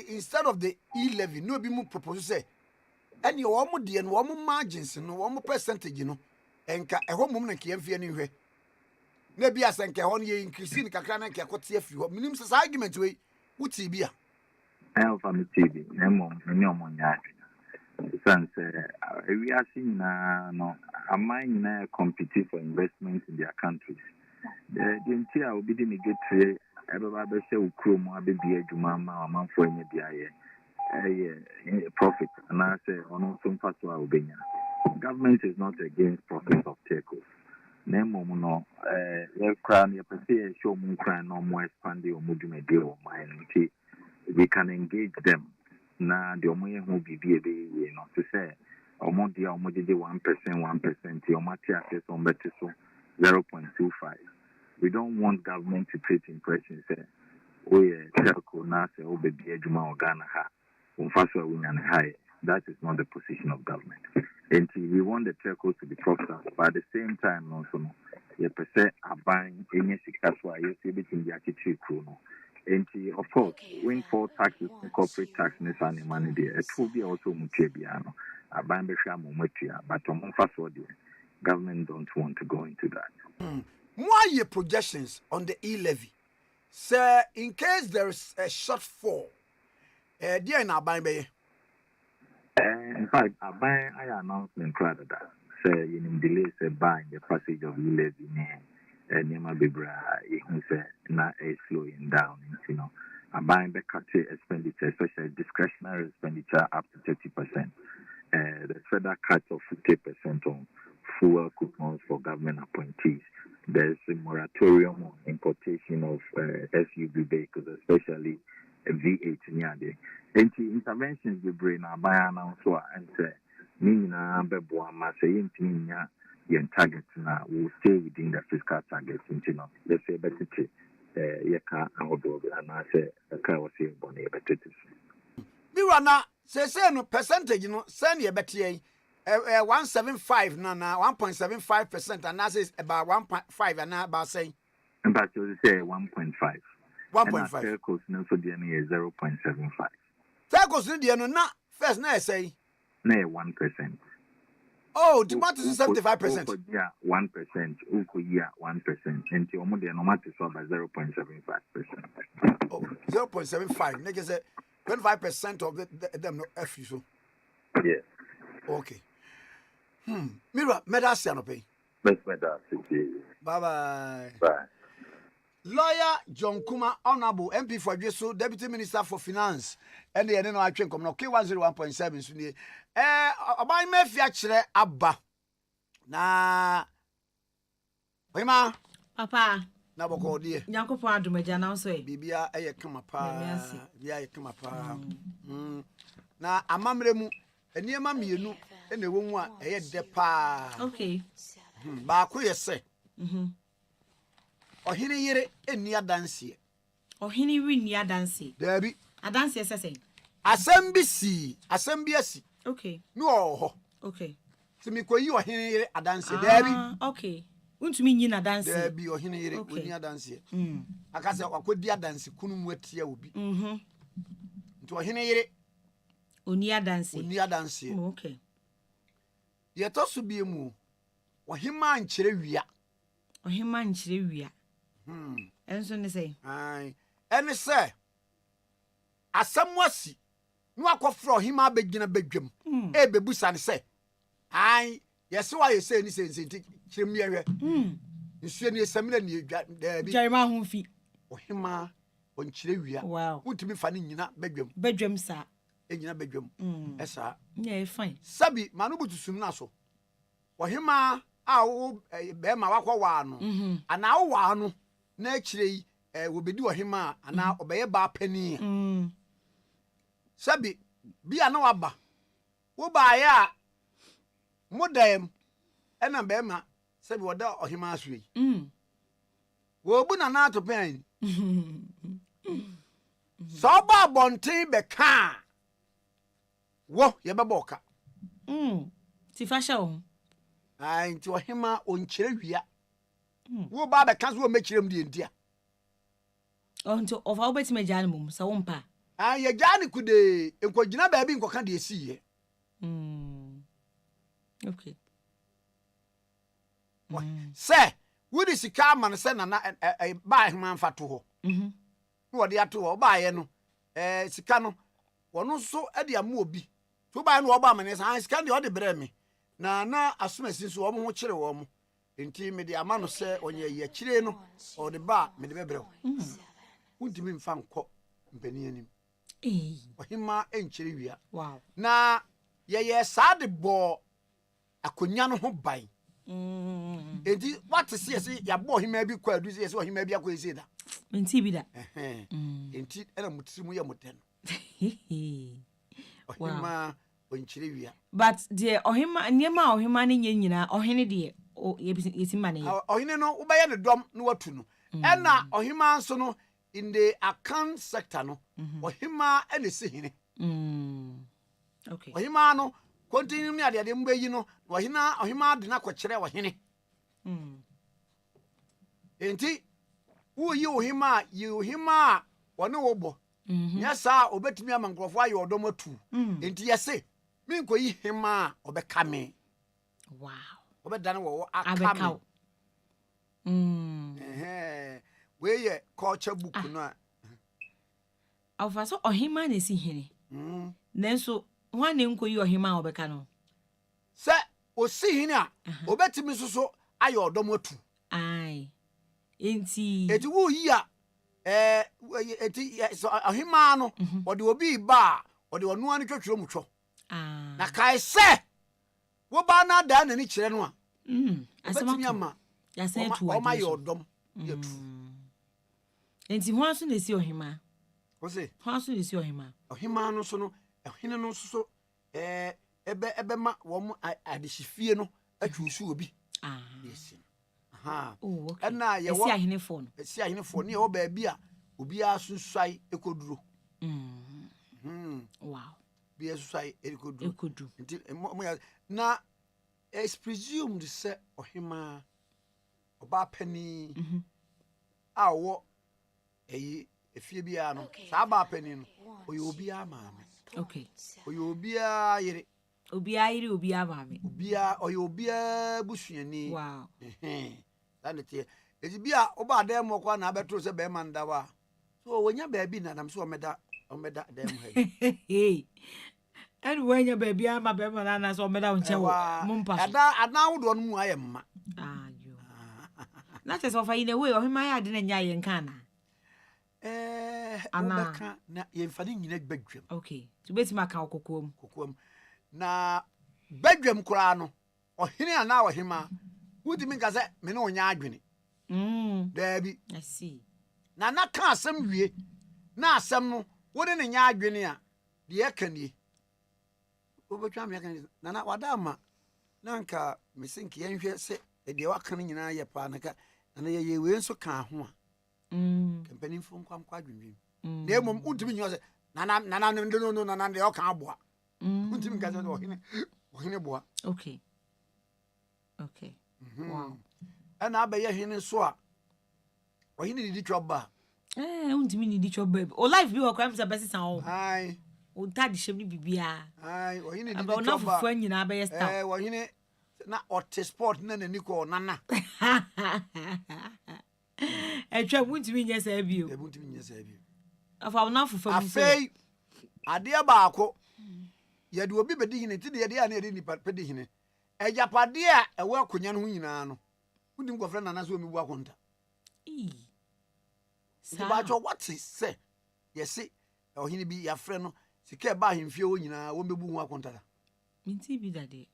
Speaker 3: instead of the E-levy no be mu propose say any wo mo de no wo mo margins no wo mo percentage no enka eho mum na ke mfie ni hwe na bi asenka ho no ye increase ni kakra na ke akote afi ho minim say argument we wuti bi a
Speaker 6: Alpha TV nemo ni omonya sense we are seeing no among na compete for investment in their countries the entire will be the get everybody be say Nkrumah abia adwuma ma amanfo anya biaye profit and I say on some part to obenya government is not against profit of telcos nemo no we crown your person show mun crown no more expand the omudume deal mine we can engage them na the omoye ho bibie be you know to say omodi omodi 1% omati access on better so 0.25. We don't want government to create impression say oh yeah telco na say oh baby adwuma organa ha unfaso winyan high. That is not the position of government. And we want the telcos to be profitable, but at the same time also you per se are buying any sikaswa you see between the attitude crew And of course, windfall taxes and corporate tax and any money there. It will be also muchebiano. A bambesham mutia, but on first order, government don't want to go into that.
Speaker 3: Why your projections on the E-levy? Sir, in case there is a shortfall, dear in Abia.
Speaker 6: In fact, I announcement rather that say in delays buying the passage of E-levy Nema Bibra, he said, not slowing down, you know. Buying the cut expenditure, especially discretionary expenditure, up to 30%. The further cut of 50% on fuel coupons for government appointees. There's a moratorium on importation of SUV vehicles, especially V8 nyade. Interventions we bring our buy now so and say Nina Beboa Masay Intinia yen target now will stay within the fiscal target, you know. Let's say better yeka ahodo and I say a car was here bonny better.
Speaker 3: Mirana say no percentage, you know, send your better 175 na 1.75%, and that is about 1.5 and now about saying
Speaker 6: but you say 1.5.
Speaker 3: 1.5.
Speaker 6: Telcos no so the is 0.75.
Speaker 3: Telcos no the no first na say
Speaker 6: na 1%.
Speaker 3: Oh, demand is 75%.
Speaker 6: Yeah, 1%. Uko yeah, 1%. And the omo the normal is by 0.75%.
Speaker 3: Oh, 0.75. Nigga say 25% of them no F you so.
Speaker 6: Yes.
Speaker 3: Okay. Mira, medals no pay.
Speaker 6: Best medals.
Speaker 3: Bye.
Speaker 6: Bye.
Speaker 3: Lawyer John Nkrumah, Honorable MP for Addo, Deputy Minister for Finance, and the no I train come no K101.7 so ni oban me fia kire aba na Wema
Speaker 8: Papa
Speaker 3: na boko die
Speaker 8: Nyankopon adomaja na so e
Speaker 3: bibia eye kama pa bibia eye kama pa na amamre mu eniema mienu ene wonwu a eye de pa
Speaker 8: okay
Speaker 3: ba ko yese ohine yere eni adanse
Speaker 8: ohine wi ni adanse
Speaker 3: dabi
Speaker 8: adanse sese
Speaker 3: asem bi asi
Speaker 8: okay
Speaker 3: no ho
Speaker 8: okay
Speaker 3: timi ko yi ohine yere adanse dabi
Speaker 8: okay untumi nyi na adanse
Speaker 3: dabi ohine yere oni adanse akase akodi adanse kunu mu atia obi nti ohine yere
Speaker 8: oni adanse
Speaker 3: okay ye to so bi mu ohima nkyere wia
Speaker 8: enso ne say
Speaker 3: ai ene say asamwasi no akofro ohima abegina badwam e bebusa ne say ai yesi wa yesi ni senti kirem yehwe nsuo ni esamina ni edwa dabi
Speaker 8: jarima ho fi
Speaker 3: ohima onkyere wia
Speaker 8: wow
Speaker 3: utimi fa ne nyina
Speaker 8: badwam sa
Speaker 3: enyina badwam esa
Speaker 8: yeah fine
Speaker 3: sabi manu butusum na so ohima a wo be ma wakwa wa no ana wo wa no na akire yi wo bedi ohima ana obeye ba pani sabi bia na waba wo ba ya modem ena be ma sabi woda ohima aso yi wo bu na to pen so ba bonten be ka wo ye be boka
Speaker 8: ti fasha wo
Speaker 3: ai nti ohima onkyere wia wo ba be ka so mekirem de ntia
Speaker 8: onto ofa obeti meja mum sa wo mpa
Speaker 3: ai ye ja ne kude enkogina ba bi nkoka de esiye
Speaker 8: okay
Speaker 3: se wudi sika man se na ba hima mfa to ho wo de ato ho ba ye no sika no wono so de am obi to ba no wo ba man se sika de o de brɛ me na asomasi so wo ho kire wo mo enti me de ama no se onye ye kire no o de ba me de bebrɛ wundimi mfa nkɔ mpani anim ohima enkyere wia
Speaker 8: wow
Speaker 3: na ye saa de bɔ akonya no ho ban enti what see ya bɔ ohima bi kɔ adu see ohima bi akɔ ese da
Speaker 8: enti bi da
Speaker 3: enti era mutiri mu ye moten ohima onkyere wia
Speaker 8: but de ohima niema ohima ne nyina ohene de yetima ne
Speaker 3: ohene no wo bɛyɛ ne dɔm no watu no ɛna ohima nso no in the account sector no ohima ene sehine
Speaker 8: okay
Speaker 3: ohima no continue ni ade mba yi no ohima de na kɔkyerɛ ohene enti wo yi ohima ɔne wo bɔ nya saa obetumi ama nkrɔfo ayɛ ɔdɔm atu enti yɛse minko yi hema a ɔbɛka me
Speaker 8: wow
Speaker 3: ɔbɛdane wɔ aka me we ye culture book no a
Speaker 8: afa so ohima na si hene nanso ho ne nko yi ohima a ɔbɛka no
Speaker 3: sɛ osi hene a obetumi soso ayɛ ɔdɔm atu
Speaker 8: ai enti
Speaker 3: wo yi a eti ohima no ɔde obi ba ɔde ɔno an twetwero mu twɔ na kai sɛ wo ba na da na ni kyerɛ no a obetumi ama
Speaker 8: ya sɛ tu wa
Speaker 3: ɔma yɛ ɔdɔm yɛtu
Speaker 8: enti ho aso na si ohima
Speaker 3: wo se
Speaker 8: ho aso na si ohima
Speaker 3: no so no hene no so ebe ma wo mo adehifie no atwusu obi yes
Speaker 8: oh okay
Speaker 3: na ye wo
Speaker 8: esi
Speaker 3: ahenefo ne ye wo ba bia obi asusai ekoduro
Speaker 8: wow
Speaker 3: bi asusai ekodu nti na it's presumed say ohima oba pani a wo eyi efie bia no sa ba pani no oye obi amaame
Speaker 8: okay
Speaker 3: oye obi ayire
Speaker 8: obi amaame
Speaker 3: oye obi busuani
Speaker 8: wow
Speaker 3: sanete ezi bia oba dem mo kwa na abetro se be man da wa so wonya ba bi na nam so omeda dem ha
Speaker 8: hey and wonya ba bi ama be man na so omeda nche wo mumpa
Speaker 3: ada wodo no mu ayemma
Speaker 8: ayo na che so fa ine we ohima ya de na nya ye nka na
Speaker 3: obeka na ye mfani nyina gbadwam
Speaker 8: okay so beti maka kokoam
Speaker 3: na badwam kura no ohene ana ohima wudi mi nka se me no nya adwene dabi
Speaker 8: I see
Speaker 3: na ka asem wie na asem no wode ne nya adwene a de yakanie obetwa me yakanie na wada ma na nka mesinki yenhwe se de waka no nyina ye pa na ka na ye we nso ka ho a kampani fo kwam kwadwendwem na emom untimi nyo se na no de o ka aboa untimi nka se ohene boa
Speaker 8: okay wow
Speaker 3: ana abaye hene so a ohene didi twoba
Speaker 8: untimi ni di twoba o life bi wo kwam se besi san o
Speaker 3: ai
Speaker 8: o tadi shem ni bibia
Speaker 3: ai ohene didi
Speaker 8: twoba
Speaker 3: twoba
Speaker 8: na fufu anyina abaye star
Speaker 3: ohene na ot sport na nani ko nana
Speaker 8: etwa untimi nya sa bio afa na fufu
Speaker 3: afei ade baako ye de obi bedi hene ti de ye de na ye ni pedi hene ejapade a ewo akonya no nyina no wudi nkofre nana so omibu akonta sa ba jo what is say yes ohene bi ya frɛ no sika ba ahemfie wo nyina wo mebu hu akonta
Speaker 8: minti bi dade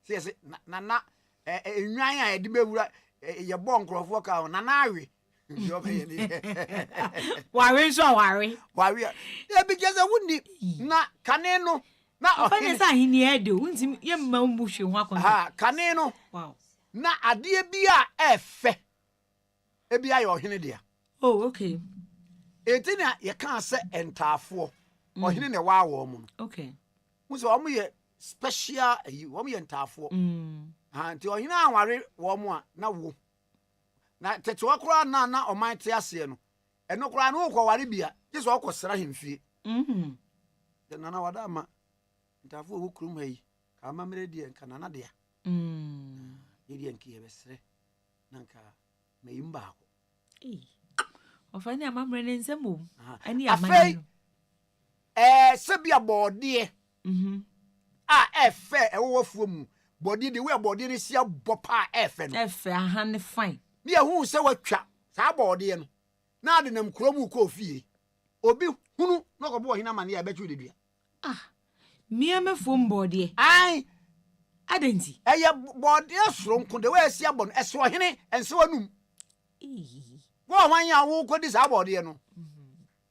Speaker 3: yes nana enwan a de bewura ye bɔ nkrɔfo ka nana awe yo be ye ni
Speaker 8: ware so ware
Speaker 3: e bi jeze wundi na kane no na
Speaker 8: ohene sa hini edo unti ye mma mbu hwe ho akonta
Speaker 3: kane no
Speaker 8: wow
Speaker 3: na ade bi a efe e bi aye ohene dia
Speaker 8: oh okay
Speaker 3: etina ye kan se entafo ohene ne wa wo mu no
Speaker 8: okay
Speaker 3: muso omo ye special ayi omo ye entafo nti ohene anware wo mu a na wo na tete wakura na oman te ase no eno kura no ko ware bia jesu okosra hemfie de nana wada ma entafo wo kurum hayi ka ma mere die nka nana dia yedi enki ye besre nanka meyimba ko
Speaker 8: ofani amamre ne nsemo ani
Speaker 3: amani sebia bode efe ewo fuo mu body de we body ne sia bopa efe no
Speaker 8: efe aha ne fine
Speaker 3: bi ehun se watwa saa body no na ade nam kromu ko fie obi hunu no ko bo hina mane ya betu de dua
Speaker 8: mia mefom body
Speaker 3: ai
Speaker 8: adenti
Speaker 3: eye body soronko de we sia bon eso hene ense wanum wo hwan ya wo ko di saa body no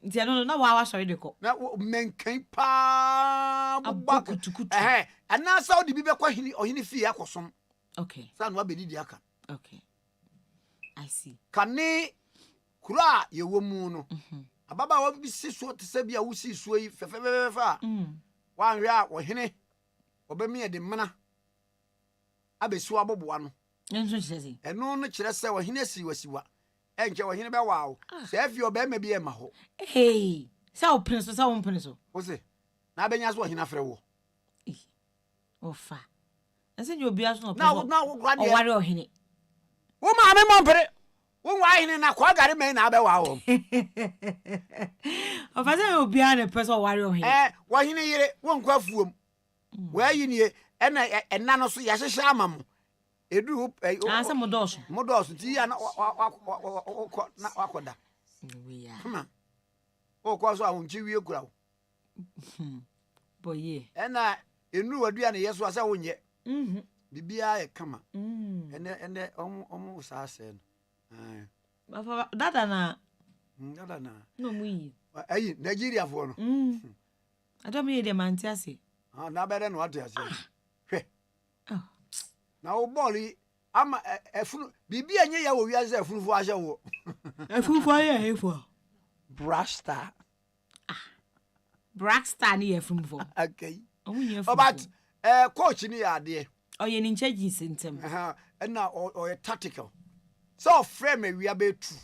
Speaker 8: nti no na wa sorry de ko
Speaker 3: na menkan pa
Speaker 8: bukutukutu
Speaker 3: ana sa odi bi be kwa hini ohini fie akosom
Speaker 8: okay
Speaker 3: sa no abedi di aka
Speaker 8: okay I see
Speaker 3: kane kura ye wo mu no ababa wo bi si so te se bia wo si so yi fefefefa wan hwe a ohene obemi ye de mena abesu aboboa no
Speaker 8: enso kyerese
Speaker 3: eno no kyerese ohene si wasiwa enche wo hene be wa se afi obema bi e ma ho
Speaker 8: Hey, sa o prince sa o prince.
Speaker 3: wo se na benya so hene afre wo
Speaker 8: Ofa. Ase nyo bia so no
Speaker 3: na
Speaker 8: prince.
Speaker 3: na wo kwa
Speaker 8: O
Speaker 3: de
Speaker 8: ware o hene.
Speaker 3: wo ma me mo mpere wo wa hene na kwa gare me na be wa wo
Speaker 8: Ofa se o bia na prince o ware o hene.
Speaker 3: wo hene yire wo nkwa fuom wa yi nie ena no so ya hyehye amam edu
Speaker 8: Ase mo doso.
Speaker 3: ti ya na wakoda
Speaker 8: We ya.
Speaker 3: o kwa so ahunchi wie kura wo
Speaker 8: Boye.
Speaker 3: ena enu wadua ne yeso asa wonye bibia e kama ene omu sa se no
Speaker 8: Bafa dada na
Speaker 3: dada na
Speaker 8: no mu yi.
Speaker 3: ayi Nigeria fo no
Speaker 8: Addo me de manti ase.
Speaker 3: na bere no ate ase hwe
Speaker 8: Oh.
Speaker 3: na wo ball yi ama efunu bibia nye ya wo wi ase efunu fo ahye wo
Speaker 8: Efufu aye hefo.
Speaker 3: brasta
Speaker 8: Brackstar ni efumfo.
Speaker 3: okay
Speaker 8: Omunye
Speaker 3: oh but coach ni ya de
Speaker 8: Oye ni ncheji sentem.
Speaker 3: na o tactical so frame wi abetu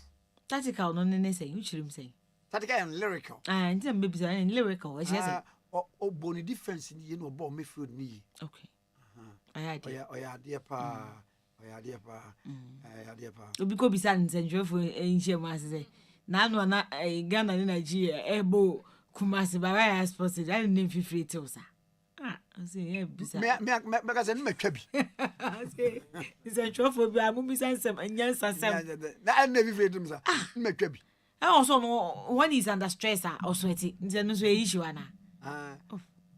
Speaker 8: Tactical no ne say, uchirim say.
Speaker 3: tactical and lyrical
Speaker 8: Ntem baby say lyrical. E say.
Speaker 3: o boni difference ni ye no ball midfield ni
Speaker 8: Okay. Ayade.
Speaker 3: oya de pa oya de pa
Speaker 8: Obi ko bisa nsenjofo enhye mu ase say. Na no na Ghana ni Nigeria ebo Kumasi baba ya sports I name fifty tiosa. Say yeah bisa.
Speaker 3: me ka se ni matwa bi
Speaker 8: Say nsenjofo bi amu bisa nsem anyansa sem.
Speaker 3: na na bi freedom sa ni matwa bi
Speaker 8: Also no when he's under stress or sweaty nzen so e issue ana.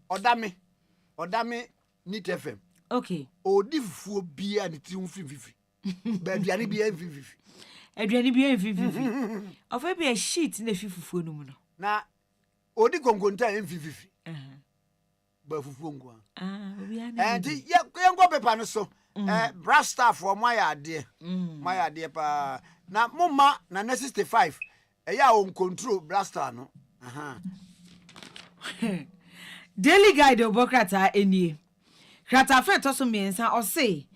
Speaker 3: Odame Nit FM.
Speaker 8: Okay.
Speaker 3: Odi fufuo bia ni ti unfififi. Ba aduane bia unfififi.
Speaker 8: Aduane bia unfififi. Ofa bia sheet na fifufuo no mu no.
Speaker 3: Na odi konkonta unfififi. Ba fufuo ngwa.
Speaker 8: Obi ana.
Speaker 3: Enti ye ngo pepa no so. Brass staff for my ade. My ade pa. Na mumma na 65. Ya on control blaster no.
Speaker 8: Daily guide obokrata enie. Krata fe to so miensa o say.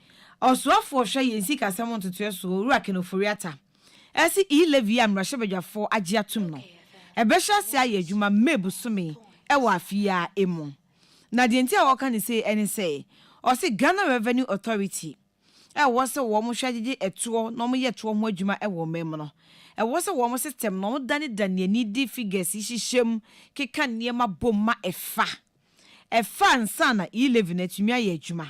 Speaker 8: Osuafo hwe yensi kasem ntoto so ruwa kenoforiata. Esi E-levy amrahye badwafo agye atum no. Ebehya se aye adwuma mebusumi ewa afia emu. Na de ntia woka ne say ene say. O say Ghana Revenue Authority. Wo se wo mo hwagege eto no mo ye to ho adwuma ewo mem no. Wo se wo mo system no dane ani di figures hihyehyem keka niema bomma efa nsa na E-levy na tumi aye adwuma.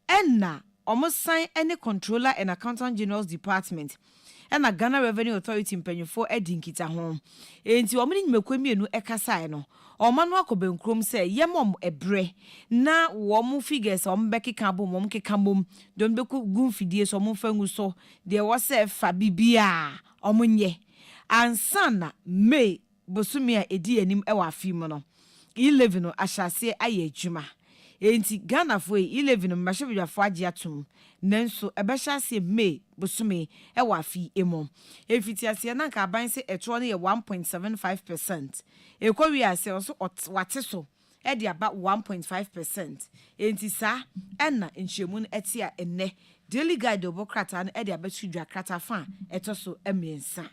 Speaker 8: Enna omo sign any controller and accountant general's department. Ena Ghana Revenue Authority mpanyefo edinkita ho. Enti omo ni nyimekwa mienu ekasai no. Omo no akobenkrom se yemom ebre na wo mo figures omo bekeka bom omo keka bom don beku gunfidie so omo fangu so de wo se fa bibia omo nye. Ansana May bosumi a edi anim ewa afim no. E-levy no ahyase aye adwuma. Enti Ghana fo E-levy no mashebadwafo agye atum nanso ebehya May bosumi ewa afi emo. Efitiase na nka aban se eto no ye 1.75%. Ekowi ase so wate so e de aba 1.5%. Enti sa enna nhwemu no ete a enne daily guide obokrata no e de abatudwa krata fa eto so emiensa.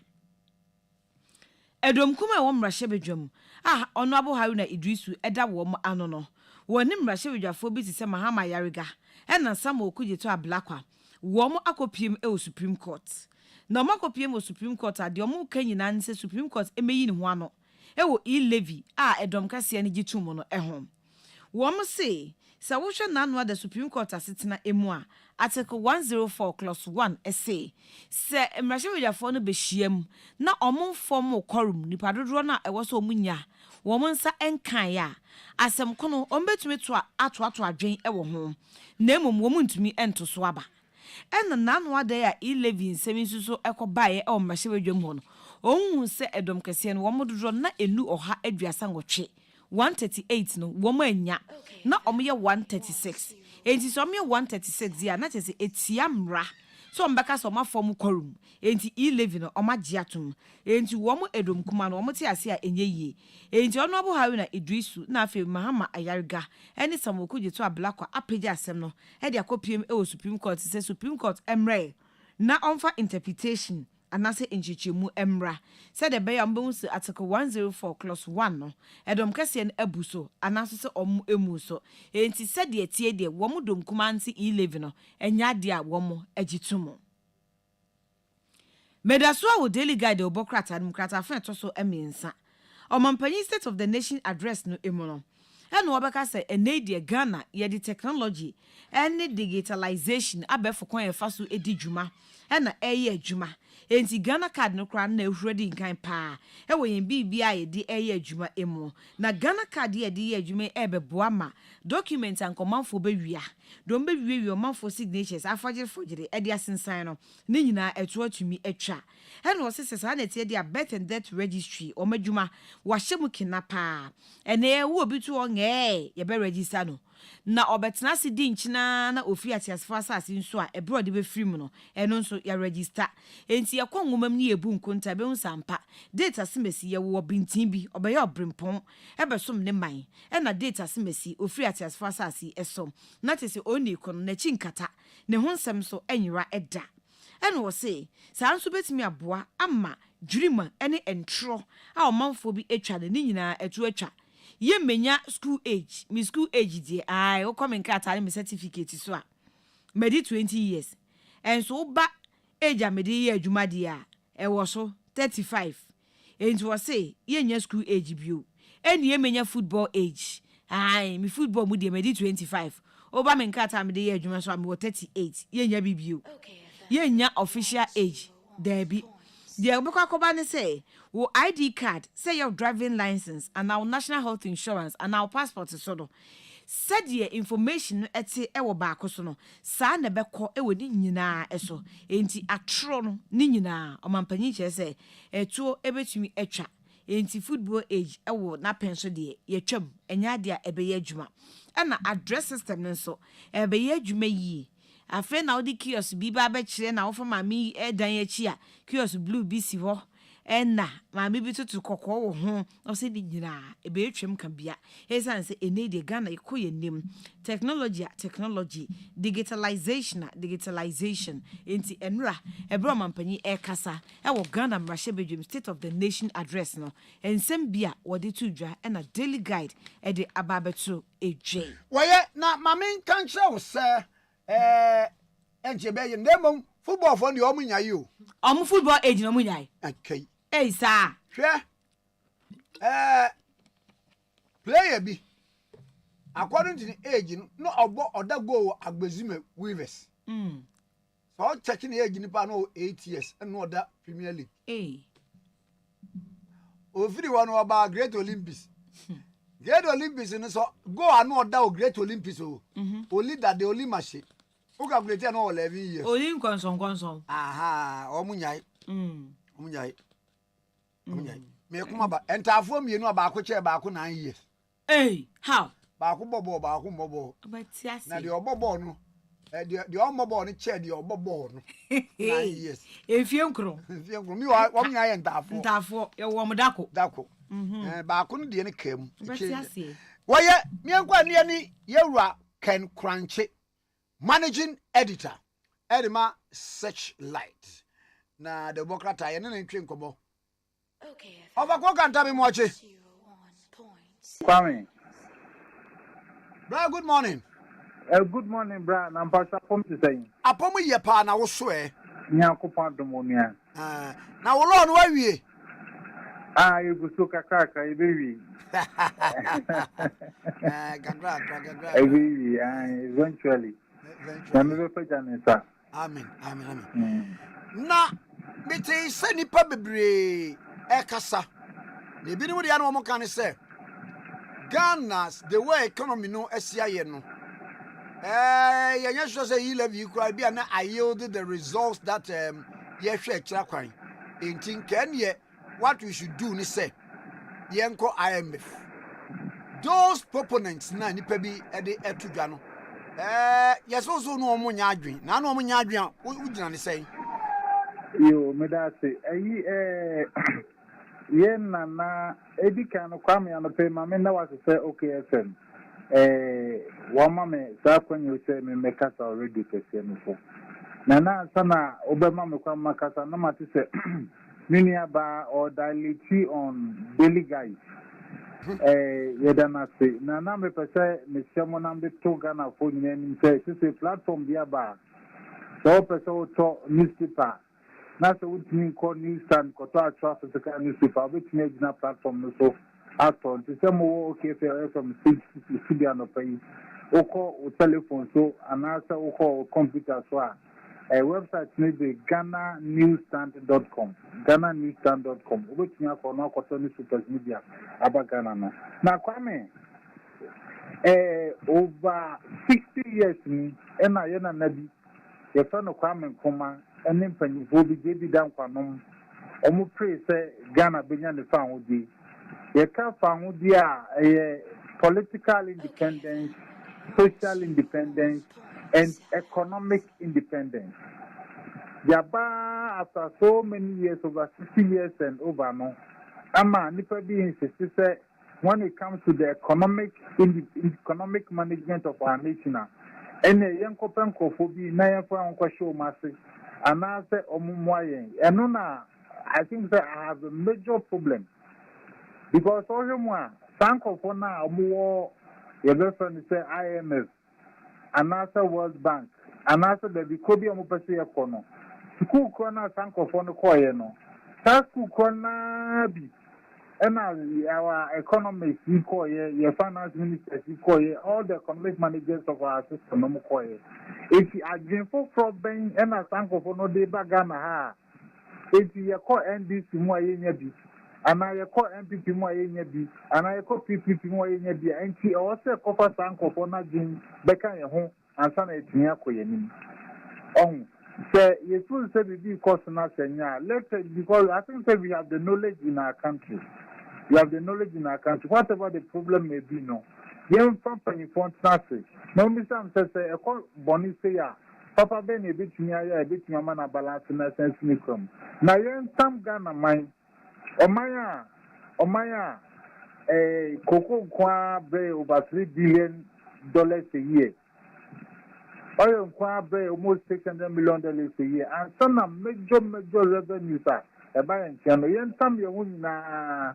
Speaker 8: Edom kuma e wo mrahye bedwam ono abo Haruna Idrisu eda wo mo ano no woni mrahye bedwafo bi tise Mahama Yariga ena Sam Okudjeto Ablakwa wo mo akopiem e Supreme Court na mo akopiem o Supreme Court ade mo kanyina nse Supreme Court emeyi ne ho ano e wo E-levy edom kase ne gitum no ho wo mo se sa wo hwe na no the Supreme Court asetena emu a Article 104 clause 1 say se mrahye bedwafo no behyiam na omon form quorum nipa dodo na ewo so omunya wo mo nsa enkan ya asem kono ombetumi to ato adwen ewo ho na emom wo mo ntumi ento so aba en na no ade ya E-levy nsemi suso ekobae e o mrahye bedwam ho no ohun se edom kase no wo mo dodo na enu oha aduasa ngotwe 138 no wo mo anya na omo ye 136 enti so omo ye 136 ya na tese etia mra so mbeka so ma form quorum enti E-levy no omagye atom enti wo mo edom kuma no omo te ase a enye yie enti ono abo Haruna Idrisu na afi Mahama Ayariga eni Sam Okudjeto Ablakwa apagya asem no e de akopiem e o Supreme Court se Supreme Court emre na onfa interpretation anase enchichemu emra said the beya mbonsu article 104 clause 1 no edom kese en abuso anaso se emu so enti said de tie de wo dom kumanti E-levy no enya de a wo agitumo medaso a daily guide obokrata demokrata fa to so emensa omampanyi state of the nation address no emu no eno obeka se enade Ghana ye the technology any digitalization abefo kon ye faso edi dwuma ena eye adwuma enti Ghana card no kra na ehuredi nkan pa e wo yen bibia ye di eye adwuma emu na Ghana card ye di adwuma ebeboa ma document ankomanfo bewia don bewie omanfo signatures afogere e di asensan no ne nyina eto atumi atwa ena wo sese sa na tie di birth and death registry o madwuma wa hyemu kina pa ene wo obitu o nge ye be register no na obetena se di nchina na ofi atiasfo asase nso a ebro de be free mu no eno nso ya register enti ye kwa nwomam ni ebu nkonta be unsampa data semesi ye wo bintin bi obeye obrempon ebesom ne man na data semesi ofi atiasfo asase esom na tese oni kono na chinkata ne ho nsem so enwira eda eno wo se sa nso betimi aboa ama dwurima ene entro a omanfo bi etwa ne nyina etu atwa ye menya school age mi school age die ai o come nka atare me certificate so a medi 20 years and so ba age a medi ye adwuma die a e wo so 35 and wo say ye nya school age bio eni ye menya football age ai mi football mu die medi 25 o ba me nka atare medi ye adwuma so am 38 ye nya bibio ye nya official age there be the Obukakoba ne say, wo ID card, say your driving license, and our national health insurance, and our passport so no. Said ye information eti ewo baako so no. Sa na beko ewo ni nyina eso. Enti atro no ni nyina omampanyi che say etuo ebetumi etwa. Enti football age ewo na penso de ye twam enya de a ebeye adwuma. Ana address system no so ebeye adwuma yi. Afen na odi kiosk bi ba be kire na wo fa mami edan achi a kiosk blue bi si ho enna mami bi tutu kokko wo ho o se di nyina ebe etwem ka bia esan se ene de Ghana ikoye nim technology digitalization enti enra ebro mampanyi e kasa e wo Ghana mrahye bedwem state of the nation address no ensem bia wo de tu dwa e na daily guide e de ababeto ej
Speaker 3: waye na mami kan kire wo se enjebe ye ndemom football for the omunya you
Speaker 8: football age no munya
Speaker 3: okay
Speaker 8: sir
Speaker 3: hwe player bi according to the age no obo oda go agbezime weavers so checking the age ni pa no 8 years no oda Premier League ofiri one oba Great Olympics Great Olympics no so go anu oda Great Olympics only that the only machine Uga kulete no 11 years.
Speaker 8: Oli nkonson.
Speaker 3: Aha, omunyai. Omunyai. Me kuma ba entafo mienu abaako che baako 9 years.
Speaker 8: How?
Speaker 3: Baako bobo baako mbobo.
Speaker 8: Obatiase.
Speaker 3: Na de obobo no. De omobo no che de obobo no. 9 years.
Speaker 8: Efie nkro.
Speaker 3: Efie nkro. Mi wa omunyai entafo.
Speaker 8: Entafo, ye wo mdako.
Speaker 3: Dako. Baako no de ne kam.
Speaker 8: Obatiase.
Speaker 3: Woye miankwa ne ni yewura Ken Crunch. Managing editor Edema Searchlight na the Bokrata ye ne ntwe nkobo okay obako kanta me moche
Speaker 9: Kwame
Speaker 3: bra good morning
Speaker 9: good morning bra na mpasa pom to say
Speaker 3: apom ye pa na wo so
Speaker 9: nya kopon domonia
Speaker 3: na wo lo no awie
Speaker 9: you go so kakaka e bewi
Speaker 3: gadra
Speaker 9: eventually
Speaker 3: Amen. Na bete se nipa bebre e kasa. Na ebi ni wo de na wo kan say Ghana's the way economy no asia ye no. Yenya so say E-levy kura bia na yielded the results that ye hwe kira kwan. Entin kan ye what we should do ni say yenko IMF. Those proponents na nipa bi e de etudwa no. Yes, also no omunya adwen. Na no omunya adwen a ugina ne sei.
Speaker 9: Yo, me da say, ye na edika no Kwame no pe ma me na was say okay FM. Wo ma me sa kwanyo say me kasa already kese no fo. Nana sana Obama Mukama Kasa Namati say Miniaba or dilate on daily guide. Yedana say Nana me pese me shamonam de to Ghana for name say this platform diaba. So pese to newspaper. Na so which mean call news stand koto traffic newspaper which means na platform so aton to say mo okay from studio no pay. Oko telephone so anasa oko computer so a website need be GhanaNewsstand.com. GhanaNewsstand.com. Which me for no koto ni super media aba Ghana na. Na Kwame over 60 years ni na ye na nabi ye fa no Kwame Nkrumah ene mpanyifo bi je bi dan kwanom omo pray say Ghana benya ne fa hodi ye ka fa hodi a political independence, social independence, and economic independence. Yaba after so many years, over 60 years and over no, ama nipa bi insist say when it comes to the economic management of our nation, and yanko penko bi na yanko anko show mase, and I say omumwaye, and na I think that I have a major problem because all the Franco na omo your girlfriend say IMF and also World Bank and also the Kobe omo pese yakono school kona Franco no koye no school kona bi and our economists koye your finance ministers koye all the economic managers of our system no koye if you agree for problem and Franco no dey bagana ha if you call NDC mo ayenya bi and I call MPP mo ayenya bi and I call PPP mo ayenya bi and she also cover sanko for na jin beka ye ho ansa na etunya koye nim say you should say be cost na senya let's because I think that we have the knowledge in our country whatever the problem may be no yen company for traffic no me say e call boni say ya papa ben e betumi aya e betumi ma na balance na sense Nkrumah na yen tam Ghana man Omaya, cocoa qua bay over $3 billion a year. Oil qua bay almost $600 million a year. And some major revenues are a buy and channel. Yen time you win na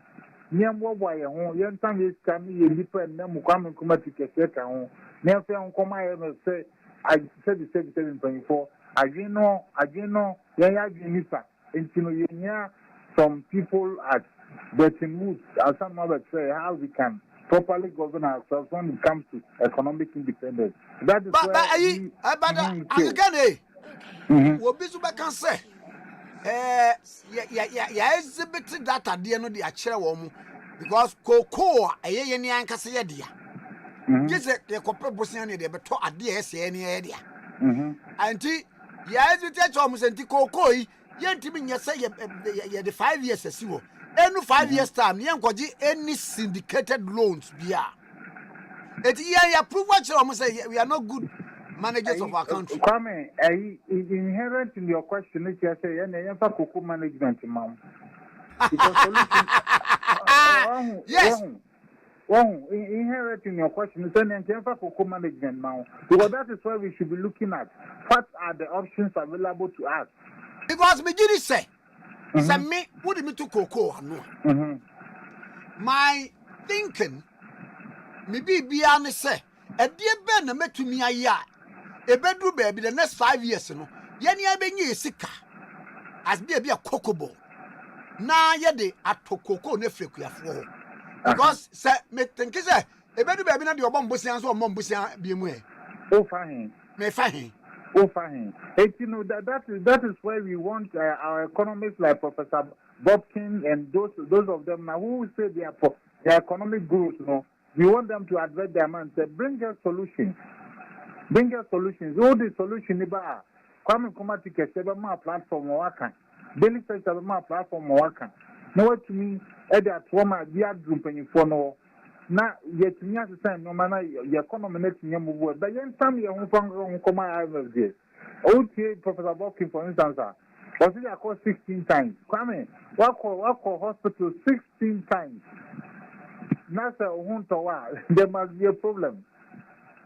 Speaker 9: Niamwa home, yen time is coming, you different Nkrumah Nkrumah Tikese home. Never Nkrumah say, I said the 77.4. Agino, Yaya Ginisa, and Tino some people at Bretton Woods, as some others say, how we can properly govern ourselves when it comes to economic independence. That is
Speaker 3: what Bizuba can say. Exhibit that at the end of the actual because cocoa, a year and Cassadia. Just a copper Bosnian, they better at the any area. Auntie, yes, we touch almost anti cocoa. Yen timi say the 5 years as you any 5 years time yen kwaji any syndicated loans bia et yen approve what you say we are not good managers of our country.
Speaker 9: Kwame, inherent in your question is you say yen fa cocoa management ma'am because solution
Speaker 3: yes
Speaker 9: inherent in your question is yen fa cocoa management ma'am because that is why we should be looking at what are the options available to us.
Speaker 3: Because me did say me would me to cocoa no. My thinking me be honest say a dear ben na to me aya e bedru baby the next 5 years no ye nia benye sika as be a cocoa na ye de ato cocoa na frekuafo because say me think say e bedru baby na de obombosia so ombosia bi mu e
Speaker 9: o fine
Speaker 3: me fine.
Speaker 9: Oh, fine. You know that is where we want our economists like Professor Bobkin and those of them now who say they are for their economic growth. You know, we want them to address them and say, bring us solutions. All the solutions about Kwame Nkrumah Tikese my platform working. Daily Sector my platform working. Now what to me? Either at home at the group for no. Na yet me as say no man your economy net nyam wo but yen time ye ho fan come IMF there okay Professor Bobkin for instance was it call 16 times Kwame what call hospital 16 times na say there must be a problem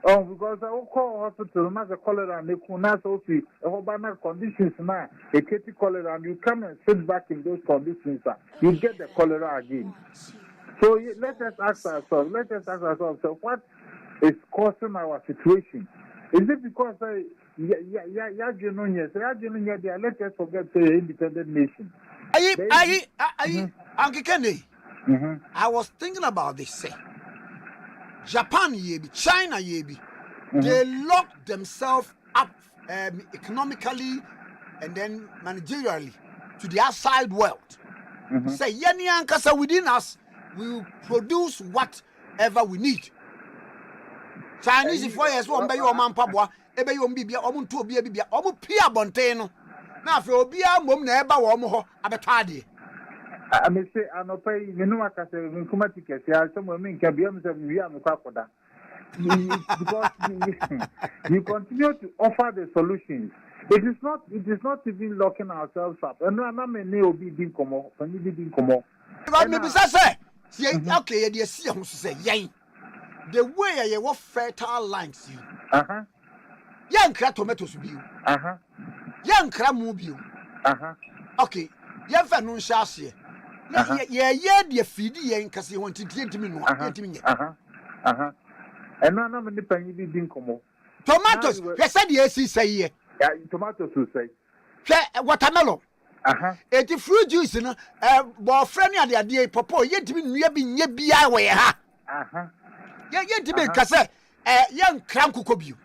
Speaker 9: Oh, because I will call hospital, not a cholera, and they could not also a whole banner conditions now, a kitty cholera, and you come and sit back in those conditions, you get the cholera again. So let us ask ourselves, so what is causing our situation? Is it because let us forget the independent nation?
Speaker 3: Uncle Kenny, I was thinking about this. Say, Japan, China, they locked themselves up economically and then managerially to the outside world. Say, Kasa within us, we will produce whatever we need. Chinese 4 years, one by your man, Pabwa, ebe yon bibia, omun to bibia, omu pia bonteno. Now, for Obia, mum neba, omo, abetadi.
Speaker 9: I may say, I know pay, you know, I can say, Nkrumah Tikese, some women can be able to be on the crocodile. Because you continue to offer the solutions. It is not even locking ourselves up. And I'm not be being come on,
Speaker 3: maybe say, okay, you see, I say, yay. The way you want fertile lands, you. Young crab tomatoes be you. Young crab move you. Okay, young fan no shassie. Yeah, dear feedy, young cause you want to get me no.
Speaker 9: And none of the penny being come on.
Speaker 3: Tomatoes, you said yes, he say, yeah,
Speaker 9: tomatoes will say.
Speaker 3: Watermelon. It's fruit juice, you know, friendly at the idea, papa, yet to be near being ye be away, ha. Yet to be cassa, young cram cocobu.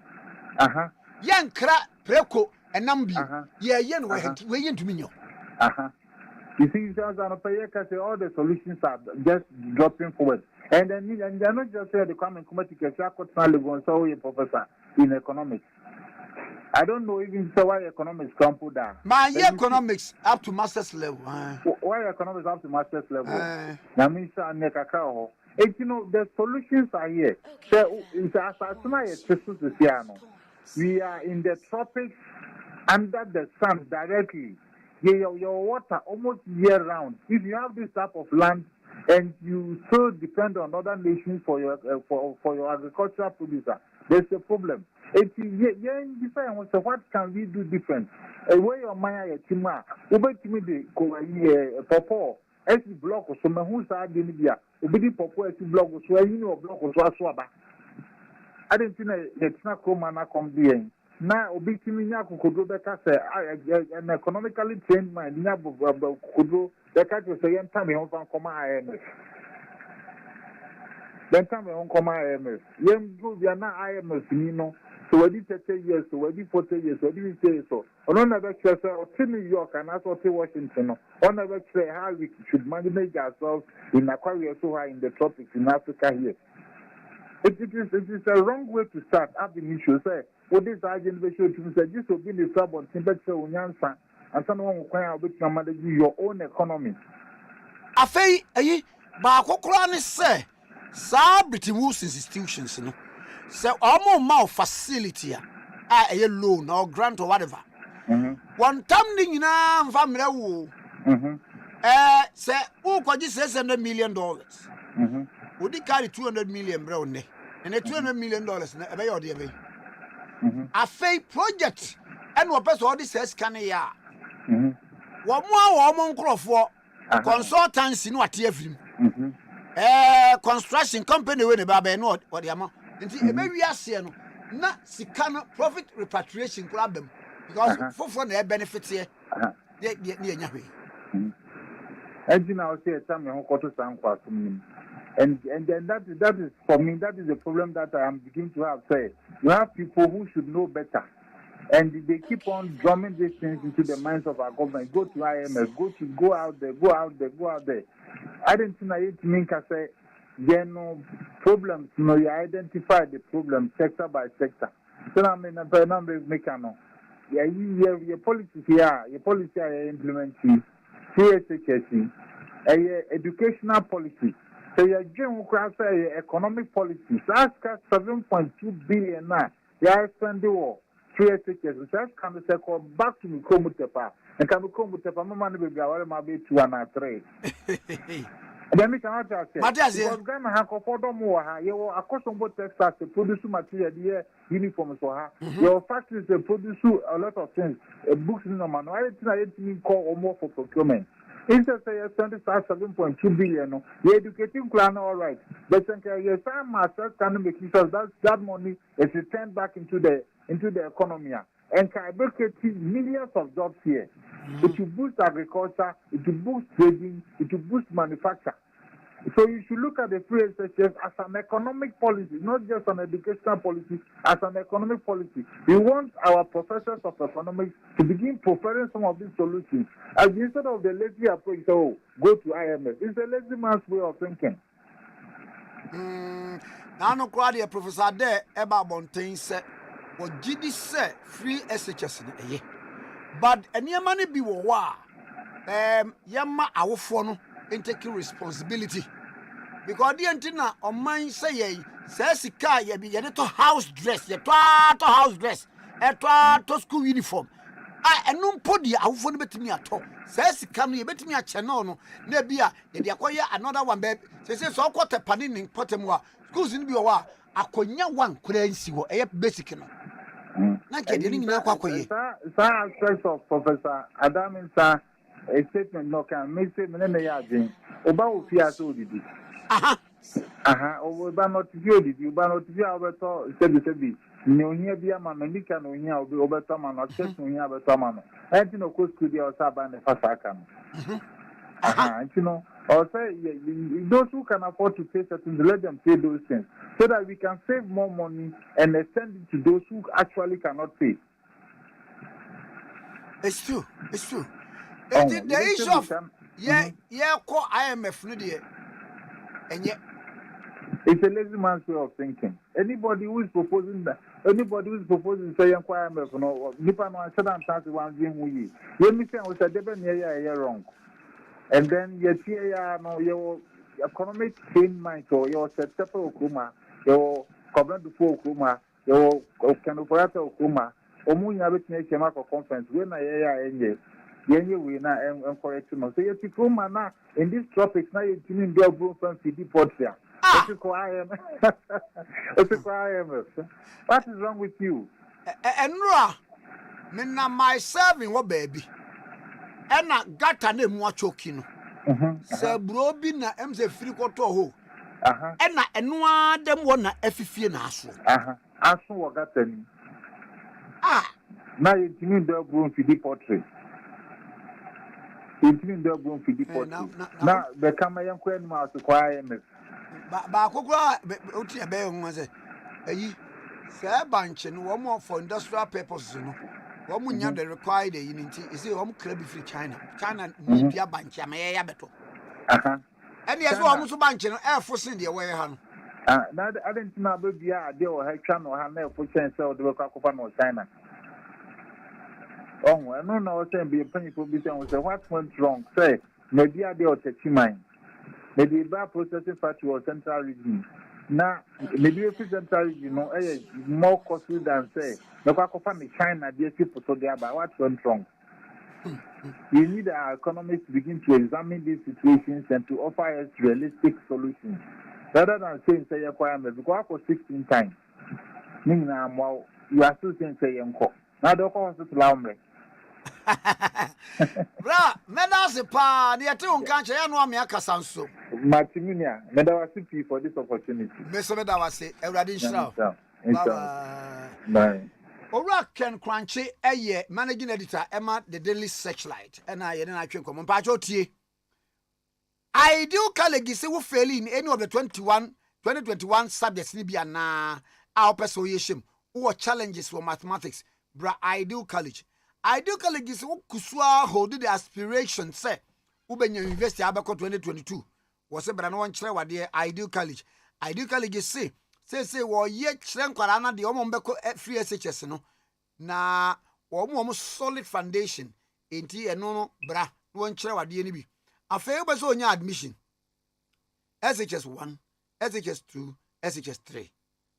Speaker 3: Young cra preco and numbi. Yeah, young way into me.
Speaker 9: You see, all the solutions are just dropping forward. And then they're not just here to come and come to Tikese, professor in economics. I don't know even why economics come put down.
Speaker 3: My economics up to master's level.
Speaker 9: Why economics up to master's level? And you know, the solutions are here. So, we are in the tropics under the sun directly. Your water almost year round. If you have this type of land and you still depend on other nations for your agricultural producer, there's a problem. So what can we do different? Where your Maya Tima, over to me the Popo, as the block of some who's out in India, obedi Popo as the block was where you know block was Swaba. I didn't think it's not Nkrumah come being. Now, obedi me could do better, an economically trained man, could do the catch of saying time home from IMF. Then time home come IMF. Young go, we are not IMF, you know. So we did 30 years, so we did 40 years, so we did say so. On another case, to New York and also to Washington, on another case, how we should manage ourselves in Aquarius so high in the tropics in Africa here. It is a wrong way to start. I've been issues. Say, what is our generation to say? This will be the trouble. And someone will cry out with your own economy.
Speaker 3: I say, Bakokran say, Sabrity Woos institutions, you know. So, more facility, a loan or grant or whatever. One time, you know, family, say, who could you say $100 million? Would he carry $200 million, brown? And a $200 million, a fake project, and what best all this says can ya. One more for consultants in what every construction company with a baby, not what the amount. And maybe I see not Sikano profit repatriation club them because for their benefits here, they near
Speaker 9: and you know, say, some young quarter sound quite to me. And then that is for me, that is the problem that I am beginning to have. Say, you have people who should know better. And they keep on drumming these things into the minds of our government. Go to IMF, go out there. I didn't think I mean to say, there are no problems. No, you identify the problem sector by sector. So I mean, your policy here, implementing CSHSC, educational policy. So your general economic policy. Ask us 7.2 billion now. They are spending war. CSHSC. So can say back to Nkrumah and can Nkrumah Mama baby I want to be 2 and 3. Then we cannot just say.
Speaker 3: Matias,
Speaker 9: Because Ghana has for them more. You are accustomed to Texas to produce material here, uniforms for her. Your factories they produce a lot of things. Books in the manual. I didn't call or more for procurement. Instead say 7.2 billion. You're educating plan all right. But yes, some masters can make sure that money is returned back into the economy. And can create millions of jobs here. It will boost agriculture, it will boost trading, it will boost manufacture. So you should look at the free SHS as an economic policy, not just an educational policy, as an economic policy. We want our professors of economics to begin preparing some of these solutions. And instead of the lazy approach, go to IMF. It's a lazy man's way of thinking.
Speaker 3: Now, no crowd, Professor there, Eba Bontain said, what GD said, free SHS in a year. But any money be war, Yama, our phone. In taking responsibility because the antenna on mine say says car ye be to house dress ye to house dress to school uniform enum podi awfo no betimi ato says car no ye betimi a channel no na bia ye de akoye another one be say so kwota pane ni potem wa schools ni bi wa akonya one kura nsi wo e basic no na ke de ni nyina kwakoye
Speaker 9: sa aspect of Professor Adamin sa a statement no can make say me na ya adwen oba wo fi aso odidi oba not fi odidi oba not fi abeto sebi ni ohia bia ma manika no ohia obeto ma no chest no ohia obeto ma no enti no ko school dia o sa ba ne fasa aka no enti no or say those who can afford to pay certain let them pay those things so that we can save more money and extend it to those who actually cannot pay.
Speaker 3: It's true. The issue of call IMF no there, and yet
Speaker 9: it's a lazy man's way of thinking. Anybody who is proposing say IMF no, nipa no answer and chance one thing we. You me say we say debe near wrong, and then you see no your economic change mind or your setup Nkrumah, your government before Nkrumah, your canoperator Nkrumah, omunya betime chema conference we na enye. Yenye we na correct no. So you see Nkrumah in these tropics now you tune the bro from CD Portia. What is wrong with you?
Speaker 3: Enra, me na my serving what baby. Ena gata ne mu achoki no. Se bro bi na emze free koto ho. Ena enwa dem wo na afifie na aso.
Speaker 9: Aso wo gata ni. Now you tune the bro from CD Portia. Between the room for the now the camera queen mouse IMF.
Speaker 3: Ba kokura oti ebe ho say eyi say bank no wo more for industrial purposes no wo munya the required unity you see wo kra bi free China ni bia bank ya me ya beto and yes wo so bank no e fo sin de we ha no
Speaker 9: na I didn't know ba bia ade o ha twa no ha na e fo chen say o de ko akofa no China. Oh, I don't know what I'm being penny for business. What went wrong? Say, maybe I did a mine. Maybe a processing factory or central region. Now, maybe a central region, more costly than say, the Pakistan China, dear people, so they are by what went wrong. We need our economies to begin to examine these situations and to offer us realistic solutions. Rather than saying, say, because for 16 times. Meaning, you are still saying, say, now the cost is loud.
Speaker 3: Bra, medals pa, the two can't say no me akasa nso.
Speaker 9: Martiminia, medal for this opportunity.
Speaker 3: Meso medal was say Ewrade Nshira.
Speaker 9: Bye.
Speaker 3: Ora Ken Crunchy eye managing editor Emma the Daily Searchlight. And I na atwe kom pa tie. Ideal colleagues say we fail in any of the 2021 subjects ni bia na our person yeshim. Who challenges for mathematics. Bra Ideal College. Ideal College is kusua hold the aspiration say ubenya university abako 2022 was bra no nkyere wade Ideal College. Ideal College say wo ye kyere nkwara na de omo mbeko free SHS no na omo solid foundation enti eno no bra no nkyere wade ni bi afei be so onya admission SHS 1 SHS 2 SHS 3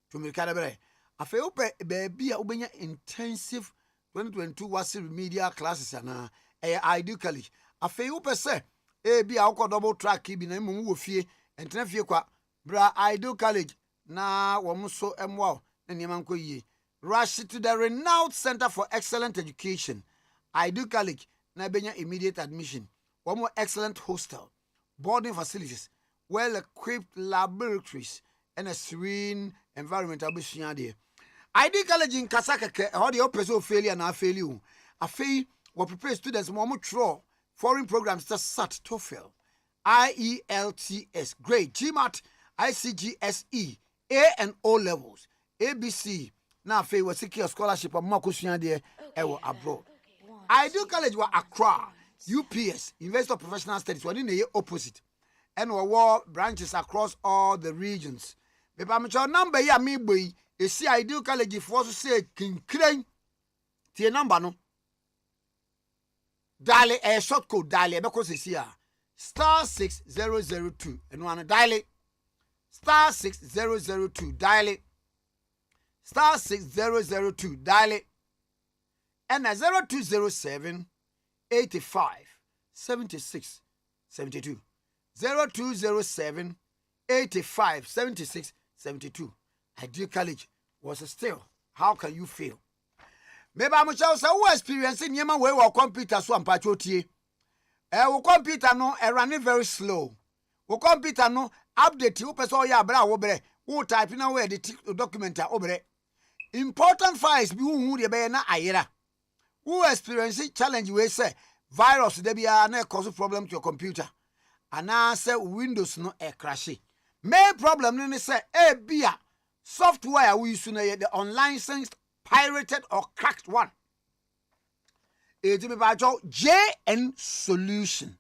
Speaker 3: to me kada bre afei upe baby a ubenya intensive 2022 was remedial classes na Ideal College afei upe say bi a wokɔ double track bi na mmom wo fie entena fie kwa bra Addo College na wo so emwa na niam nko yie. Rush to the renowned Center for Excellent Education, Addo College, na benya immediate admission. One more excellent hostel, boarding facilities, well-equipped laboratories, and a serene environment. Addo College in Kasaka, how the opposite failure na failure. A fee will prepare students more through foreign programs that SAT, TOEFL, IELTS, grade, GMAT, ICGSE, A and O levels, ABC. Now, fe was secure scholarship of Makusian there abroad. Addo College was Accra, UPS, University of Professional Studies, one in the opposite, and war branches across all the regions. But I'm sure number ya me boy, you see Addo College if was say King Crane, the number no. Dial a short code dial because it's here. *6002 and one dial it. *6002 dial it. *6002 dial it. And a 0207 85 76 72. 0207 85 76 72. Addo College was still. How can you feel? Maybe I'm sure who experiencing yema we wa computer so ampachotie. Wo computer no running very slow. Wo computer no update you person ya bra wo bre. Wo type na we edit document a wo bre. Important files bi hu de be na ayera. Who experiencing challenge we say virus de bia na cause problem to your computer. Ana say Windows no crash. Main problem ni say bia software we use na the unlicensed, pirated or cracked one. It be by JN Solution.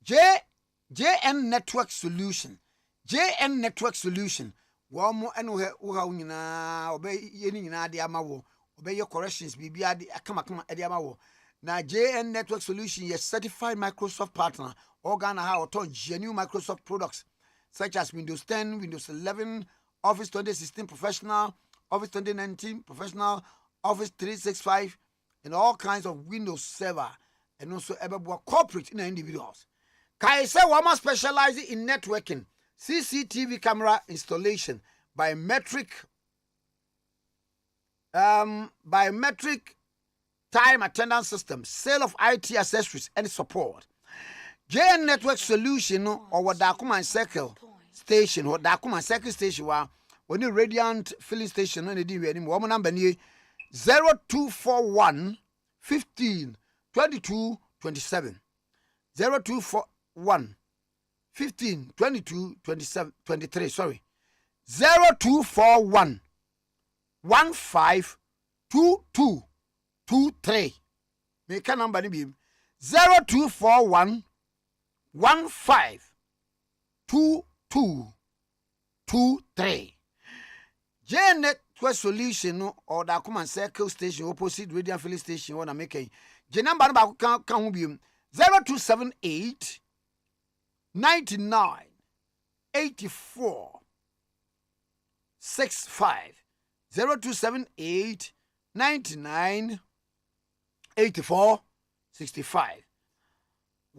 Speaker 3: JN Network Solution. JN Network Solution. One more and we obey any amawo. Obey your corrections, BBA come ediamawo. Now JN Network Solution is certified Microsoft partner. Organ how to genuine Microsoft products such as Windows 10, Windows 11, Office 2016 Professional, Office 2019 Professional, Office 365, and all kinds of Windows Server, and also corporate in individuals. Kaise Wama specializing in networking, CCTV camera installation, biometric time attendance system, sale of IT accessories and support. JN Network Solution or what Dakuma Circle Station, what Dakuma Circle Station wa when the Radiant filling station and the woman number 0241 15 22 27 0241 15 22 27 23 sorry 0241 15 22 23 make a number be 0241 15 22 23 JN Network Solution or the Common Circle Station opposite Radiant Filling Station wanna make a J number can be 0278 99 84 65 0278 99 84 65.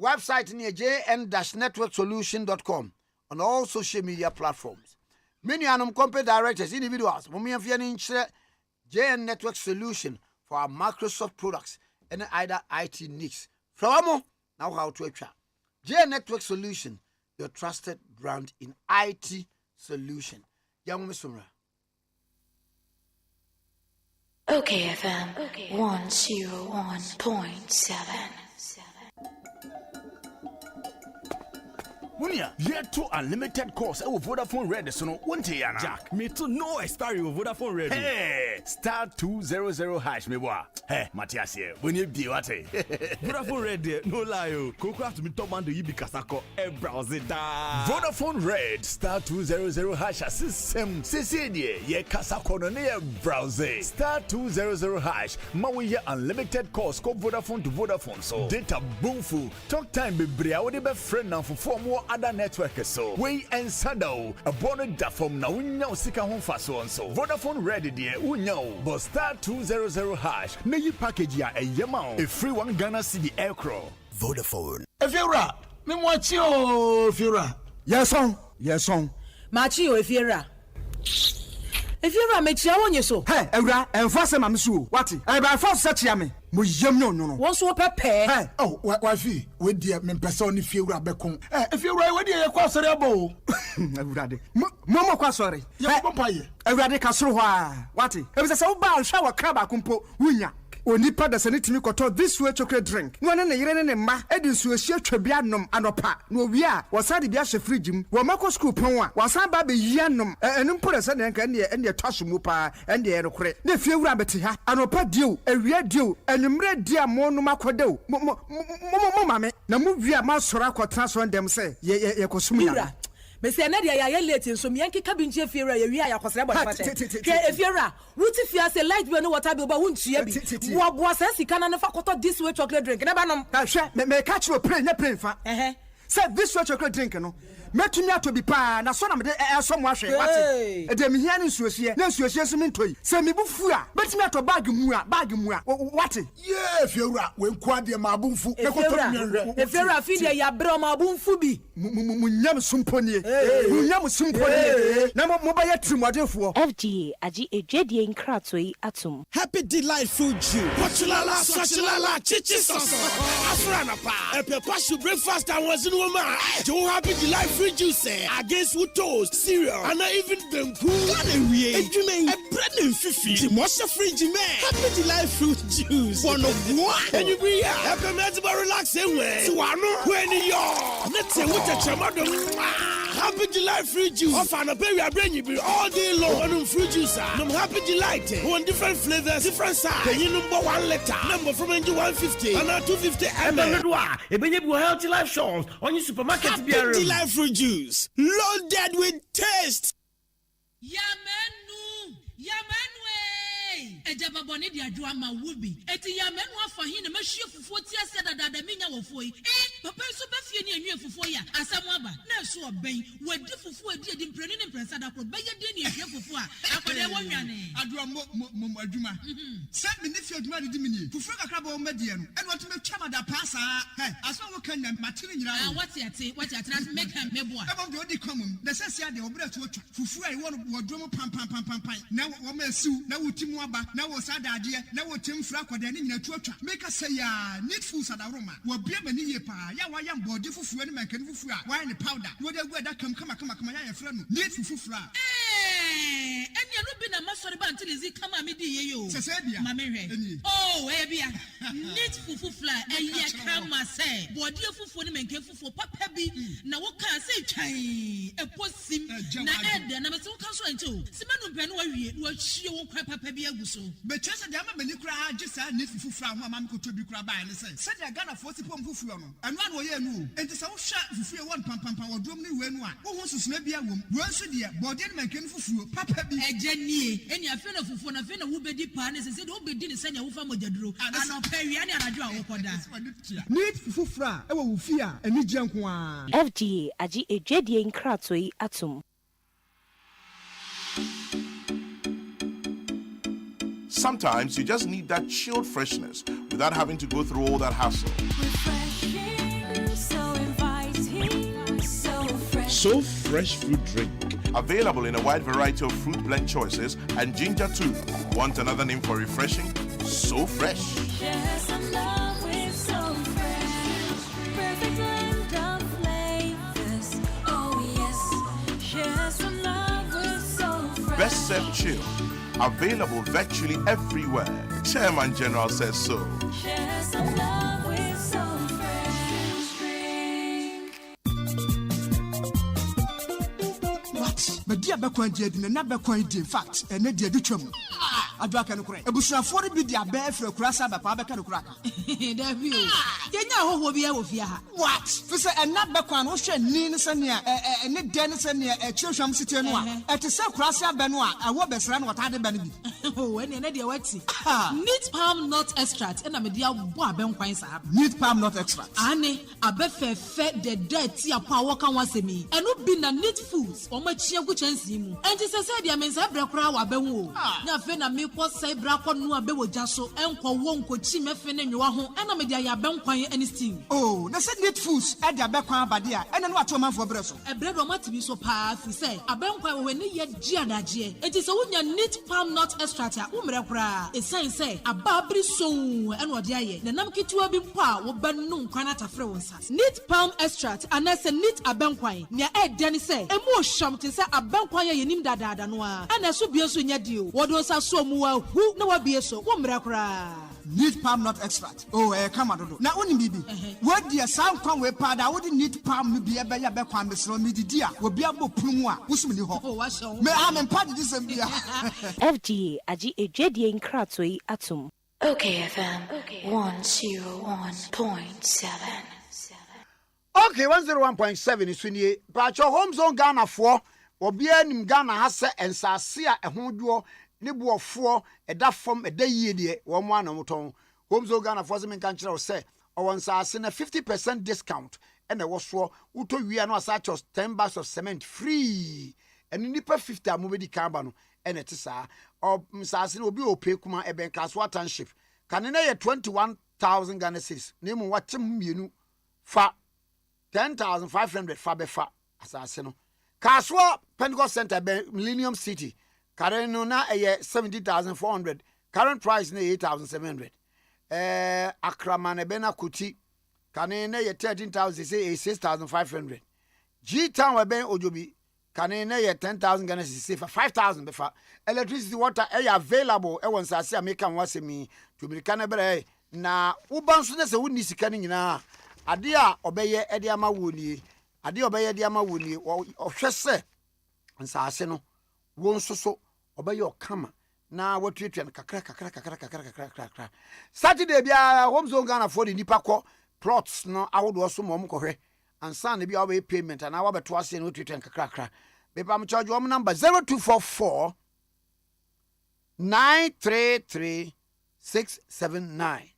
Speaker 3: Website near jn-networksolution.com on all social media platforms. Many anum company directors, individuals, JN Network Solution for our Microsoft products and either IT needs. From now how to attract JN Network Solution, your trusted brand in IT solution. Young Missouri.
Speaker 10: Okay, FM 101.7.
Speaker 11: Munia, yet to unlimited course. Oh, Vodafone Red, so no one yana.
Speaker 12: Jack, me too no expiry with Vodafone Red.
Speaker 11: Hey, star 200 hash me boy. Hey, Matthias here. When you be what?
Speaker 12: Vodafone Red, no lie. Coco have to be top man to you because I call a browser da.
Speaker 11: Vodafone Red, star 200 hash system. Cecilia, ye Casako no near browser. Star 200 hash. Mawi unlimited course. Call Vodafone to Vodafone. So data boomful. Talk time be bria. What be friend now for 4 more other networks so we and Sado a bonnet da from now we know sika home faso on so Vodafone ready dear we know but star 200 hash na you package ya a yamao a free 1 Ghana cedi aircraft.
Speaker 1: Vodafone.
Speaker 11: If you're
Speaker 3: Me mochi o Fiora.
Speaker 5: Yes on.
Speaker 13: Machi o Fiora. Fiora me chia wonye so.
Speaker 5: Hey, Ewra, enfase ma me so. What? E ba fa so chia me. Mo yam no.
Speaker 13: Won so pepe.
Speaker 3: Hey, oh, wafi, we dia me pesa oni Fiora bekon. Fiora we dia ye kwa sori abo.
Speaker 5: Ewra de. Mo kwa sori.
Speaker 3: Ye pompaye.
Speaker 5: Ewra de ka soro ho a. What? E be say wo ba hwa wa kraba kumpo wunya. Onipa da sane timi koto this way chocolate drink. No ne yire ne mma edi nsuohie twabia nom anopa. No wi a wasade bia hye fridge mu. Wo mako school pon a wasan ba be yia nom. Enu mpore se ne nka ne twaso mu pa ende e rekore. Ne fie wura beti ha. Anopa dio, ewia dio, enumre dia mo no makodeo. Mo mame. Na mu wi a ma sora akotra so ndem se ye kosum ya.
Speaker 13: Mese na dia ya late so miyanki kabinje Fiora ye wi a yakosere body pate. Ke Fiora, wuti fia say light bill no water bill ba wuntua bi. Wo boa say sika na fa koto this way chocolate drink. Na ba nom.
Speaker 5: Hwe me catch you play fa. Say this way chocolate drink no. Metumi ato bi pa na so na me de so mo ahwe wate. E de me hia ne nsuohie. Na nsuohie so me ntoi. Say me bufu a, betumi ato bag mu a. Wate?
Speaker 3: Yeah, Fiora, we kwa de ma abunfu.
Speaker 13: E Fiora fi de ya bre ma abunfu bi.
Speaker 5: Munyam sumponie. Munyam sumponie. Na mo ba ya trimodefo.
Speaker 14: FGA agi ejwedie nkratoi atum.
Speaker 5: Happy delightful Jew.
Speaker 15: Pochulala, chichi sauce. Afrana pa. Epe breakfast and was in woman. Joe happy delightful juice against with toast, cereal, and even them cool. Edwin, a bread and fifi. Timosha fridge man. Happy delightful juice. One of one. And you be happy to relax anyway. So I know when you're. Let's say what a chamado. Happy delightful juice. Of an appear bring you all day long on fruit juice. I'm happy delight. One different flavors, different size. You number 1 letter. Number from 150 and 250 ml.
Speaker 16: A healthy life shows on your supermarket.
Speaker 15: Happy delightful juice, loaded with taste.
Speaker 17: Ejaba boni di adwa ma wubi eti ya menu afa hin na mahie fufuo ti ase dada minya wofo yi papa so ba fie ni anwie fufuo ya asam aba na so oben wadi fufuo edi mpreni ne mpresa da kro ba ye di ni ahie fufuo a akwade wo nwane
Speaker 5: adwa mo adwuma se me ne fie adwuma di mini fufuo kakra ba o medie no eno to me twama da pasa aso wo kan na matiri nyira
Speaker 17: what ate na make am mebo a
Speaker 5: ebo de odi komum na se sia de obra to otwa fufuo ai wo wodwo pam na wo ma siu na wotimu aba na wo sadade na wo temfra kwada ne nyina tuatwa make say ya need food sadaroma wo bia mani ye pa ya wa ya mbode fufuo ne manka ne fufuo a wa ne powder wo de gu da kama ya yefra no need fufuo a
Speaker 17: enya no bi na masori ba ntilizi kama me di ye yo
Speaker 5: sese bia
Speaker 17: ma me hwe oh e bia need fufuo eye kama say bode fufuo ne manka fufuo papa bi na wo kan say twan e posim na ede na me se wo kan so ento simanu mpe no wa wie wo hie wo kwa papa bi aguso
Speaker 5: be chese de ama mani kura agisa need fufuo ho ama mko tobi kura ba ne se de Ghana for sipom fufuo no eno an wo ye nu enti se wo hwa fufuo won pam wodom ne we nu a wo ho susuna bia wom wo nso de bode ne manka ne fufuo papa bi
Speaker 17: ejanie eni afi na fufuo na afi na wo bedi pa ne se de wo bedi ne sanya wo fa mojaduro ano pawia ne anadwo a wo koda
Speaker 5: need fufuo e wo wo fi a eni gye nko a
Speaker 14: FGA agi ejwedie nkratoi atum.
Speaker 18: Sometimes you just need that chilled freshness without having to go through all that hassle.
Speaker 15: So fresh fruit drink.
Speaker 18: Available in a wide variety of fruit blend choices and ginger too. Want another name for refreshing? So fresh.
Speaker 4: Share some love with So Fresh. Perfect blend of flavors. Oh yes. Share some love with So Fresh.
Speaker 18: Best served chill. Available virtually everywhere. Chairman General says so.
Speaker 4: Share some love with So Fresh drink.
Speaker 5: What? But dear Bakwan did na Bakwan in fact and ne dia ditwam. Adwaka no kore. Ebusuafo re bi dia ba afre kurasa ba pa beka no kuraka.
Speaker 17: Dabi o. Yenya hoho bia wo fia ha.
Speaker 5: What? Fi say na Bakwan wo hwe ni ne sane a ne de ne sane a chiehwam site no a. Ete se kurasa ba no a awo besra no wata de ba no bi.
Speaker 17: Oh, ene na dia wati. Neat palm nut extract na me dia bo abenkwan sa.
Speaker 5: Neat palm nut extract.
Speaker 17: Ane abefefe de dirty apa wo kan wasemi. Eno bi na neat foods o ma chia gu chansi mu. Enti se dia mensa bre kura wa benwo. Na fe na me ko sai bra ko no abewoja so enko wo nko chi mefe ne nwa ho na me dia ya benkwan
Speaker 13: aduane any stew.
Speaker 5: Oh, na said neat foods at the Abekwan Badia, and then what your man for bresso.
Speaker 13: A bread or mati so powerful, say. Abankwa when ye giadaje. It is a wunya neat palm nut extract, umra. A sign say, a babri so and what yaye. The namki to a bimpa will burn noon canata frozen. Neat palm extract, and that's a neat abankwai. Near Ed Danny say, a more sham to say a bankwaya yenim dada noa. And a subios in your deal. What was a so mua who no be so umra.
Speaker 5: Neat palm nut extract. Oh, come on. Now, only bibi. What dear sound come with pad, I wouldn't need palm be a better background, Miss Romy, dear, will be able to plumwa, who's me ho. May I am part of this and
Speaker 14: FGA, Aji Ejedi Nkratoi Atum.
Speaker 10: Okay, FM 101.7.
Speaker 3: Okay, 101.7 is when you but your home zone Ghana for or be in Ghana has and Sasia a home Nibu for a da from a day year, 1 on home zone Ghana for some country or say, or once I seen a 50% discount and there was for Uto we are not such as 10 bags of cement free and nipper 50 a movie carbon and it is or Msasin will be opaque kuma a bank as what township. Can I 21,000 Ghana cedis? Name what you fa 10,500 fa befa asasino. Kaswa Pentecost Center Millennium City. Current na 70,400. Current price na 8,700. Akramane bena kuti. Kane na 13,000 say 6,500. G Town we ben Ojobi. Kane na 10,000 Ghana say for 5,000 befa. Electricity water available. E won sase American wase mi to be kanebere na ubansu na se woni sika ni nyina. Ade a obeye ede ama woni. Ade obeye ede ama woni. Ohwese nsase no won soso obeye okama na watwetwe kakra. Saturday bia home zone Ghana for the nipa ko plots no awodo so mom kohwe ansa na bia obeye payment na wabeto ase no watwetwe kakra. Be pam charge wo number 0244 933 679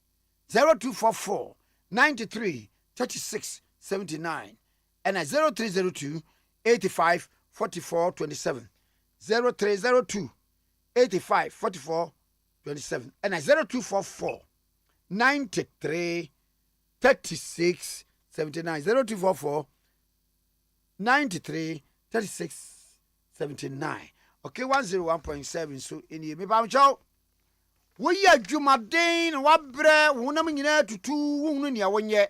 Speaker 3: 0244 93 36 79 and 0302 85 44 27 0302 85 44 27 and 0244 93 36 79 0244 93 36 79. Okay, 101.7 so in the me chow. We are Jumadane, Wabre, Wunam nyina tutu wunu nia wonye.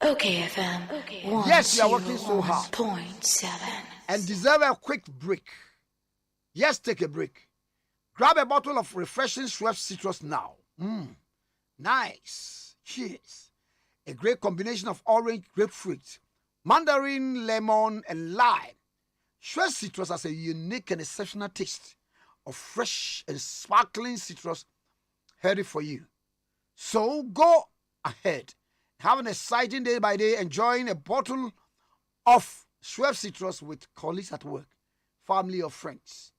Speaker 10: Okay, FM.
Speaker 3: Yes, you are working so hard.
Speaker 10: 101.7.
Speaker 3: And deserve a quick break. Yes, take a break. Grab a bottle of refreshing Schweppes citrus now. Nice. Cheers. A great combination of orange, grapefruit, mandarin, lemon, and lime. Schweppes citrus has a unique and exceptional taste of fresh and sparkling citrus ready for you. So go ahead. Have an exciting day by day enjoying a bottle of Schweppes citrus with colleagues at work, family or friends.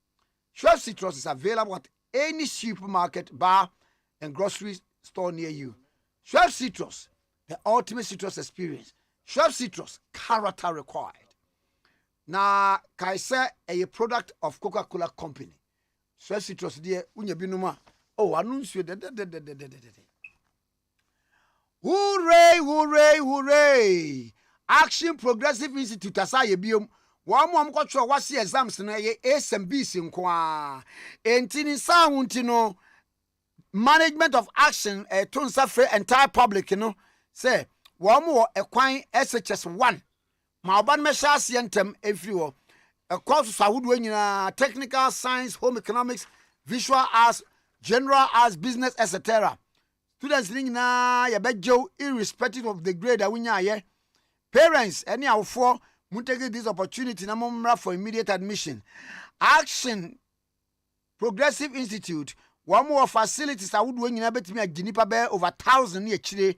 Speaker 3: Schweppes citrus is available at any supermarket, bar, and grocery store near you. Schweppes citrus, the ultimate citrus experience. Schweppes citrus, character required. Now, Kaise, a product of Coca-Cola Company. Schweppes citrus, dear, unya binuma. Oh, announce you. Hooray, hooray, hooray. Action Progressive Institute asaye biom. One mom got your wasi exams na ye SMBC nkwa. Entini sa huntino management of action tunsa free entire public say one more ekwan SHS1. Ma oban me sha asientem every wo. A course sahudu nyina technical science, home economics, visual arts, general arts, business etc. Students na ya bejo irrespective of the grade awunya ye. Parents, any of four, take this opportunity na for immediate admission. Action Progressive Institute, one more facilities I would win in a bit me a Ginipa bear over 1,000 year chile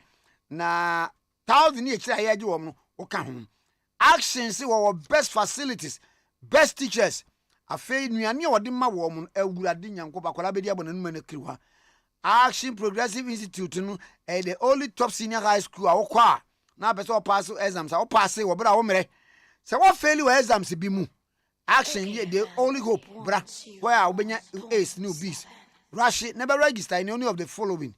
Speaker 3: na 1,000 year chile here you okay. Action see our best facilities, best teachers. A fade me and you are the woman, a woodin young copa collaborating on the Action Progressive Institute, the only top senior high school, our na person pass exams or pass or bra omre say what failure exams be mu action ye the only hope bra where obenya ace new bees rush never register in any of the following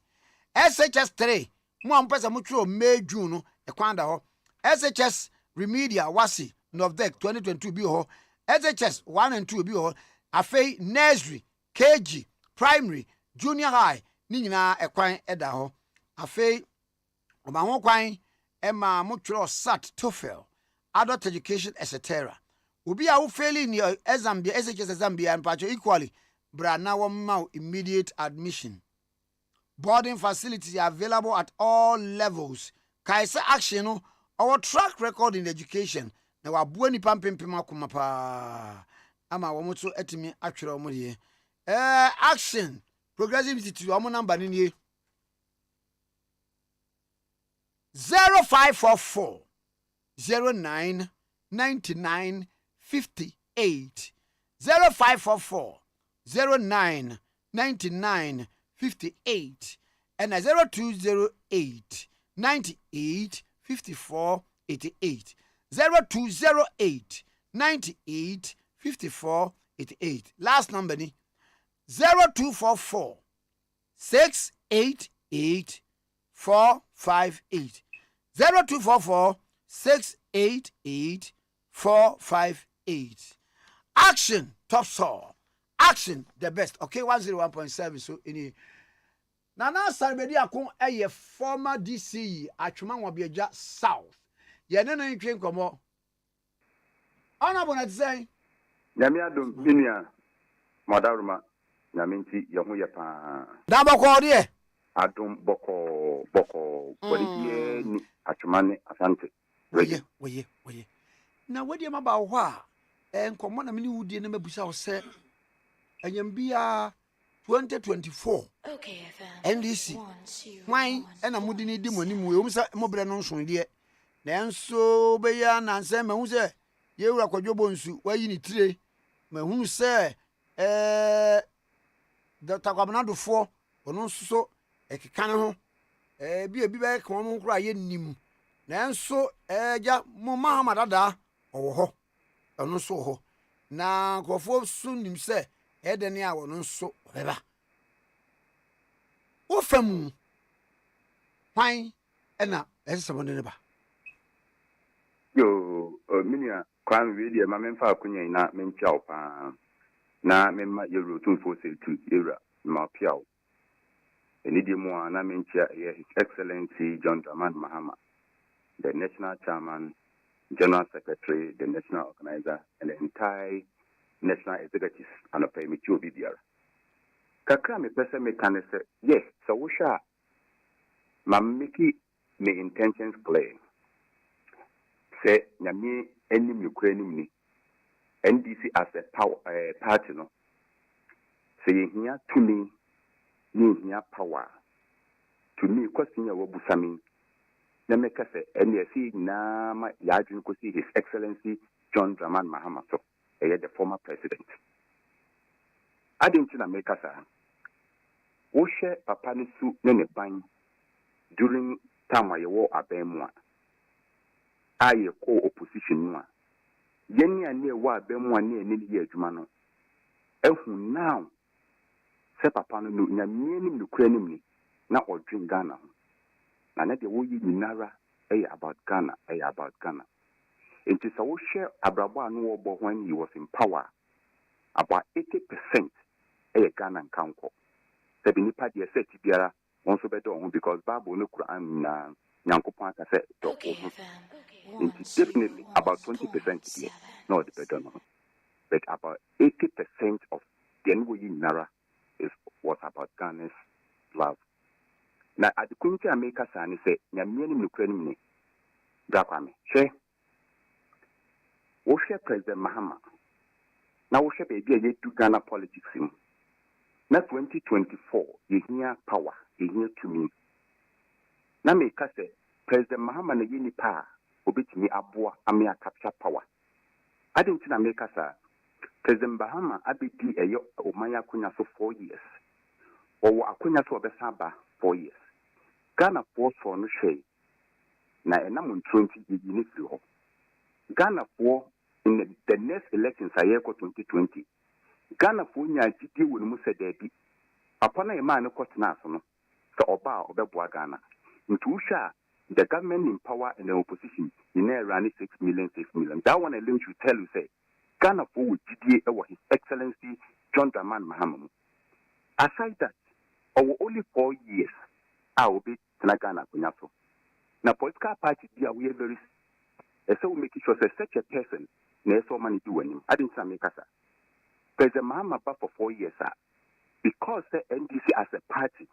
Speaker 3: SHS 3 mo ampesa mo twro May June no e kwanda ho SHS remedial wasi Novdec 2022 bi ho SHS 1 and 2 bi ho afei nursery KG primary junior high ni nyina ekwan eda ho afei oma ho kwan ema mo twro SAT TOEFL adult education etc. Obi a wo failing ni exam bi SHS exam bi mpacho equally bra na wo ma immediate admission. Boarding facilities are available at all levels. Kaise action no our track record in education na wabuo nipa mpempem akoma pa ama wo moto etimi atwere wo de action progressive institute wo number ni nie 0544 09 99 58 0544 09 99 58 and 0208 98 54 88 0208 98 54 88. Last number ni 0244 688 458 0244 688 458. Action top star. Action the best. Okay, 101.7 so ini Nana Sarbedi akon eye former DCE atwuma Wabiaja South. Ye ne no ntwe nkomo. Honorable na say
Speaker 19: Nyame adom binia Madaruma Nyamenti ye ho ye pa.
Speaker 3: Da boko de
Speaker 19: Adom boko body ni atwuma ne asante.
Speaker 3: Woye. Na wodi ma ba ho a nkomo na meni wudie na mabusa wo se enyambia 2024
Speaker 10: Okay FM
Speaker 3: NDC why ena mudi ni di moni mu umsa mobre no nso de na enso be ya na nse mahu se ye wura kwadwobo nsu wayi ni tire mahu se Dr. Kwame dofo ono nso ekeka ne ho bi be ka mo nkura ye nim na enso ja mo Muhammad Ada owo ho ono nso ho na kofo sunim se edeni a wono nso beba wo fam kwan ena esesemo ne ba
Speaker 19: Yo minia Kwame we ma memfa akunya na mencha opa na memma yero tumfo setu era ma piao eni di mo na mencha His Excellency John Dramani Mahama, the National Chairman, General Secretary, the National Organizer, and the entire National Executives and pay me to be there. Kakra me pese me can say, yes, so we shall mamiki me intentions clear. Say, Nyami any Ukraine ni NDC as a power party no. Say here to me, ni here power. To me, question your busami. Na make say NDC na ma yajun ko see His Excellency John Dramani Mahama so the former president. I didn't make us wo share papa ni su ne ban during time I war abemwa aye ko opposition no yeni ane wa abemwa ne ni ye adwuma no ehu now se papa no nya mieni nukura ni na odwin Ghana na na de wo yi nyinara about Ghana It is a share Abraba no when he was in power. About 80% Ghana and Kanko. The Binipa de set Biara also better on because Babu no Quran Nyankopan said it is definitely about 20% here. Not better no. But about 80% of the Nwoyi Nara was about Ghana's love. Now at the Kunti America Sani say Nyamiani Ukraine Kwame. She wo share President Mahama. Now we share baby to Ghana politics him. Na 2024 you hear power, you hear to me. Na me ka say President Mahama na yini pa obetimi aboa amia capture power. I didn't na make us President Mahama abedi eyo omanya kunya so 4 years. Or akunya so obesaba 4 years. Ghana force for no share. Na enam 20 yini fi ho. Ghana for in the next elections a year 2020. Ghana for nya gidi wonu mu se debi. Apana e ma no kwotena so no. So oba obeboa Ghana. into Usha, the government in power and the opposition in around 6 million. That one alone should tell you, say, Ghana forward GDA or His Excellency John Dramani Mahama. Aside that, our only 4 years, I will be Ghana Kunyaso. Now, political party, we are very, so we make sure that such a person, there's so many doing. I didn't say Mikasa. President Mahama for 4 years, because the NDC as a party,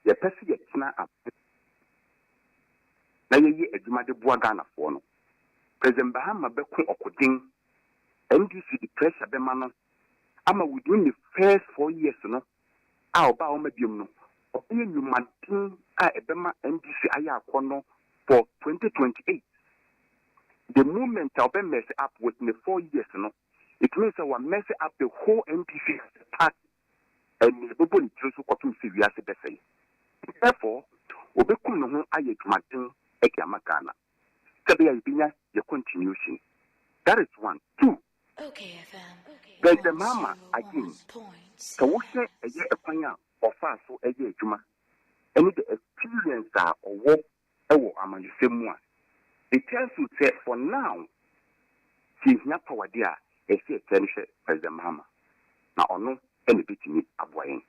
Speaker 19: the person is not up. Now, you are a Ghana for no. President Mahama Beku Okuding, NDC, the pressure, the man, I'm within the first 4 years, no. I'll bow medium, no. Opinion you maintain Ebema NDC Ayakono for 2028. The moment I'll be messed up within the 4 years, no. It means I will mess up the whole NDC party and the people in Jesu Kotum Syria say. Therefore, Obekum no Ayet Martin Ekiamakana. Sabia Ibinya, your continuation. That is one. Two.
Speaker 10: Okay, FM.
Speaker 19: There's the mama again. So what say a year a panya or fast so a year juma? Any the experience that or what among the same one. It tells you that for now, she's not power there. I say attention President Mahama. Now, or no, any bit in it, Abuain.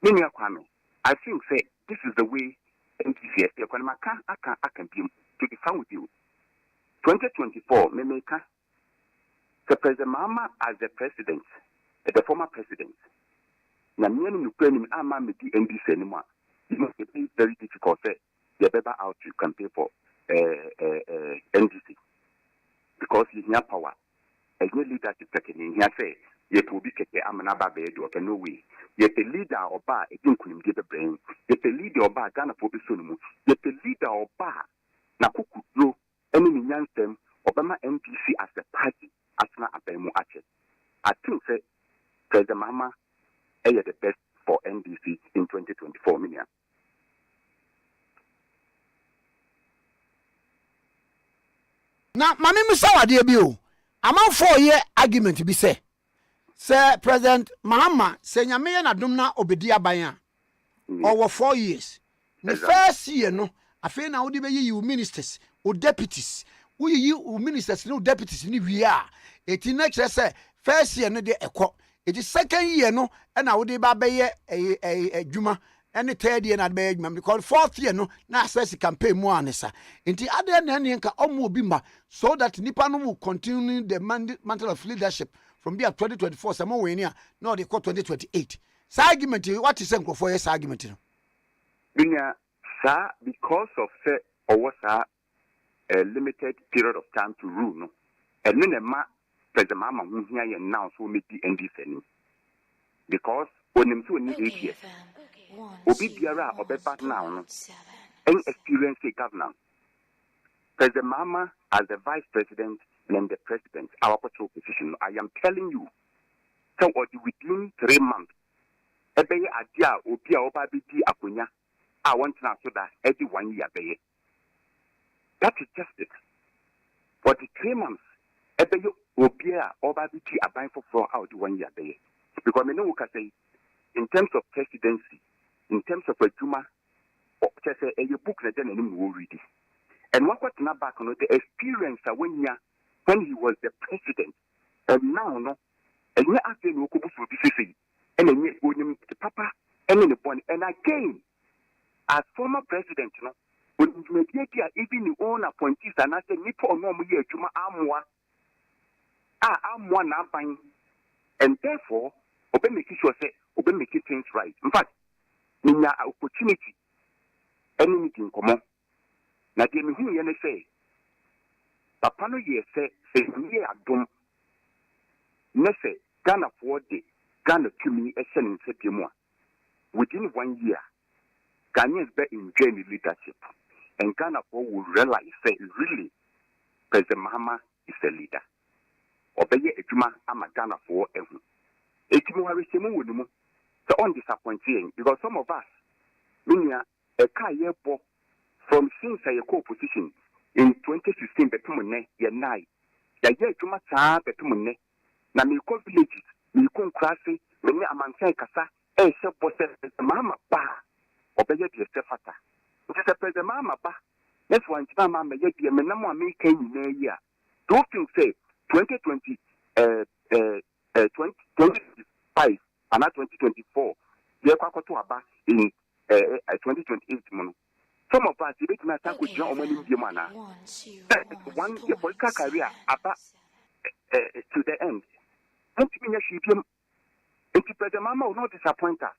Speaker 19: Many Kwame, I think say this is the way NTC I can be to be found with you. 2024, Memeka, the President Mahama as the president, the former president. Now, many Ukrainian are with the NDC anymore. It must be very difficult. Say, the better out to campaign for NDC because he's not power. As no leadership taken in here, say, yet will be kept Amanaba bed or no way. Yet the leader or bar, it didn't give a brain. Yet the leader or bar, Ghana for Bisonimu. Yet the leader or bar, Nakuku, no, enemy Yansem, Obama NPC as the party, as not a Bemu Akye. I think, say, President Mahama, the best for NDC in 2024 million.
Speaker 3: Now, Mammy Musawa, dear Bill. I'm out 4 year argument to be said. Sir President Mahama, say Yamea na Dumna Obedia Bayan. Over 4 years. The first year, no, I feel now you ministers or deputies. You ministers, no deputies, ni we are. It in next say first year no de equal. It is second year, no, and I would be a Juma. And the third year not beg man because fourth year no na says can pay more anesa. Inti other than ka omo bimba so that Nipano will continue the mantle of leadership from there 2024 some way near no they call 2028. Sa argument what is Nkrumah for yes argument?
Speaker 19: Binya sir because of say or was a limited period of time to rule no. And then ma President Mahama who here now so make the NDC because when him to need 8 years. Obi biara obebat now no any experience governor. President Mahama as the vice president and the president, our patrol position. I am telling you, so within 3 months, ebeye adia obi a oba biti akonya. I want to so that every 1 year beye. That is just it. For the 3 months, ebeye obi a oba biti aban for out 1 year beye. Because me know we can say in terms of presidency. In terms of a Juma, or just a book that then will read it. And what not back on the experience when he was the president, and now no, and you ask him who be and then you the papa and in the point. And again, as former president, you know, when you even the own appointees and I say Nipo no year Juma Amwa now buying, and therefore, open make sure say open make things right. In fact. Ninya opportunity any meeting come on. Na de me hu ye ne say papa no ye say ye adom ne say Ghana for de Ghana tumi e hye ne nsepemu a within 1 year Ghanaians be enjoy the leadership and Ghana for will realize say really President Mahama is a leader obeye edwuma ama Ghana for ehu etimu harishemu wonu. So undisappointing because some of us, a car from since a co-position in 2016, Betumune, Yanai, the year to Mata, Betumune, Namiko villages, Mikun Krasi, when a man say Kasa, a shop possess Mama Ba, obey your Sefata. It is a President Mama ba. That's one Mama yet the Menamo American year. Don't think say 2020 2025 and not 2024. They are to Aba in 2028 month. Some of us did not attack with John Money Yamana. One your political career about to the end. And to me, she came. If President Mama will not disappoint us.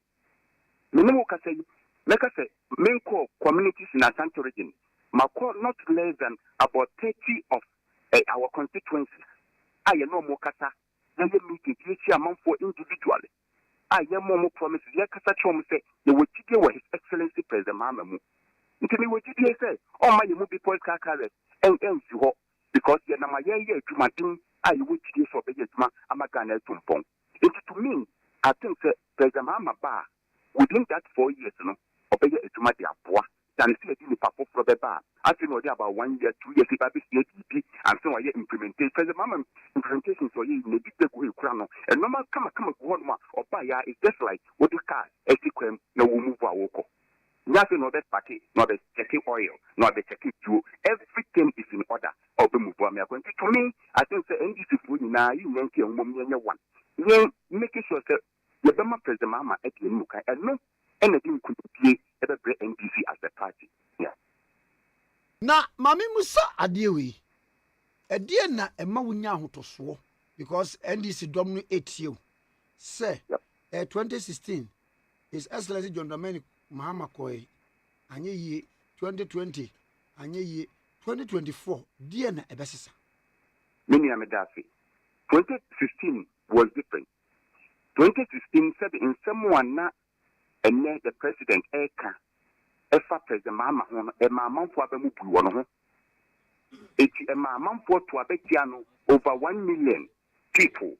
Speaker 19: Minimum can say, like I say, main core communities in Asante region, my core not less than about 30 of our constituencies. I am no more kata. I am meeting each amount for individually. I am more promises. Yes, Kasa Chom say, you will give His Excellency President Mama. Into me, what did he say? Oh, my, you will be political career and you hope because you are my year to my team. I would give for Bejetma, Amagana Tumpong. It's to me, I think President Mama Ba, within that 4 years, Obey it to my dear boy, than see a dinner for the bar. I think about 1 year, 2 years, if I be CATP, and so I implementation. President Mama implementation for you in a big crown. And no matter come one or buy is just like what the car, a sequence, no move our walk. Nothing not that packet, not the checking oil, not the checking fuel. Everything is in order. Or the move to me, I think the NDC food now, you make your one. Making sure that the Bama President Mama at the Muka and no anything could be ever break NDC as the party. Yeah.
Speaker 3: Na Mami Musa Adiewi, a dear na a Mawunya to swore because NDC domino 8 you. Say, 2016 His Excellency John Dramani Mahama Koi, and ye 2020, and ye 2024, dear na a besissa.
Speaker 19: Many Amedafi. 2015 was different. 2016 said in someone and the president Eka Efa President Mama a mamma for a mubu. It's a mamma for to Abetiano over 1 million people.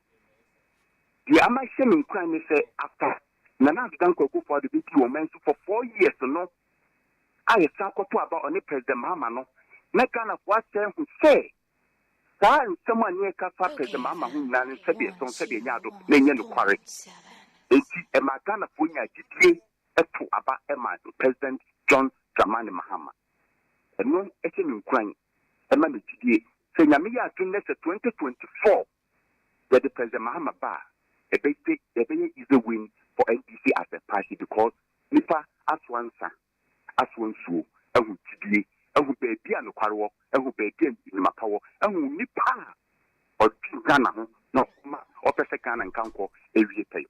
Speaker 19: The Amashem in crime say after Nana Danko go for the big woman for 4 years no. I saw to about on the President Mama no. Not kind of what them who say. Someone near Kafa President Mama who nan Sebi son Sebi Yado, Nanya Quarry. It's a Magana Punya GPA to about Emma President John Dramani Mahama. And one etching in crime, Emma GPA, saying Yamia to next 2024 that the President Mahama Bar, a big is the win for NDC as a party because Nipa as one son, as one soul, and who GPA. And who be piano quarrel, and who be again in my power, and who nipa or Ghana, no, or Pesacana and Kanko, every day.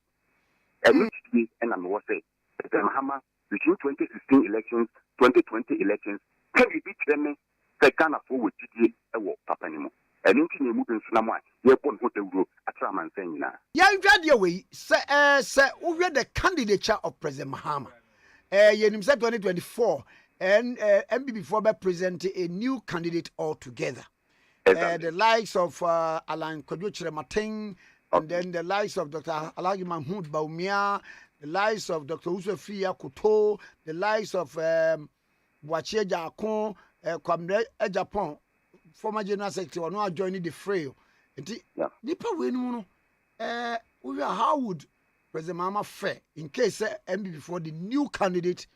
Speaker 19: And which day, and I'm what say, the Mahama between 2016 elections, 2020 elections, can you beat them? They can't afford GDA a walk, Papa anymore. And into the moving Sunama, you're born with the rule, a traman saying now.
Speaker 3: Yeah, you got your way, sir, who read the candidature of President Mahama. You 2024. And MB4 present a new candidate altogether. The likes of Alan Kodwichere Mating, and then the likes of Dr. Alagi Mahmoud Baumia, the likes of Dr. Usefia Kuto, the likes of Wachie Jakon, Kwame Japan, former General Secretary, no joining the fray. Nipa wenu how would President Mama fare in case MB4 the new candidate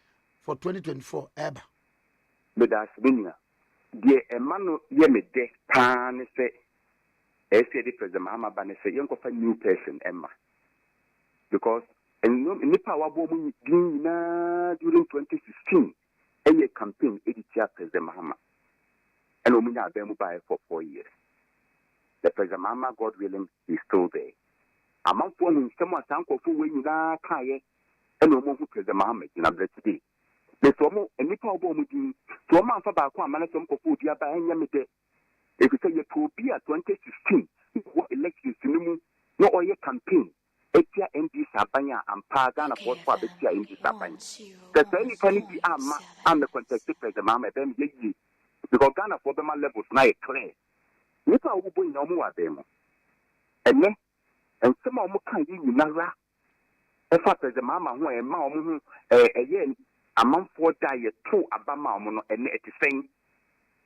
Speaker 3: for 2024 ever.
Speaker 19: But that's Binia. The Emmanuel Yemede Pan say, the President Mahama Ban say, young of a new person, Emma. Because and Nipa Wabom during 2016, a campaign editor President Mahama. And Omina Bemu by for 4 years. The President Mahama, God willing, is still there. Among one, someone uncle for when you are Kaye, and no more President Mahama in a today. The Tomo and Nipa Bomudi, Toma Fabako, Manasom Kofu, Diaba, and Yamete. If you say you could be at 2016, what elections to no oil campaign, Etia ND Sabanya and Pagana for Fabetia in the Sabanya. The very penny Amma and the contested President Mama, then ye, because Ghana for the man levels now clear. Nipa will be no more them. And then, and some of them can't you Nara. If I President Mama, who a mom, a year. A month for diet, 2 Abama, and it is saying,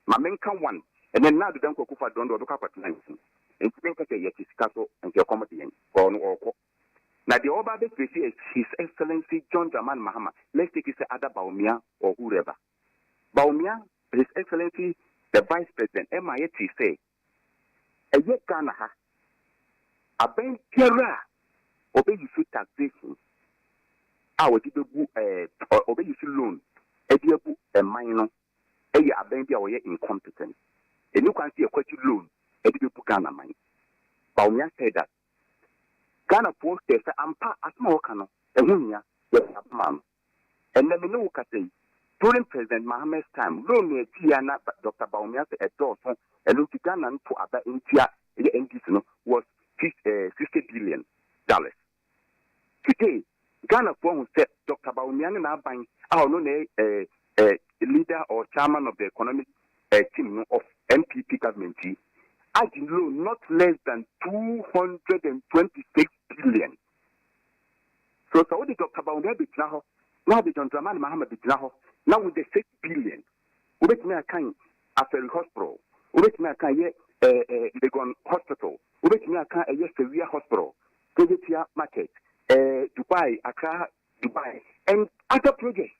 Speaker 19: Mamenka 1, and then now the Dunko Kufa don't do Kappa 19. And think that yet is castle and your comedy or no. Now the Oba is His Excellency John Dramani Mahama. Let's take his other Baumia or whoever. Baumia, His Excellency, the Vice President, MIT say, a year Ghana ha, a bank kera, obey you taxation, our obey you loan, a dear book, a minor, a bank incompetent. And you can see a question loan, a dear book Ghana mine. Baumia said that Ghana post a ampa as more cano, a hunya, yes, man. And then we know say. During President Mohammed's time, loan near Tiana, Dr. Baumia said, and Ghana to Abba India was $60 billion. Today, Ghana who said Dr. Baumia and Abba, our leader or chairman of the economic team of MPP government, adding loan not less than $226 billion. So, the Dr. Baumia Bitnaho, now the John Dramani Mohammed Bitnaho. Now with the 6 billion, we make me a kind of a hospital, we make me a kind of hospital, we make me a kind of Sevilla hospital, Kejetia market, Dubai, Accra, Dubai, and other projects.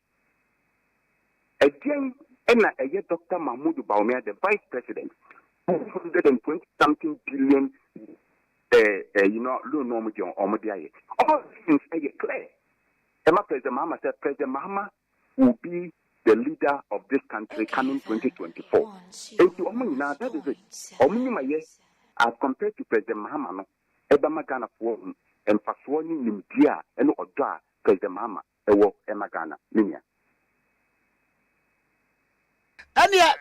Speaker 19: Again, and Dr. Mahmoud Baumia, the Vice President, 220 something billion, loan normal or Modiaye. All things are clear. Emma President Mahama said, President Mahama will be the leader of this country coming 2024. And to Omina, that is it. Omina, as compared to President Mahama, Ebama Ghana for and Faswani Nimdia and Oda, President Mahama, Ewo Emagana, Linia.
Speaker 3: And yet,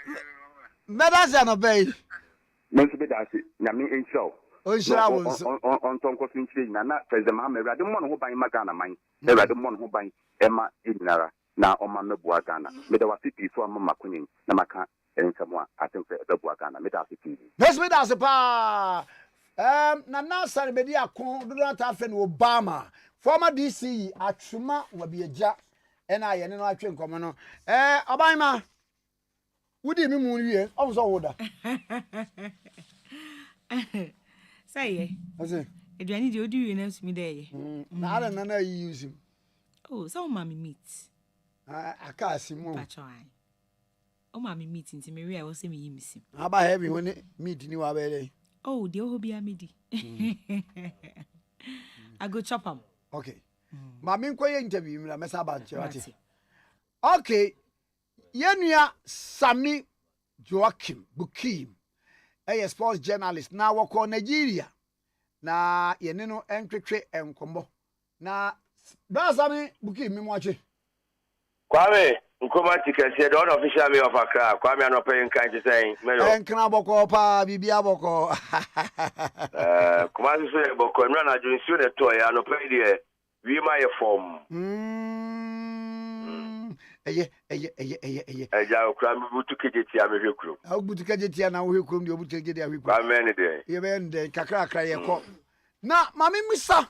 Speaker 3: Madame Obey.
Speaker 19: Mentabedasi, Nami in show.
Speaker 3: On
Speaker 19: Tonko Finchi, Nana, President Mahama, I don't want to buy Magana mine. I don't want to buy Emma Ignara. Na omame buagana meda wasiti so amama kunin na maka ensamwa atemfe da buagana meda asiti
Speaker 3: yes meda asepa na nasare bedi akon Donald Trump Obama former DC atwuma wabieja ena ye ne no atwe nkomo no obanma wudi mi mu wie onso woda
Speaker 8: say
Speaker 3: ase
Speaker 8: eduani di odi wie na sumi dey
Speaker 3: na ara na use him
Speaker 8: oh so mama meet
Speaker 3: akasi mu
Speaker 8: pachoi o ma me meet nti me ria wo se me yimsim
Speaker 3: aba heavy when meet ni wa be
Speaker 8: oh de ho bia me di I go chop am
Speaker 3: okay ma me nkoye interview mi na mesa ba nche okay yenua Sami Joachim Bukim sports journalist na wako Nigeria na yene no entwetwe enkombo na bra Sami Bukim mi mo ache
Speaker 7: Kwame, Nkrumah Tikese, the unofficial mayor of Accra. Kwame, I'm not paying kind to say, Mayor.
Speaker 3: Nkrumah boko pa, Bibia boko.
Speaker 7: Kwame say boko. I'm not doing soon a toy. I'm not paying the we my form.
Speaker 3: Eye.
Speaker 7: Eja Kwame butu kejeti a me hwekuru.
Speaker 3: A butu kejeti na wo hwekuru ndi obutu kejeti a hwekuru.
Speaker 7: Kwame ne de.
Speaker 3: Ye be nde kakra ye ko. Na mami misa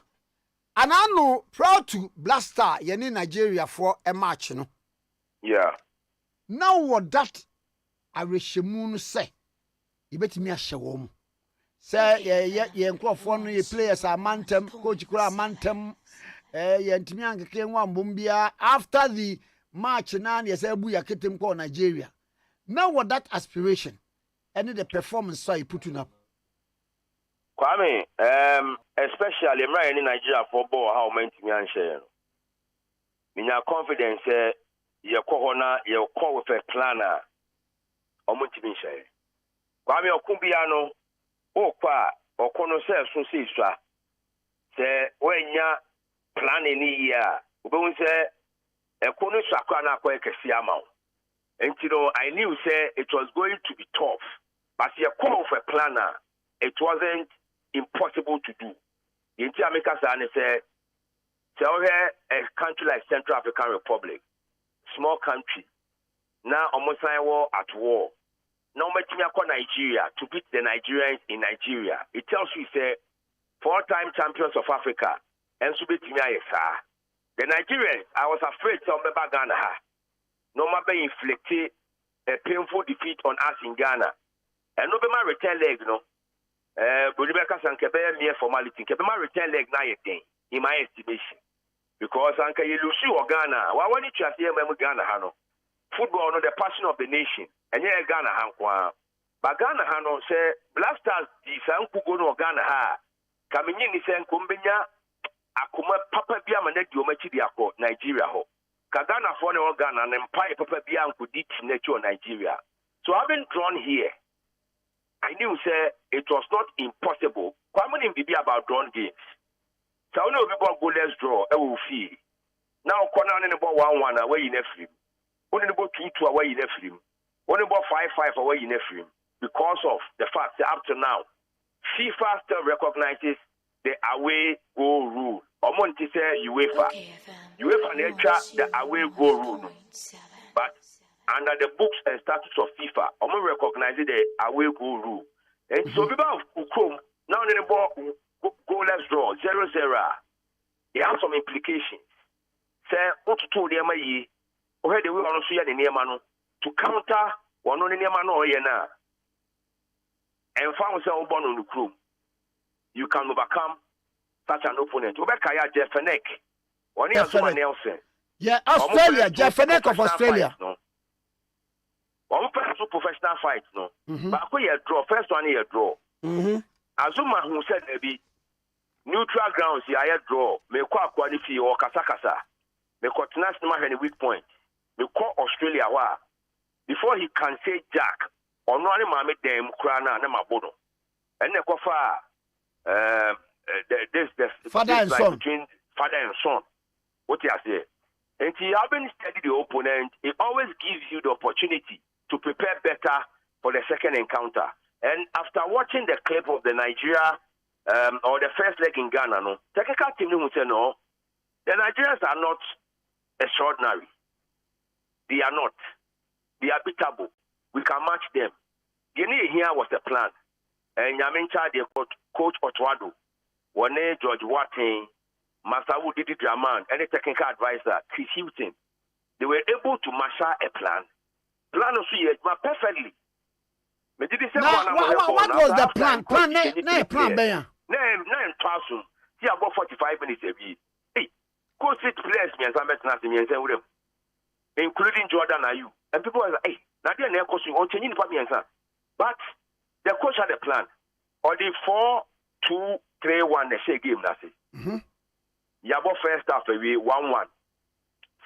Speaker 3: anano proud to blaster yene Nigeria for a match no.
Speaker 7: Yeah.
Speaker 3: Now what that areshemu no say. You betimi ahye wo mu. Say ye nkrofo no ye players are mantem, coach kura mantem ye ntimi ankeke nwa mbombia after the match na ye say bu ya ketem ko Nigeria. Now what that aspiration and the performance so you put up.
Speaker 7: Kwame, especially in Nigeria for ball how many me share. Minya confidence ye kohona ye call with a planner or multi share. Kwame okumbiano o kwa okono so siswa se wenya plan any year we say ekono swakwa na kwa kesi ama. And I knew say it was going to be tough, but ye call with a planner it wasn't impossible to do. The entire America say a country like Central African Republic, small country, now almost war at war. Now Nigeria to beat the Nigerians in Nigeria. It tells you say 4-time champions of Africa and so beat the Nigerians. I was afraid to Ghana. No matter inflicted a painful defeat on us in Ghana. And no matter return leg, no. Bolibeka Sankebe mere formality. Kebema return leg na yet in my estimation. Because Anka Yelusi or Ghana, why want you to say Ghana Hano?
Speaker 20: football no the passion of the nation. And yeah, Ghana hankwa. But Ghana hano say Black Stars di sanku go no Ghana ha. Kaminyi ni say nkumbenya akuma papa bia mane di omachi di akọ Nigeria ho. Ka Ghana for no Ghana na empire papa bia nku di nature Nigeria. So having drawn here, I knew say it was not impossible. Kwame be about drawn games. So no people go let's draw. I will feel. Now corner on the ball 1-1 away in a film. Only the ball 2-2 away in a film. Only ball 5-5 away in a film. Because of the fact that up to now, FIFA still recognizes the away goal rule. Omonti say UEFA. UEFA nature the away goal rule. But under the books and statutes of FIFA, Omo recognizes the away goal rule. And so people of Ukrum, now the ball go let's draw 0-0. It has some implications. Say what to do the mayi, or the way on suya the near to counter one on the near mano na. And found yourself born on the crew. You can overcome such an opponent. Obekaya Jeffenek. One year someone else.
Speaker 3: Yeah, Australia, Jeffenek of Australia.
Speaker 20: No. One person professional fight, no. But we draw. First one here draw. Azuma who said maybe neutral grounds here draw. Me kwa qualify or kasa. Me kwa national weak point. Me call Australia wa. Before he can say Jack. Ono ani mame dem krana na mabono ene kofa this
Speaker 3: father and son
Speaker 20: between father and son what you say and he having studied the opponent it always gives you the opportunity to prepare better for the second encounter. And after watching the clip of the Nigeria or the first leg in Ghana, no technical team will say no, the Nigerians are not extraordinary, they are not, they are beatable. We can match them. You need here was the plan. And Yamincha, the coach Otwado, One George Watting, Masawu Didi Draman, and the technical advisor, Chris Hilton. They were able to marshal a plan. Plan of years, but perfectly. What
Speaker 3: was the plan? Plan, Beya.
Speaker 20: Nine person. See about 45 minutes a week. Hey, coach it players, me and some with them, including Jordan Ayu. And people are like, hey. But the coach had a plan. Or the 4-2-3-1 the share game that's it. Yabo first half away 1-1.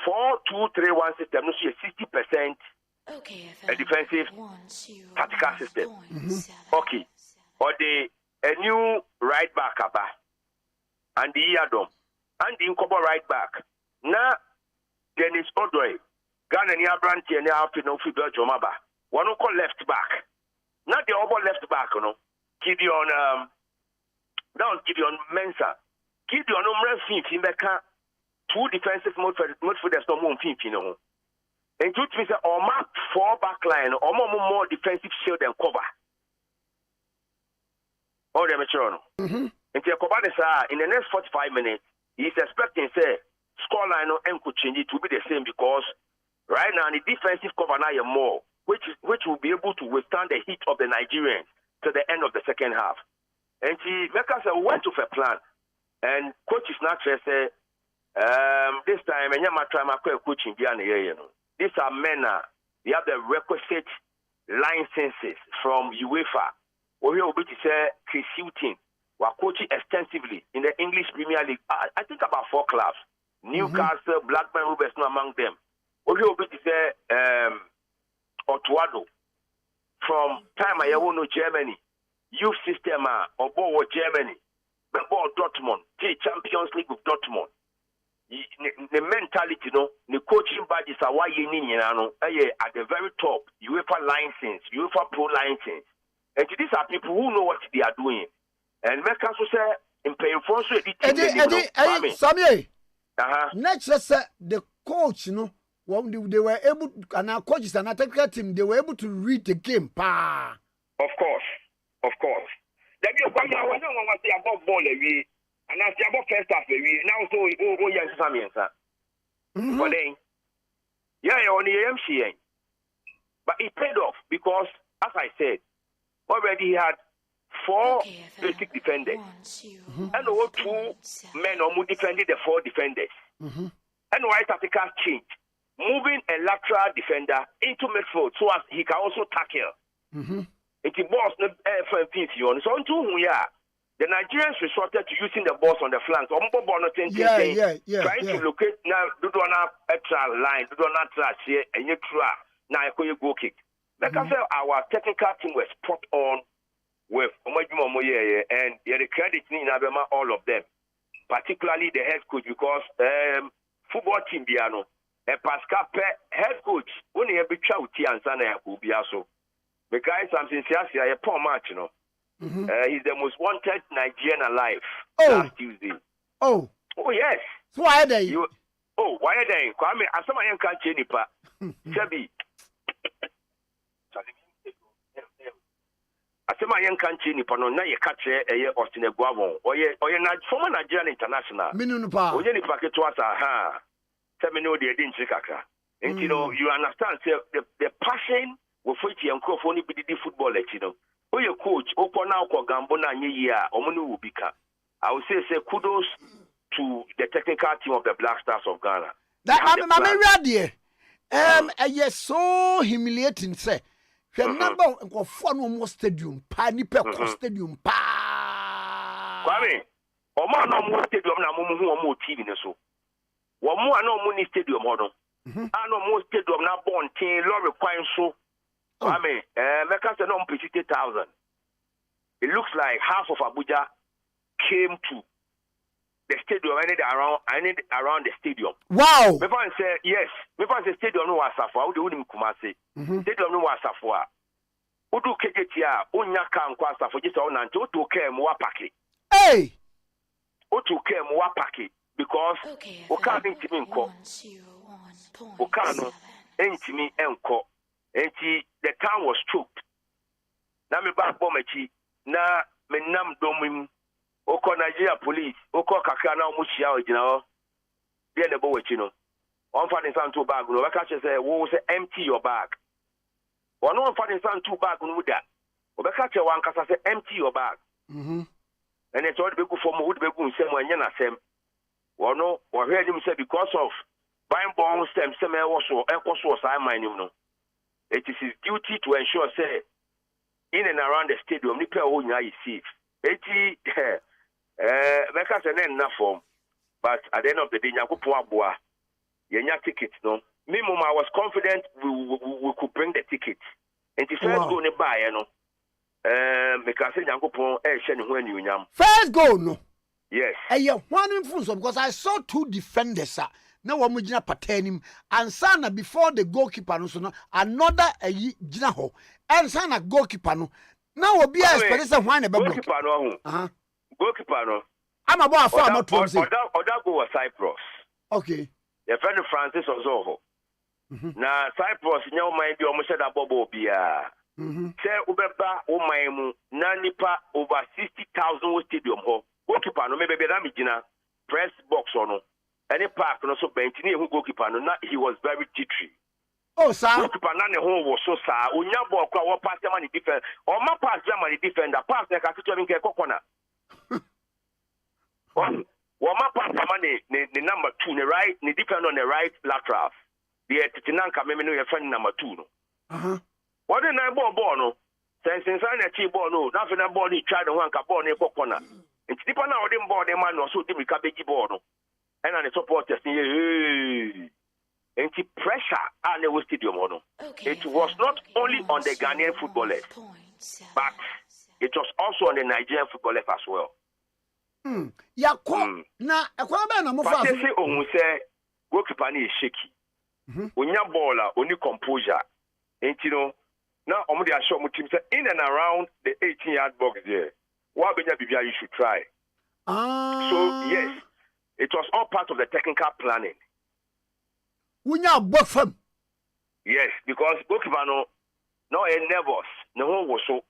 Speaker 20: 4-2-3-1 system no see 60% a defensive tactical system. Okay. Or the a new right back Abba and the Addo and the Nkrumah right back. Now Dennis Odoi. Ghana near branch and after no football Jomaba. One call left back. Not the other left back, no. Gideon that was Gideon Mensah. Gideon in Beka, two defensive midfielders no more no. And two things or map 4 back line or more defensive shield and cover. All the mature. And in the next 45 minutes, he's expecting say scoreline and could change it to be the same because right now, the defensive cover now more, which will be able to withstand the heat of the Nigerians to the end of the second half. And he make us went with a plan. And coach is not just say, this time, and you're trying to coaching these are men. They have the requisite licenses from UEFA. Or here will be to say Chris Hilton, who are coaching extensively in the English Premier League. I think about 4 clubs: Newcastle, Blackburn, Rovers, not among them. Or here will be to say Otwado from time I know Germany, youth system or Germany, before Dortmund, the Champions League with Dortmund. The mentality, the coaching badges are why you need, at the very top, UEFA license, UEFA Pro license. And these are people who know what they are doing. And make us say, in paying for
Speaker 3: Sammy, not just the coach, they were able to, and our coaches and our technical team, they were able to read the game.
Speaker 20: Of course. That you come now, I don't want to say about ball away, and I say about first half away. Now, so, yes, Sammy, sir. But then, on the MCA. But it paid off because, as I said, already he had 4 basic defenders. And over 2 men or more defended the 4 defenders. And why tactical change? moving a lateral defender into midfield so as he can also tackle. It's boss no for on. So the Nigerians resorted to using the balls on the flanks. Trying to locate now do not extra line, do not trash here and you try now you go kick. Like I said, our technical team was spot on with Omojumomoye and the credit in Abema, all of them, particularly the head coach, because football team Biano, Pascal head coach, only a bit chauti and Sana Ubiaso. Because I'm sincere, a poor match, you know. He's the most wanted Nigerian alive last Tuesday. Oh, yes.
Speaker 3: So why are they?
Speaker 20: Why are they? Kwame, as someone can't change it, Sebi. Asema yen kanchi ni pano na ye kache eye Austin Eguavon oye former Nigerian international
Speaker 3: minunu pa
Speaker 20: oye ni paketo asa ha tell no dey din chikaka and you know you understand say the passion we fight yen crofo ni bidi football you know oye coach okwo na okwo gambo na nye yi a omo no ubika I would say kudos to the technical team of the Black Stars of Ghana
Speaker 3: that I'm ready eye so humiliating say number of fun stadium, Panipe stadium,
Speaker 20: Kwame, Oma no stadium na mumu TV so. One more no money stadium model. I no more stadium na born tin lorry quine so. Kwame, make no 50,000. It looks like half of Abuja came to the stadium. I need around the stadium.
Speaker 3: Wow.
Speaker 20: Before I say yes, before I say stadium no wasafwa, we do Nkrumah. Stadium no wasafwa. Udu kejetia, unyaka nkwa safwa jisa onante, utu ke mwa paki.
Speaker 3: Hey!
Speaker 20: Utu ke mwa paki, because uka intimi nko. Uka no, intimi enko. Enti, the town was choked. Na mi back bomechi, na menam domim, Oko Nigeria police, Oko kakana umushia ojina bien the bow chino. One fan in San two bag, no, I catch say, wo say empty your bag. One fan in San two bag, no, that. Or catch one cassa say empty your bag. And it's all the big for would be good, same when you're not same. One no, or heard him say because of buying bombs, stem, semi also, was I mind you know. It is his duty to ensure, say, in and around the stadium, Nipa Onya is safe. 80, Meka say enough form, but at the end of the day, Nyakupo Abua, Yenya tickets, no. Minimum, I was confident we could bring the tickets. And the first go ne buy, you know. Meka say Nyakupo, Shen when you yam.
Speaker 3: First go, no.
Speaker 20: Yes.
Speaker 3: One influence because I saw two defenders, now one mujina patenim, and sana before the goalkeeper, no, another jina ho, and sana goalkeeper, no. Now will be a special one about
Speaker 20: goalkeeper, no. Goalkeeper, no.
Speaker 3: I'm about a farmer to
Speaker 20: Oda go was Cyprus.
Speaker 3: Okay.
Speaker 20: Your friend Francis Ozoho. Now, Cyprus, no mind you almost said a bobo bia. Say, Ubeba, Omaimu, Nanipa, over 60,000 stadium hall. Goalkeeper, no, maybe Ramijina, press box or no. Any park, no, so Bentini, who goalkeeper, no, he was very jittery.
Speaker 3: Oh, sir.
Speaker 20: Goalkeeper, none home was so sad. Unyabo, what pass the money defense, or my pass Germany defender, pass the Catholic Coconut. One pass the money, the number 2, the right, the defend on the right lateral. The Titinanka, maybe no friend number 2. What did I ball no? Since I a cheap ball, no, nothing about it, tried to one ball in Coconut. It's depending on them ball, the man was so dim, cabbage ball. And on the supporters, hey. And the pressure on the stadium. It was not only on the Ghanaian footballers, but it was also on the Nigerian footballers as well.
Speaker 3: Na akwaba na mo fa.
Speaker 20: But say ohun say goalkeeper is shaky. Onya baller, only composure. And you know, now omo dey assure mo team say in and around the 18-yard box there. What benya bibia you should try. So yes, it was all part of the technical planning.
Speaker 3: Unya bofam.
Speaker 20: Yes, because goalkeeper no a nervous. No one was so.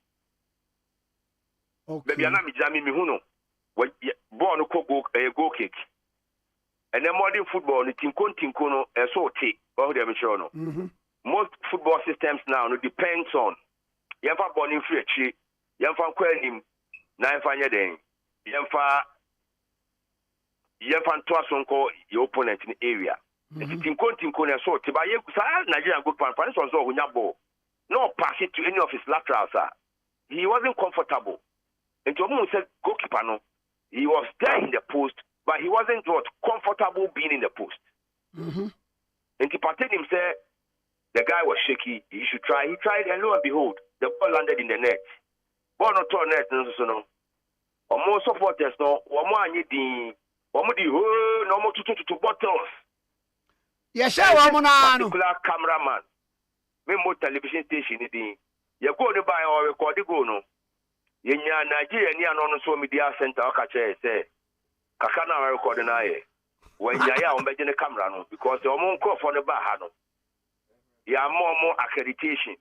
Speaker 3: Okay.
Speaker 20: Baby ana mi jami mi hu no. Ball no goal kick. And then modern football, the tinko no so take. Most football systems now no depends on yamfa ball in free chi, yamfa kwanim, na yamfa nyeden, yamfa twason ko your opponent in the area. Tinko na so tiba ye Nigeria good pan for instance onya ball no pass it to any of his laterals he wasn't comfortable and to said goalkeeper no he was there in the post but he wasn't comfortable being in the post and to partake him say the guy was shaky he should try he tried and lo and behold the ball landed in the net ball not to net no more supporters no one more anyi din one more the whole no more to bottles.
Speaker 3: Yes, particular
Speaker 20: cameraman. Me mo television station ni ye go no buy or record go no. Ye nya Nigeria ni ano so media center aka che say kaka na record na ye. When ya ya o beje ne camera no because o mo nko for ne ba ha no. Ya more accreditation.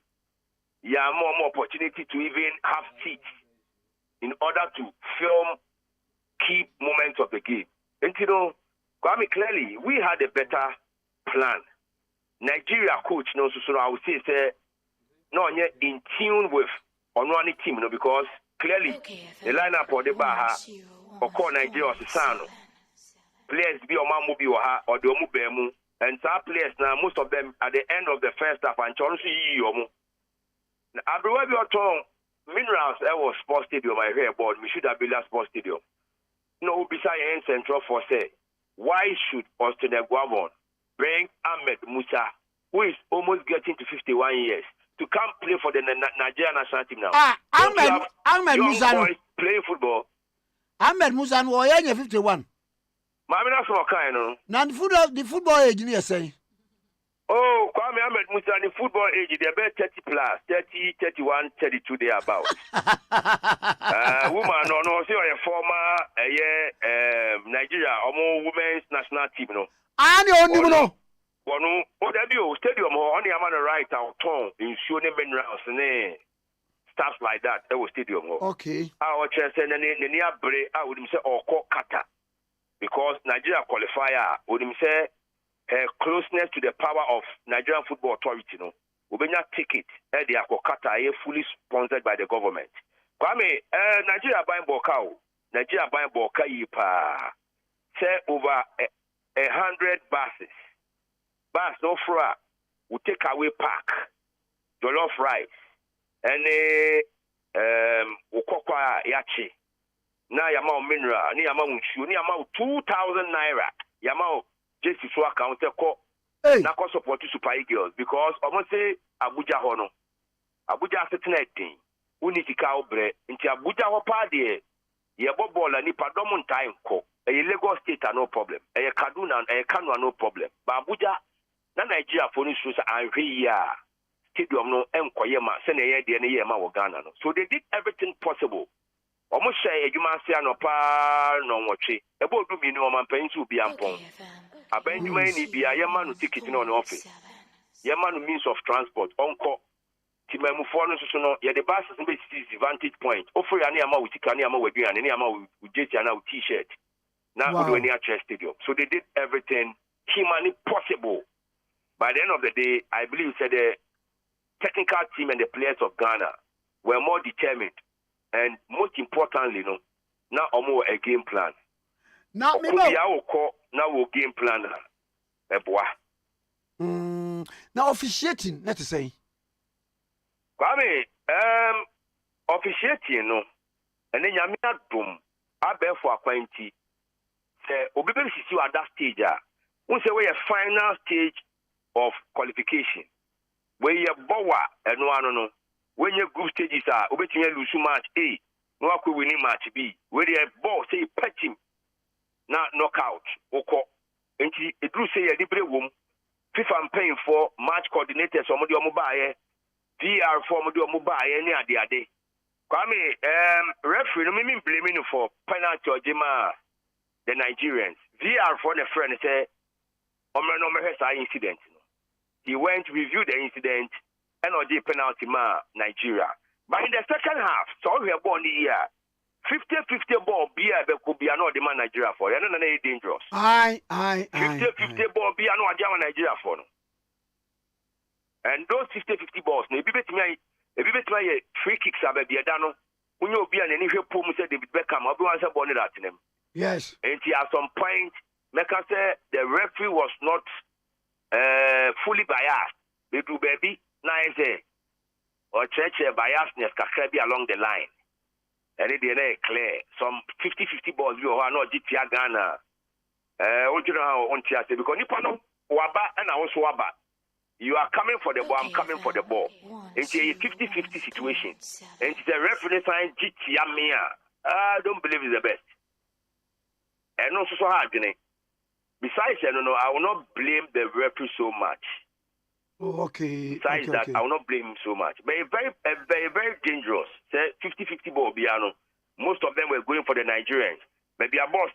Speaker 20: Ya more opportunity to even have seats in order to film key moments of the game. And you know, Kwame, clearly we had a better plan. Nigeria coach no so I would say no in tune with on one team because clearly the lineup of the Baha or call Nigeria or Sano players be or Mamubi or the Omubemu and some players now most of them at the end of the first half and Chonsi Yomu. Abia Minerals was sports stadium I hear about we should have built a sports stadium. No beside central for say why should Austin Guavon bring Ahmed Musa, who is almost getting to 51 years, to come play for the Nigerian national team now?
Speaker 3: Ahmed Musa
Speaker 20: playing football.
Speaker 3: Ahmed Musa no 51.
Speaker 20: Mami na so kind no.
Speaker 3: Na the football age ni say.
Speaker 20: Oh, Kwame Ahmed Musa the football age they about 30 plus, 30, 31, 32 they about. Woman no say a former Nigeria women's national team no.
Speaker 3: Ani oni no.
Speaker 20: Wonu Odabio stadium on the amount right out town in showing minerals and stuff like that. That was stadium.
Speaker 3: Okay.
Speaker 20: Our chance and the near break I would say or call Qatar because Nigeria qualifier would say closeness to the power of Nigerian Football Authority. No, Ubenya ticket they are Qatar fully sponsored by the government. Kwame Nigeria buying Bokao. Nigeria buying Boka say over 100 buses. Bus no fra will take away park, jollof rice, and ukokwa yachi. Na yamao mineral, ni yamao unshu, ni yamao 2,000 naira. Yamao just to account ko na ko support to Super Eagles because almost say Abuja hono. Abuja setting unitika obre nti Abuja ho pa de ye bobola ni padomun time ko. A Lagos State are no problem. A Kaduna and a Kano are no problem. But Abuja, na Nigeria for instance, and here stadium no enkoyema send a year the Ghana no. So they did everything possible. Almost say you must say no pa no watch. About do me no man paying to be ampon. A Benjamin be a yaman ticket in on office. Yaman means of transport. Onko Timamu for no yeah the bus is the vantage point. Offer any amount with any amount with you and any amount with t-shirt. Now we do any chess stadium. So they did everything humanly possible. By the end of the day, I believe that the technical team and the players of Ghana were more determined and most importantly, now more a game plan. Now we'll game plan.
Speaker 3: Now officiating, let's say.
Speaker 20: Kwame, officiating, and then Yamia Dum, I bear for acquaintance. Obibel sisi at that stage we say we a final stage of qualification where you bowa and no when your group stages are obetime lose match A no akwe winning match B where the ball say patch him na knockout oko enti edru say e libre wom FIFA am paying for match coordinators omodi omubaye VR for omodi omubaye ni ade Kwame referee no me blaming for penalty or jema the Nigerians. VR for the friend say, incident. He went to review the incident and the penalty ma Nigeria. But in the second half, so we are born here. 50-50 ball beer could be another man Nigeria for. You're not dangerous. 50-50 ball beer no German Nigeria for. And those 50-50 balls, maybe free kicks are be done. When you be an initial pool, said David Beckham, everyone said born that in him.
Speaker 3: Yes.
Speaker 20: And at some point, like I said, the referee was not fully biased. They do baby, nice, or church biasness kakra along the line. And it is clear. Some 50-50 balls you are not GTR Ghana. Because Nipano Waba and also Waba. You are coming for the ball, I'm coming for the ball. It's a 50-50 situation. And it's a referee sign GTR Mia. I don't believe it's the best. And also so hard, besides, I will not blame the referee so much.
Speaker 3: Oh, okay.
Speaker 20: Besides that, I will not blame him so much. But very dangerous. Say 50-50 ball, Biano. Most of them were going for the Nigerians. Maybe a boss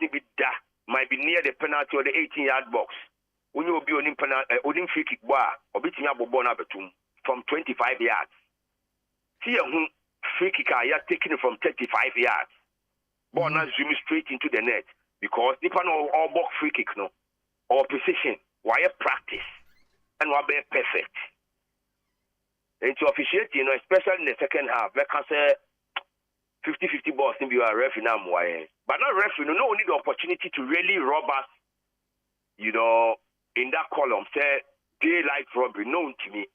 Speaker 20: might be near the penalty or the 18-yard box. When you will be on free kick bar or beating up from 25 yards. See a free kick are taking it from 35 yards. Ball now zoom straight into the net because depending on all box free kick no or precision, wire practice. And will be perfect. And to officiate, especially in the second half, we can say 50-50 balls in your referee now, but not referee. No need the opportunity to really rob us. In that column, say daylight robbery. No to me.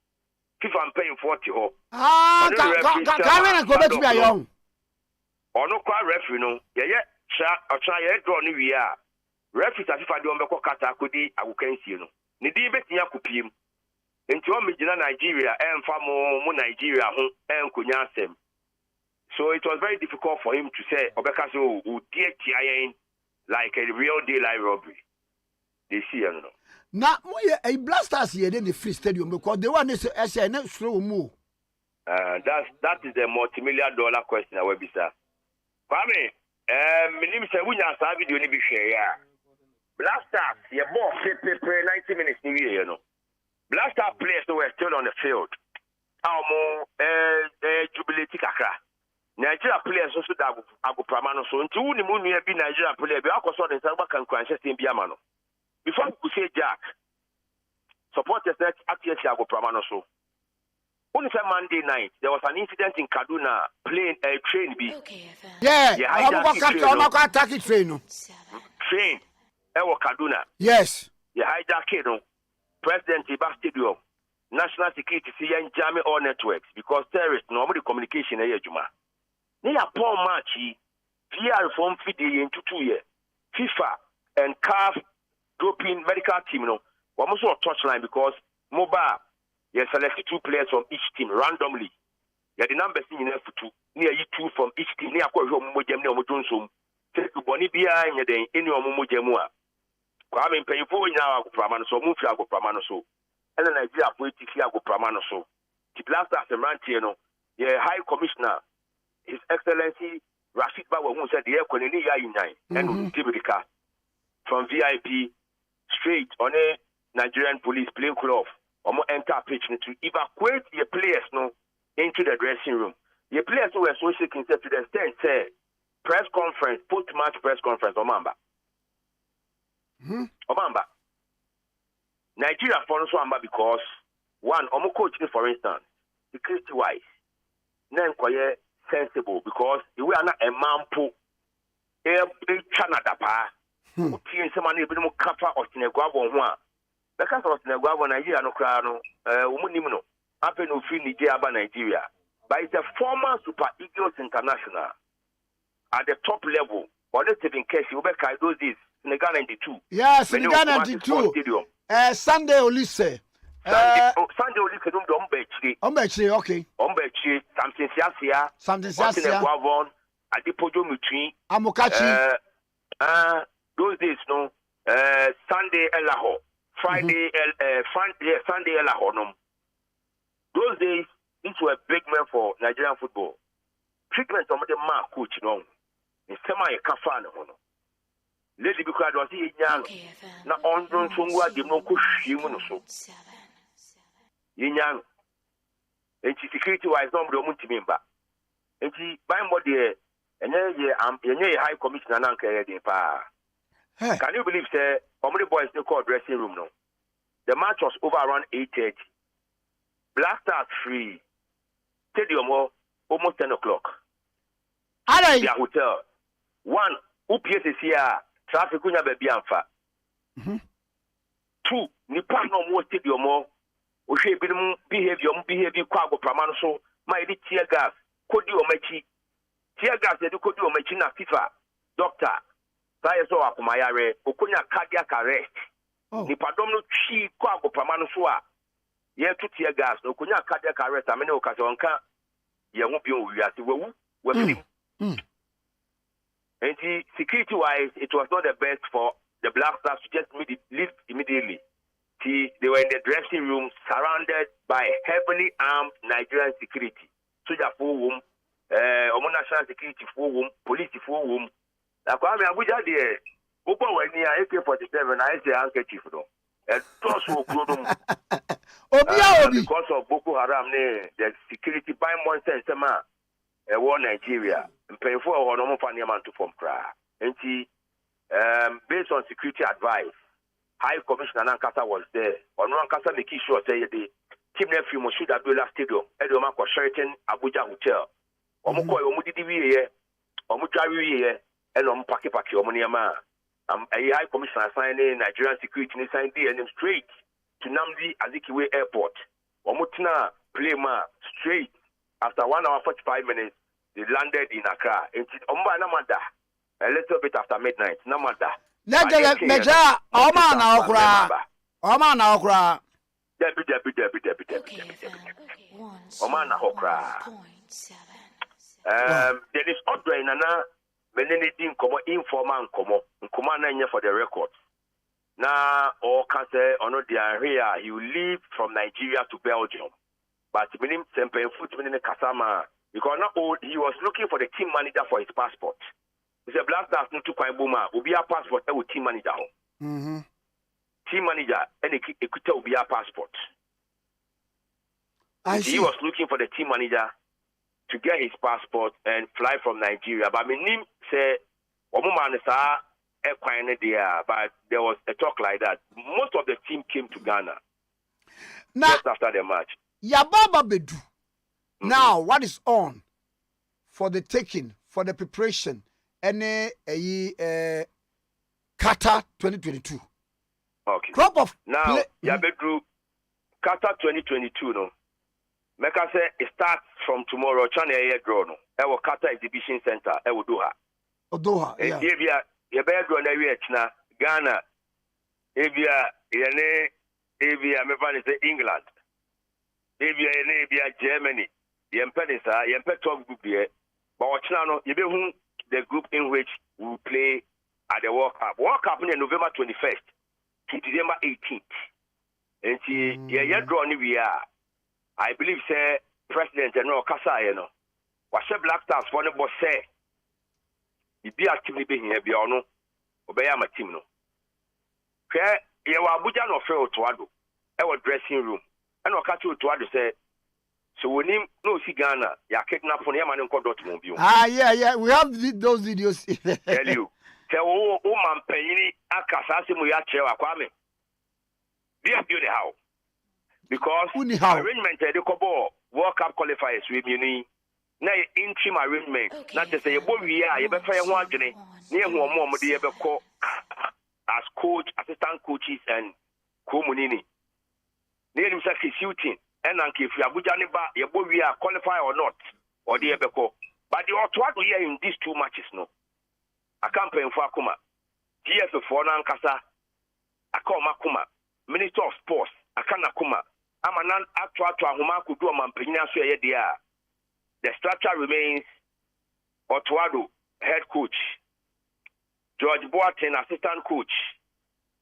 Speaker 20: If I'm paying 40,
Speaker 3: can't go back to me young.
Speaker 20: Or no quite referee, no. Yeah. I'll try draw new year. Referee, if I don't make a cut, I will see you. Nidi beti ya kupim. Enti o mejina Nigeria emfa mo Nigeria ho enkonya asem. So it was very difficult for him to say obeka so o die tiayen like a real daylight robbery. They see you know.
Speaker 3: Na mo ye blasters here in the free stadium because the one is SN slow move.
Speaker 20: That is a multi-million-dollar question I will be sir. Kwame, minim se wunya sa video ni bi hwe ya. Blasters, your ball 90 minutes new year, Blaster players were still on the field. How more jubilating kakra. Nigeria players also that Ago Pramano so until the moon be Nigeria player, be also the Samba can conscious in Biamano. Before we say Jack, supporters that Akye Ago Pramano so. Only Monday night, there was an incident in Kaduna playing a train B.
Speaker 3: Yeah, I'm not attacking train.
Speaker 20: Train. Kaduna.
Speaker 3: Yes.
Speaker 20: The hijack President Iba Stadium, National Security and Jamie all networks because terrorists normally communication here Juma. They are poor match VR reform fee into 2 years. FIFA and CAF doping medical team one also on touchline because mobile you select 2 players from each team randomly. Yeah, the number seen in F2 near you 2 from each team near Boni Bia and any Mujamua. Kwame Payfo now Ago Pramano so move Ago Pramano so. And then Nigeria politics Ago Pramano so. The blaster Semantiano, the High Commissioner, His Excellency Rashid Bawa who said the air colony and Tibika from VIP straight on a Nigerian police plane cloth or more enter pitch to evacuate the players into the dressing room. The players who were so shaking to the extent say press conference, post-match press conference, Omamba. Omamba. Nigeria for also Omamba because one, Omo coach, for instance, security-wise, then quite sensible because the way I'm not a man a Canada pa. Uti someone able to cover or Senegal one. Because of Senegal Nigeria no crano, umunimno. Happen to free Nigeria. But it's a former Super Eagles international at the top level. Or let's say in case you back those days, Senegal 92.
Speaker 3: Yes, Senegal 92. Sunday Olise.
Speaker 20: Sunday Olise
Speaker 3: Ombechi, okay.
Speaker 20: Ombechi, something Siasia.
Speaker 3: Something Siasia.
Speaker 20: Adipojo Mutri.
Speaker 3: Amokachi.
Speaker 20: Those days, Sunday Elaho. Friday, Sunday Elaho. Those days, these were big men for Nigerian football. Treatment of the man coach, in semi-kafan, Lady because I was young. Now, on don't somewhere the no cushion so. Young. And security wise, no multi-member. And she, by more dear, and a high commissioner, Can you believe, sir, how many boys they call dressing room now? The match was over around 8:30. Blasters free. Stadium almost 10 o'clock. Their hotel. One, UPS is here. Traffic kunya baby anfa. 2 nipa no mo stadium mo o hwe binom behavior kwa agoprama no so ma yedi tear gas kodi o machi tear gas yedi kodi o machi na FIFA doctor sai so akoma yare okonya cardiac arrest nipa dom no twi kwa agoprama no so a ye to tear gas okonya cardiac arrest amene o kase onka ye ho bi o wiase wawu wafinim and security wise it was not the best for the Black Stars to just leave immediately. See, they were in the dressing room surrounded by heavily armed Nigerian security. Soldier for whom, national security for whom, police for whom. Now, Kwame Abuja, the open when near AK-47, I say handkerchief, though. And also, because of Boko Haram, the security by months and summer, war Nigeria, and paying for a normal family man to form cry. And see, based on security advice, High Commissioner Nankasa was there. On Nankasa making sure say the team nephew should have built a stadium. Edoma ko Sheraton Abuja Hotel. Omuko omudidi wiye, omudwawi wiye, and paki omuniama. A High Commissioner signing Nigerian security ni sign DNM straight to Namdi Azikiwe Airport. Omutna plema straight after 1 hour 45 minutes they landed in Accra. And Omba Namada. A little bit after midnight, no matter.
Speaker 3: Meja, Omana Okra.
Speaker 20: Omana Okra. There is order in Nana, Menini Dinkomo, informal Nkrumah for the record. Now, or can say, on the area, he will leave from Nigeria to Belgium. But Minim Sempe foot in Kasama, because not old, he was looking for the team manager for his passport. He said, Black Stars no to Kwambuma, will be a passport, and with team manager. Team manager, and a equity will be a passport. He was looking for the team manager to get his passport and fly from Nigeria. But my name said, Omuma Nesa, there, but there was a talk like that. Most of the team came to Ghana just after the match.
Speaker 3: Yababa Bedu. Now, what is on for the taking, for the preparation? Qatar 2022.
Speaker 20: Okay.
Speaker 3: Crop of
Speaker 20: now, Yabedru Qatar 2022 no. Make I say it starts from tomorrow. China air draw no. Ewo Qatar Exhibition Center. Ewo Doha.
Speaker 3: Doha. Yeah.
Speaker 20: Yabia draw na wi China Ghana. Abia me fan say England. Abia Germany. Yempe top group here. But China no yebehu the group in which we will play at the World Cup. World Cup in November 21st to December 18th. And yeah, draw we are. I believe say President and Kasa, what Black Stars for the boss say. It be actively being here, Biono, obey my team. No. Okay, you are Abuja no fail to Addo. Our dressing room. And I'll catch you to Addo say. So when him no see Ghana, ya kidnap for him and Kodot Mobile.
Speaker 3: Yeah. We have those videos.
Speaker 20: Tell you. Tell man payini akasasi mu ya chewa Kwame. This beauty how. Because arrangement the Kobo World Cup qualifiers with me. Na interim arrangement. Not to say you bo we are you be fair one journey. Near who more mo dey be call as coach, assistant coaches and co-munini. Near him say shooting. And if you Abuja Niba, we are qualified or not, or the Ebeko. But the Otwad here in these 2 matches, no. I campaign for Akuma. TF for Nankasa, Akoma Kuma, Minister of Sports, Akana Kuma. I'm an actual to Ahuma could do a Mampina Suya. The structure remains Otwado, head coach, George Boateng, assistant coach,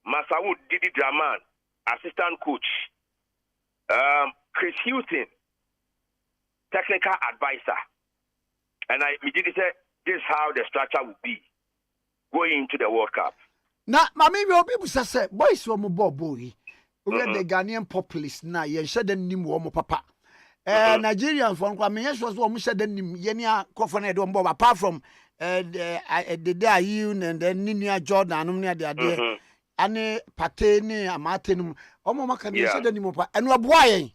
Speaker 20: Masawood Didi Draman, assistant coach. Chris Houghton, technical advisor. And I immediately said, this is how the structure will be going into the World Cup.
Speaker 3: Now, Mammy, people say, boys from boy. We are the Ghanaian populace now. You said the name Womo Papa. Nigerian from Kwame, yes, was almost said the name Yenia Kofane Dombo, apart from the day you and then Ninia Jordan, Umnia, the idea. Ane patene amatenum omo maka ni se dani mopa enu aboaye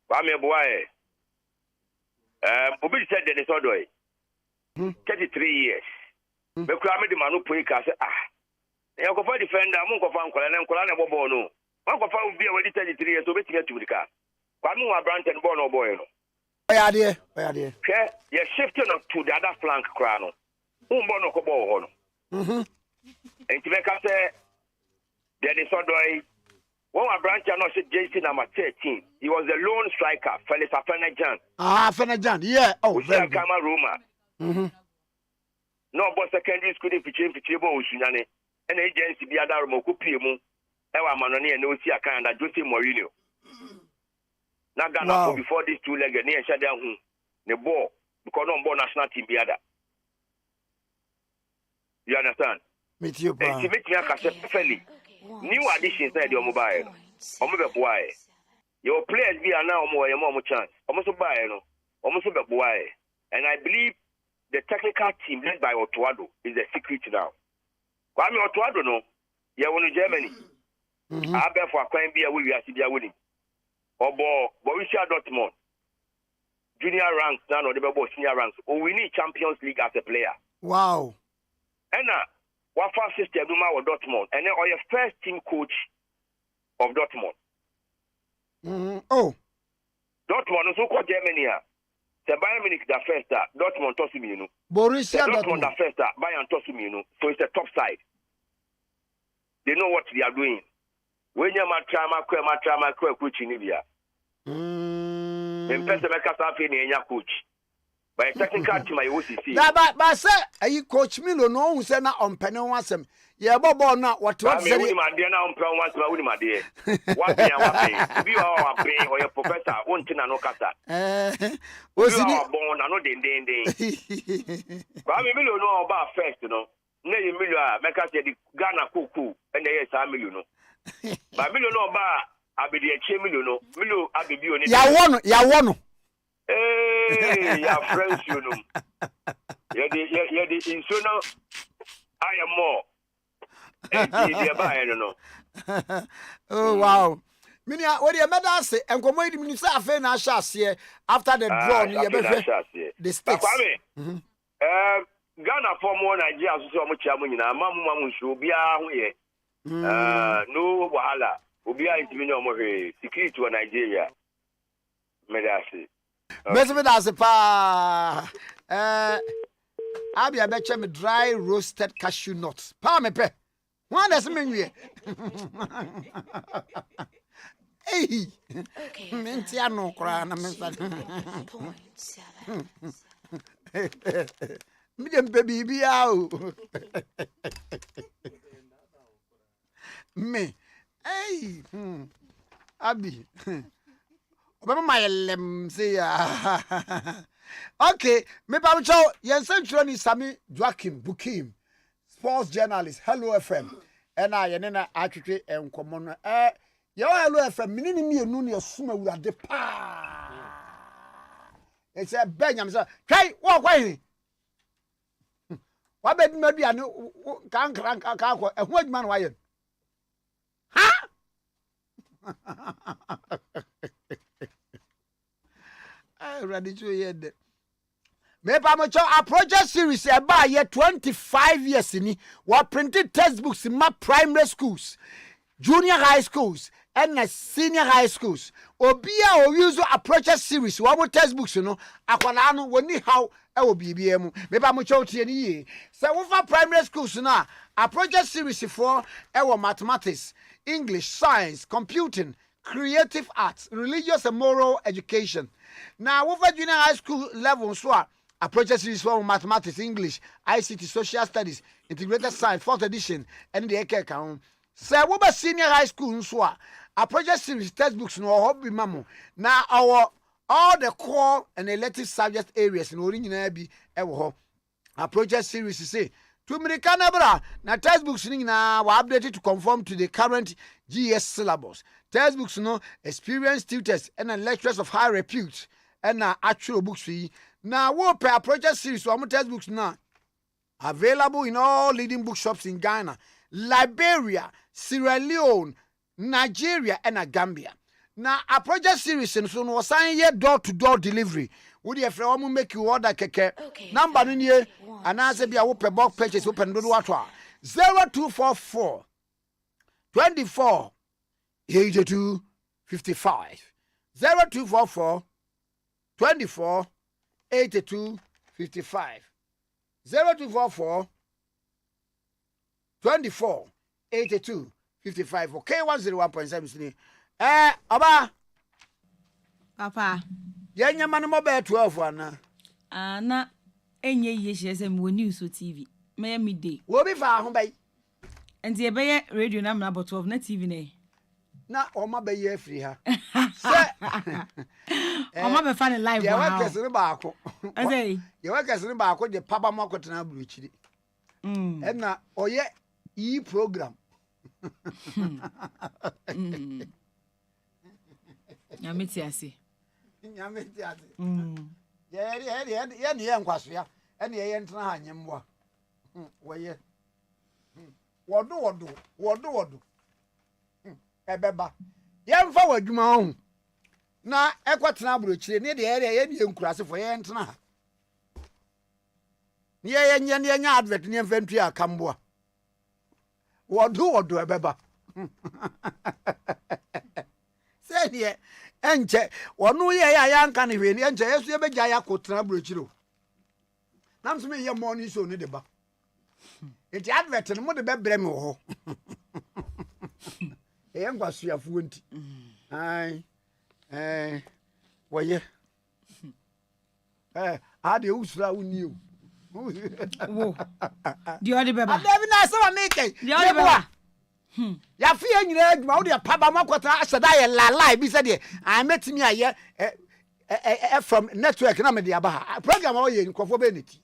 Speaker 20: ba me aboaye obi said the sodoy 33 years me kura me de manu poi ka say ya ko fa defender mun ko fa nkola na nkola na bobo no man ko fa obi a wadi 33 years obi tinga tumika Kwame wa Branton born no boy no
Speaker 3: oyade
Speaker 20: hwe ye shift no to the other flank kra no umbo no ko bo ho no enti be ka say there is odoi when wa Branton no JC number 13 he was the lone striker Felix Afenajan
Speaker 3: Afenajan yeah
Speaker 20: very good Roma no but secondary school in Pichi bo osunyane and agency bi adaro mo kupie mu e wa manone e na osi akan da Jose Mourinho na Ghana before these two legged near Shada hu the ball because no ball national team be other. You understand?
Speaker 3: Meet you, bro.
Speaker 20: To make me a fairly new additions inside your mobile. Why? Your players be now more chance. Almost buy no. Almost why. And I believe the technical team led by Otuado is the secret now. Kwame Otuado no. You want Germany. Abia for Akye be we are winning. Obo Borussia Dortmund junior ranks now no the senior ranks we need Champions League as a player.
Speaker 3: Wow.
Speaker 20: And what first system do with Dortmund and then or your first team coach of Dortmund.
Speaker 3: Oh.
Speaker 20: Dortmund so called Germany the Bayern Munich the first Dortmund toss me
Speaker 3: Borussia
Speaker 20: Dortmund the first Bayern toss me so it's the top side. They know what they are doing. When you ma coach in Libya. Person make us happy in coach. By technical team, I OCC.
Speaker 3: But say, are you coach Milo? No, who said not on penny once him. Yeah, Bobo, not what to say.
Speaker 20: My dear, now on pen once, my dear. What day be our pay or your professor, one thing and no cata. Was it born? I know the But I mean, know about first, you know. Nay, Miller, make us the Ghana cuckoo, and they are some million. But Milo no ba abedi eche Milo no Milo abebi oni
Speaker 3: ya wono
Speaker 20: eh ya friends you know ya the insono I am more and the ba no
Speaker 3: oh wow minia what the medal say enkomo edi minu say afa na ahya ase after the draw no ye behwe the stakes
Speaker 20: Ghana for more Nigeria so mo chia mo nyina mamu nso bia ho ye no wahala obi a intimi no mo he secret to Nigeria medasi
Speaker 3: medasi pa Abia beche me dry roasted cashew nuts pa me pe one that's me hey mentia no kra na mensa me dem baby bia o me hey Abi Obama my lem say okay me pa mcho yen central ni Sami Joaquim Bukim sports journalist Hello FM ena ye ne na atwetwe enkomo no yo Hello FM minini mienu ne asuma wurade pa e say benyam say kai wo kwai wa be ma bia ne kan ka ko ehun adwuma no waye ha I ready to hear that. Me pa mo cho a project series e ba ye 25 years ni we printed textbooks in my primary schools, junior high schools and senior high schools. Obia o use a project series we mo textbooks no akwana no woni how e wo bibia mu. Me pa mo cho tie ni ye. So we for primary schools na a project series for e wo mathematics, English, science, computing, creative arts, religious and moral education. Now, over junior high school level, so a project series for mathematics, English, ICT, social studies, integrated science, 4th edition, and the Akye account. So, over senior high school, so a project series textbooks no hobby mamu. Now, our all the core and elective subject areas in original be ever a project series say. To Americana bra, na textbooks na were updated to conform to the current GS syllabus. Textbooks no experienced tutors and lecturers of high repute and actual books free. Now we per project series so textbooks now available in all leading bookshops in Ghana, Liberia, Sierra Leone, Nigeria and Gambia. Now a project series and so no sign yet door-to-door delivery. Would you from make you order keke? Number in here, and answer be a whoop box purchase open do what 0244 24 82 55 0244 24 82 55 0244 24 82 55 okay 101.7 Aba
Speaker 8: Papa
Speaker 3: Yenya manu mo be 12 ana
Speaker 8: na enye ye hye mo news TV me midday
Speaker 3: wo bi fa ho bai
Speaker 8: enti e be radio na mna 12 na TV ne
Speaker 3: na o ma be ye free ha se
Speaker 8: o ma be fa ne live
Speaker 3: wa ha ye ba ako
Speaker 8: eze
Speaker 3: ye wa kesere ba ako je papa mo akotena buruchiri na oye yi program
Speaker 8: Nyameti ase
Speaker 3: ye ne nkwaso ya ene ye ntena ha nyemwa woye wodo ebeba ye mfa wadwuma ho na ekwatena aburochire ne de ye ne nkurasefo ye ntena ha ye nya advert ne mfantu akamboa wodo ebeba say die enche wonu ye ya nka ne hwe enche yesu ye beja ya kotena aburochire nam so me ye morning show ne de ba enti advert no mo de bebrem ho e ngwa suafo nti ai woye ade usura uni o
Speaker 8: wo di odi beba
Speaker 3: ade bi na se wa meke
Speaker 8: di odi beba
Speaker 3: ya fi anyina adwuma wo de paba makota aseda ye la bi se de I metimi aye from network na me de aba ha program wo ye nkofo be neti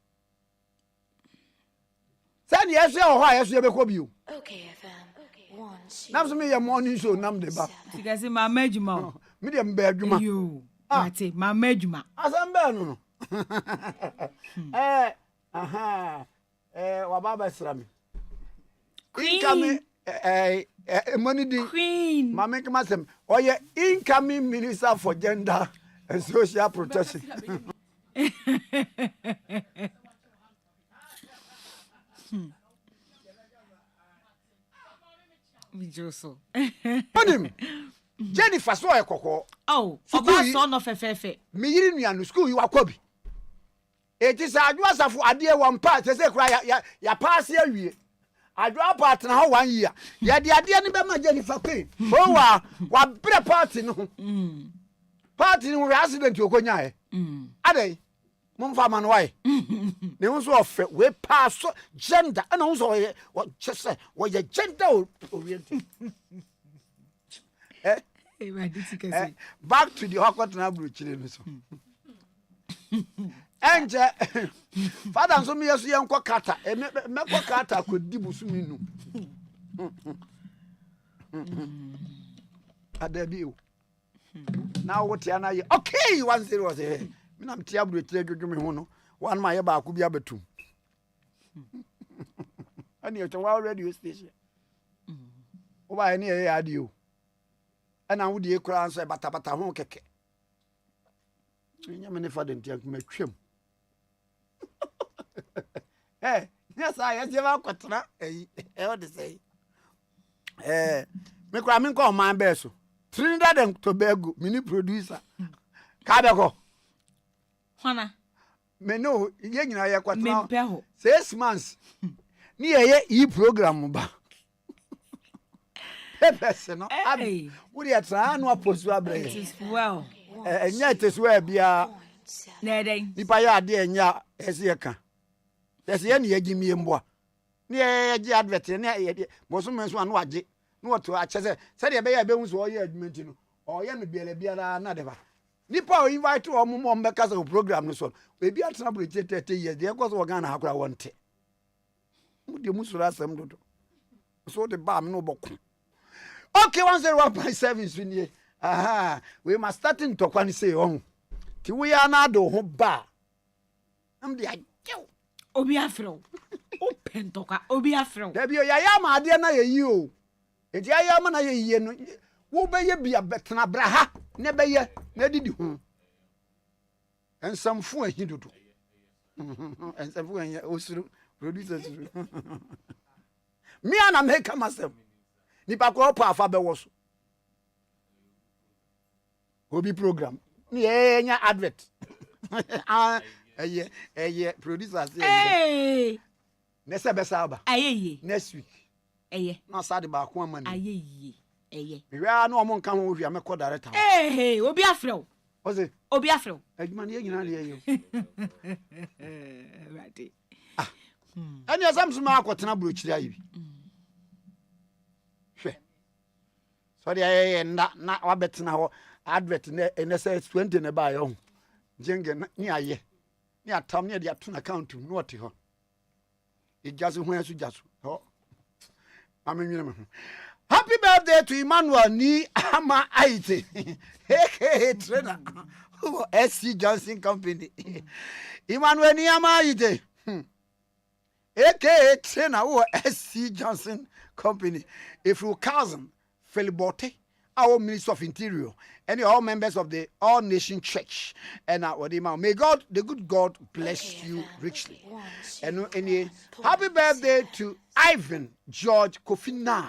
Speaker 3: sani yesu e ho yesu ye be ko bio
Speaker 10: Okay FM.
Speaker 3: nam so me ye morning show nam de ba
Speaker 8: Tikese ma majuma
Speaker 3: me de mba adwuma
Speaker 8: yo ate ma majuma
Speaker 3: asamba no wa baba srami incoming money di
Speaker 8: queen
Speaker 3: mama kemasem oye incoming minister for gender and social protection
Speaker 8: Mijoso.
Speaker 3: Onim. Jennifer so ekoko.
Speaker 8: Oh, oba so no fefefe.
Speaker 3: Me yiri nua no school yi wakwabi. Eti sa adwo asafo ade e one part se kura ya pass awie. Adwo part na ho 1 year. Ya de ade ne be ma Jennifer Queen. O wa bre party no. Party no we accident okonya e. Adai. Mumfa man why? Ne unso ofe we pass gender and unso what just say what your gender oriented. Back to the hokot na bruchile no so. Enje father so me yeso yenko kata mekọ kata akodi busumi nu. Adabi o. Now what ya na ye okay 10 was here. Minam tia buru tire dwodwome ho no wan ma ye ba ko bia betum ani e twa radio station o ba ni e adio ana wo die kura anso e bata ho keke nya me ne fa de ntia kuma twem nya sa ye je ba kwatra o de say me kura me ko man be so Trinidad and Tobago mini producer ka be ko
Speaker 8: Hana
Speaker 3: me no ye nyina ye kwatna
Speaker 8: me peho
Speaker 3: 6 months ni ye yi program ba pepese no abi wo de atra no aposu abre
Speaker 8: well
Speaker 3: enya tesu bia
Speaker 8: na den
Speaker 3: nipa ya ade enya ese ye ka ese ye ne ye gimie mboa ni ye gi advert ne ye boso menso anu age no to achese se de be ye be hu so ye adwumenti no o ye no biela na de ba nipa o invite o mo mbeka sa program no so we bi atena bro 30 years de ko so Ghana hakura wonte mu de musura asem dodo so de ba me no boko okay 101.7 swinye aha we must starting to kwani say on ti we ya na do ho ba am de ajew
Speaker 8: obi afro o pentoka obi afro
Speaker 3: da bi o ya ma ade na ye yi o e di ya ma na ye yi no wo be ye bia betena bra ha ne be ye na didi ho and some fool he do. And some fool also producers. Me and I make myself. Nipa ko pa afa be woso. Obi program. Yeah, advert. Producers.
Speaker 8: Hey.
Speaker 3: Next besaba.
Speaker 8: Aye.
Speaker 3: Next week.
Speaker 8: Aye.
Speaker 3: Na sade ba ko amani.
Speaker 8: Aye. Aye.
Speaker 3: We are no mo nka ho hwia me ko director.
Speaker 8: Hey, obi afrew.
Speaker 3: Oze.
Speaker 8: Obi afrew.
Speaker 3: Adwuma ne nyina le yo.
Speaker 8: Right.
Speaker 3: Ani asamsuma akotena brochiri ayi bi. Hwe. So dey na wabetena ho advert ne say 20 ne ba yo. Jenge ni aye. Ni atam ne dey atuna account no wote ho. Ijazu ho asu jasu. Ho. Amenwene me. Happy birthday to Emmanuel Ni Ama Aite. Hey, trainer. SC Johnson Company. Emmanuel Ni Ama Aite. AKA trainer who SC Johnson Company. If you cousin Felibote, our Minister of Interior, and all members of the All Nation Church, and may God, the good God, bless you richly. And any happy birthday to Ivan George Kofina.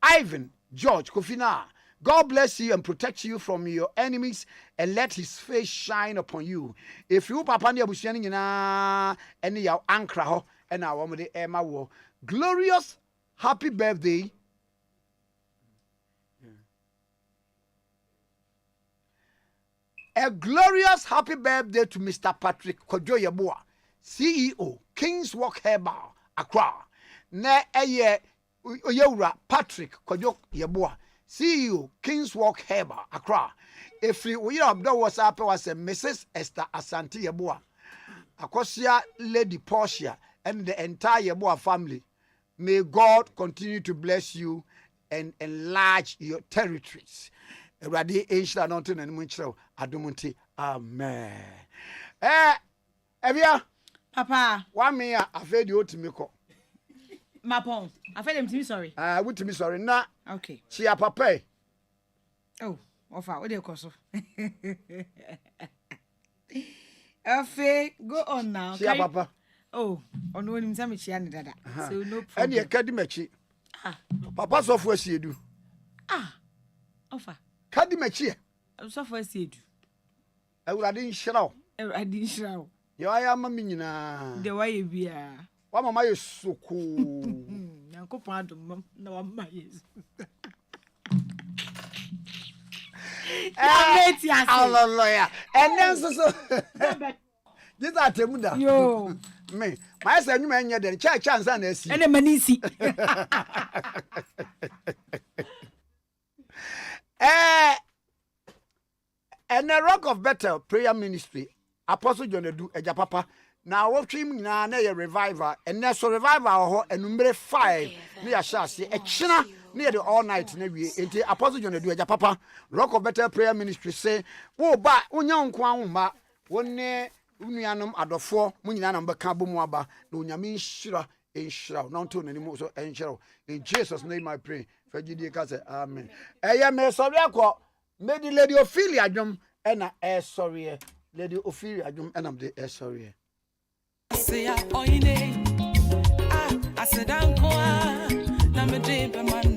Speaker 3: Ivan George Kofina. God bless you and protect you from your enemies and let his face shine upon you. If you papa ni abusiani na any your ankra ho and our de Emma wo. Glorious happy birthday. A glorious happy birthday to Mr. Patrick Kojo Yeboah, CEO, King's Walk Herbal, Accra. Ne eye Oyewura Patrick Kojo Yeboah, CEO, King's Walk Herbal, Accra. If we have done what's up was a Mrs. Esther Asante Yeboah, Akosia Lady Portia, and the entire Yeboah family. May God continue to bless you and enlarge your territories. Radi Aisha Nonton and Muncho Adumunti. Amen. Abia.
Speaker 8: Papa.
Speaker 3: 1 minute afraid you to me call.
Speaker 8: Mapon. Afraid him to me sorry.
Speaker 3: Would to me sorry. Na.
Speaker 8: Okay.
Speaker 3: She a papa.
Speaker 8: Oh, offer. What do you call so? Afe, go on now.
Speaker 3: She a papa.
Speaker 8: Oh, on when him say me chia ni dada. So no problem.
Speaker 3: And you academy. Papa so for see do.
Speaker 8: Offer.
Speaker 3: Kadi mechi.
Speaker 8: So for see do.
Speaker 3: Awurade nhyira.
Speaker 8: Awurade nhyira.
Speaker 3: Yo ayama me nyina.
Speaker 8: De waye bia.
Speaker 3: Wa mama yesuku.
Speaker 8: Yankopon adom na wa mama yesu.
Speaker 3: Hallelujah. And then so this atemuda.
Speaker 8: Yo.
Speaker 3: Me. My say nyuma nya de chance na esi.
Speaker 8: Ene manisi.
Speaker 3: And the Rock of Bethel Prayer Ministry, Apostle John Edu Ejapapa. Now what trim na na revival and na so revival and number 5 near Shasi a china near the all night na we enti Apostle John Edu Ejapapa Rock of Bethel Prayer Ministry say wo ba onya nkwa nwoma wonne unuanom adofo munyina na mbeka bomu aba na onyame nhyira enhyira na onto nanim so enhyira in Jesus name I pray fagidie ka say amen me sorry akọ medi Lady Ophelia adwom na sorry Lady Ophelia adwom na am de sorry
Speaker 21: say oine I said uncle na me dream man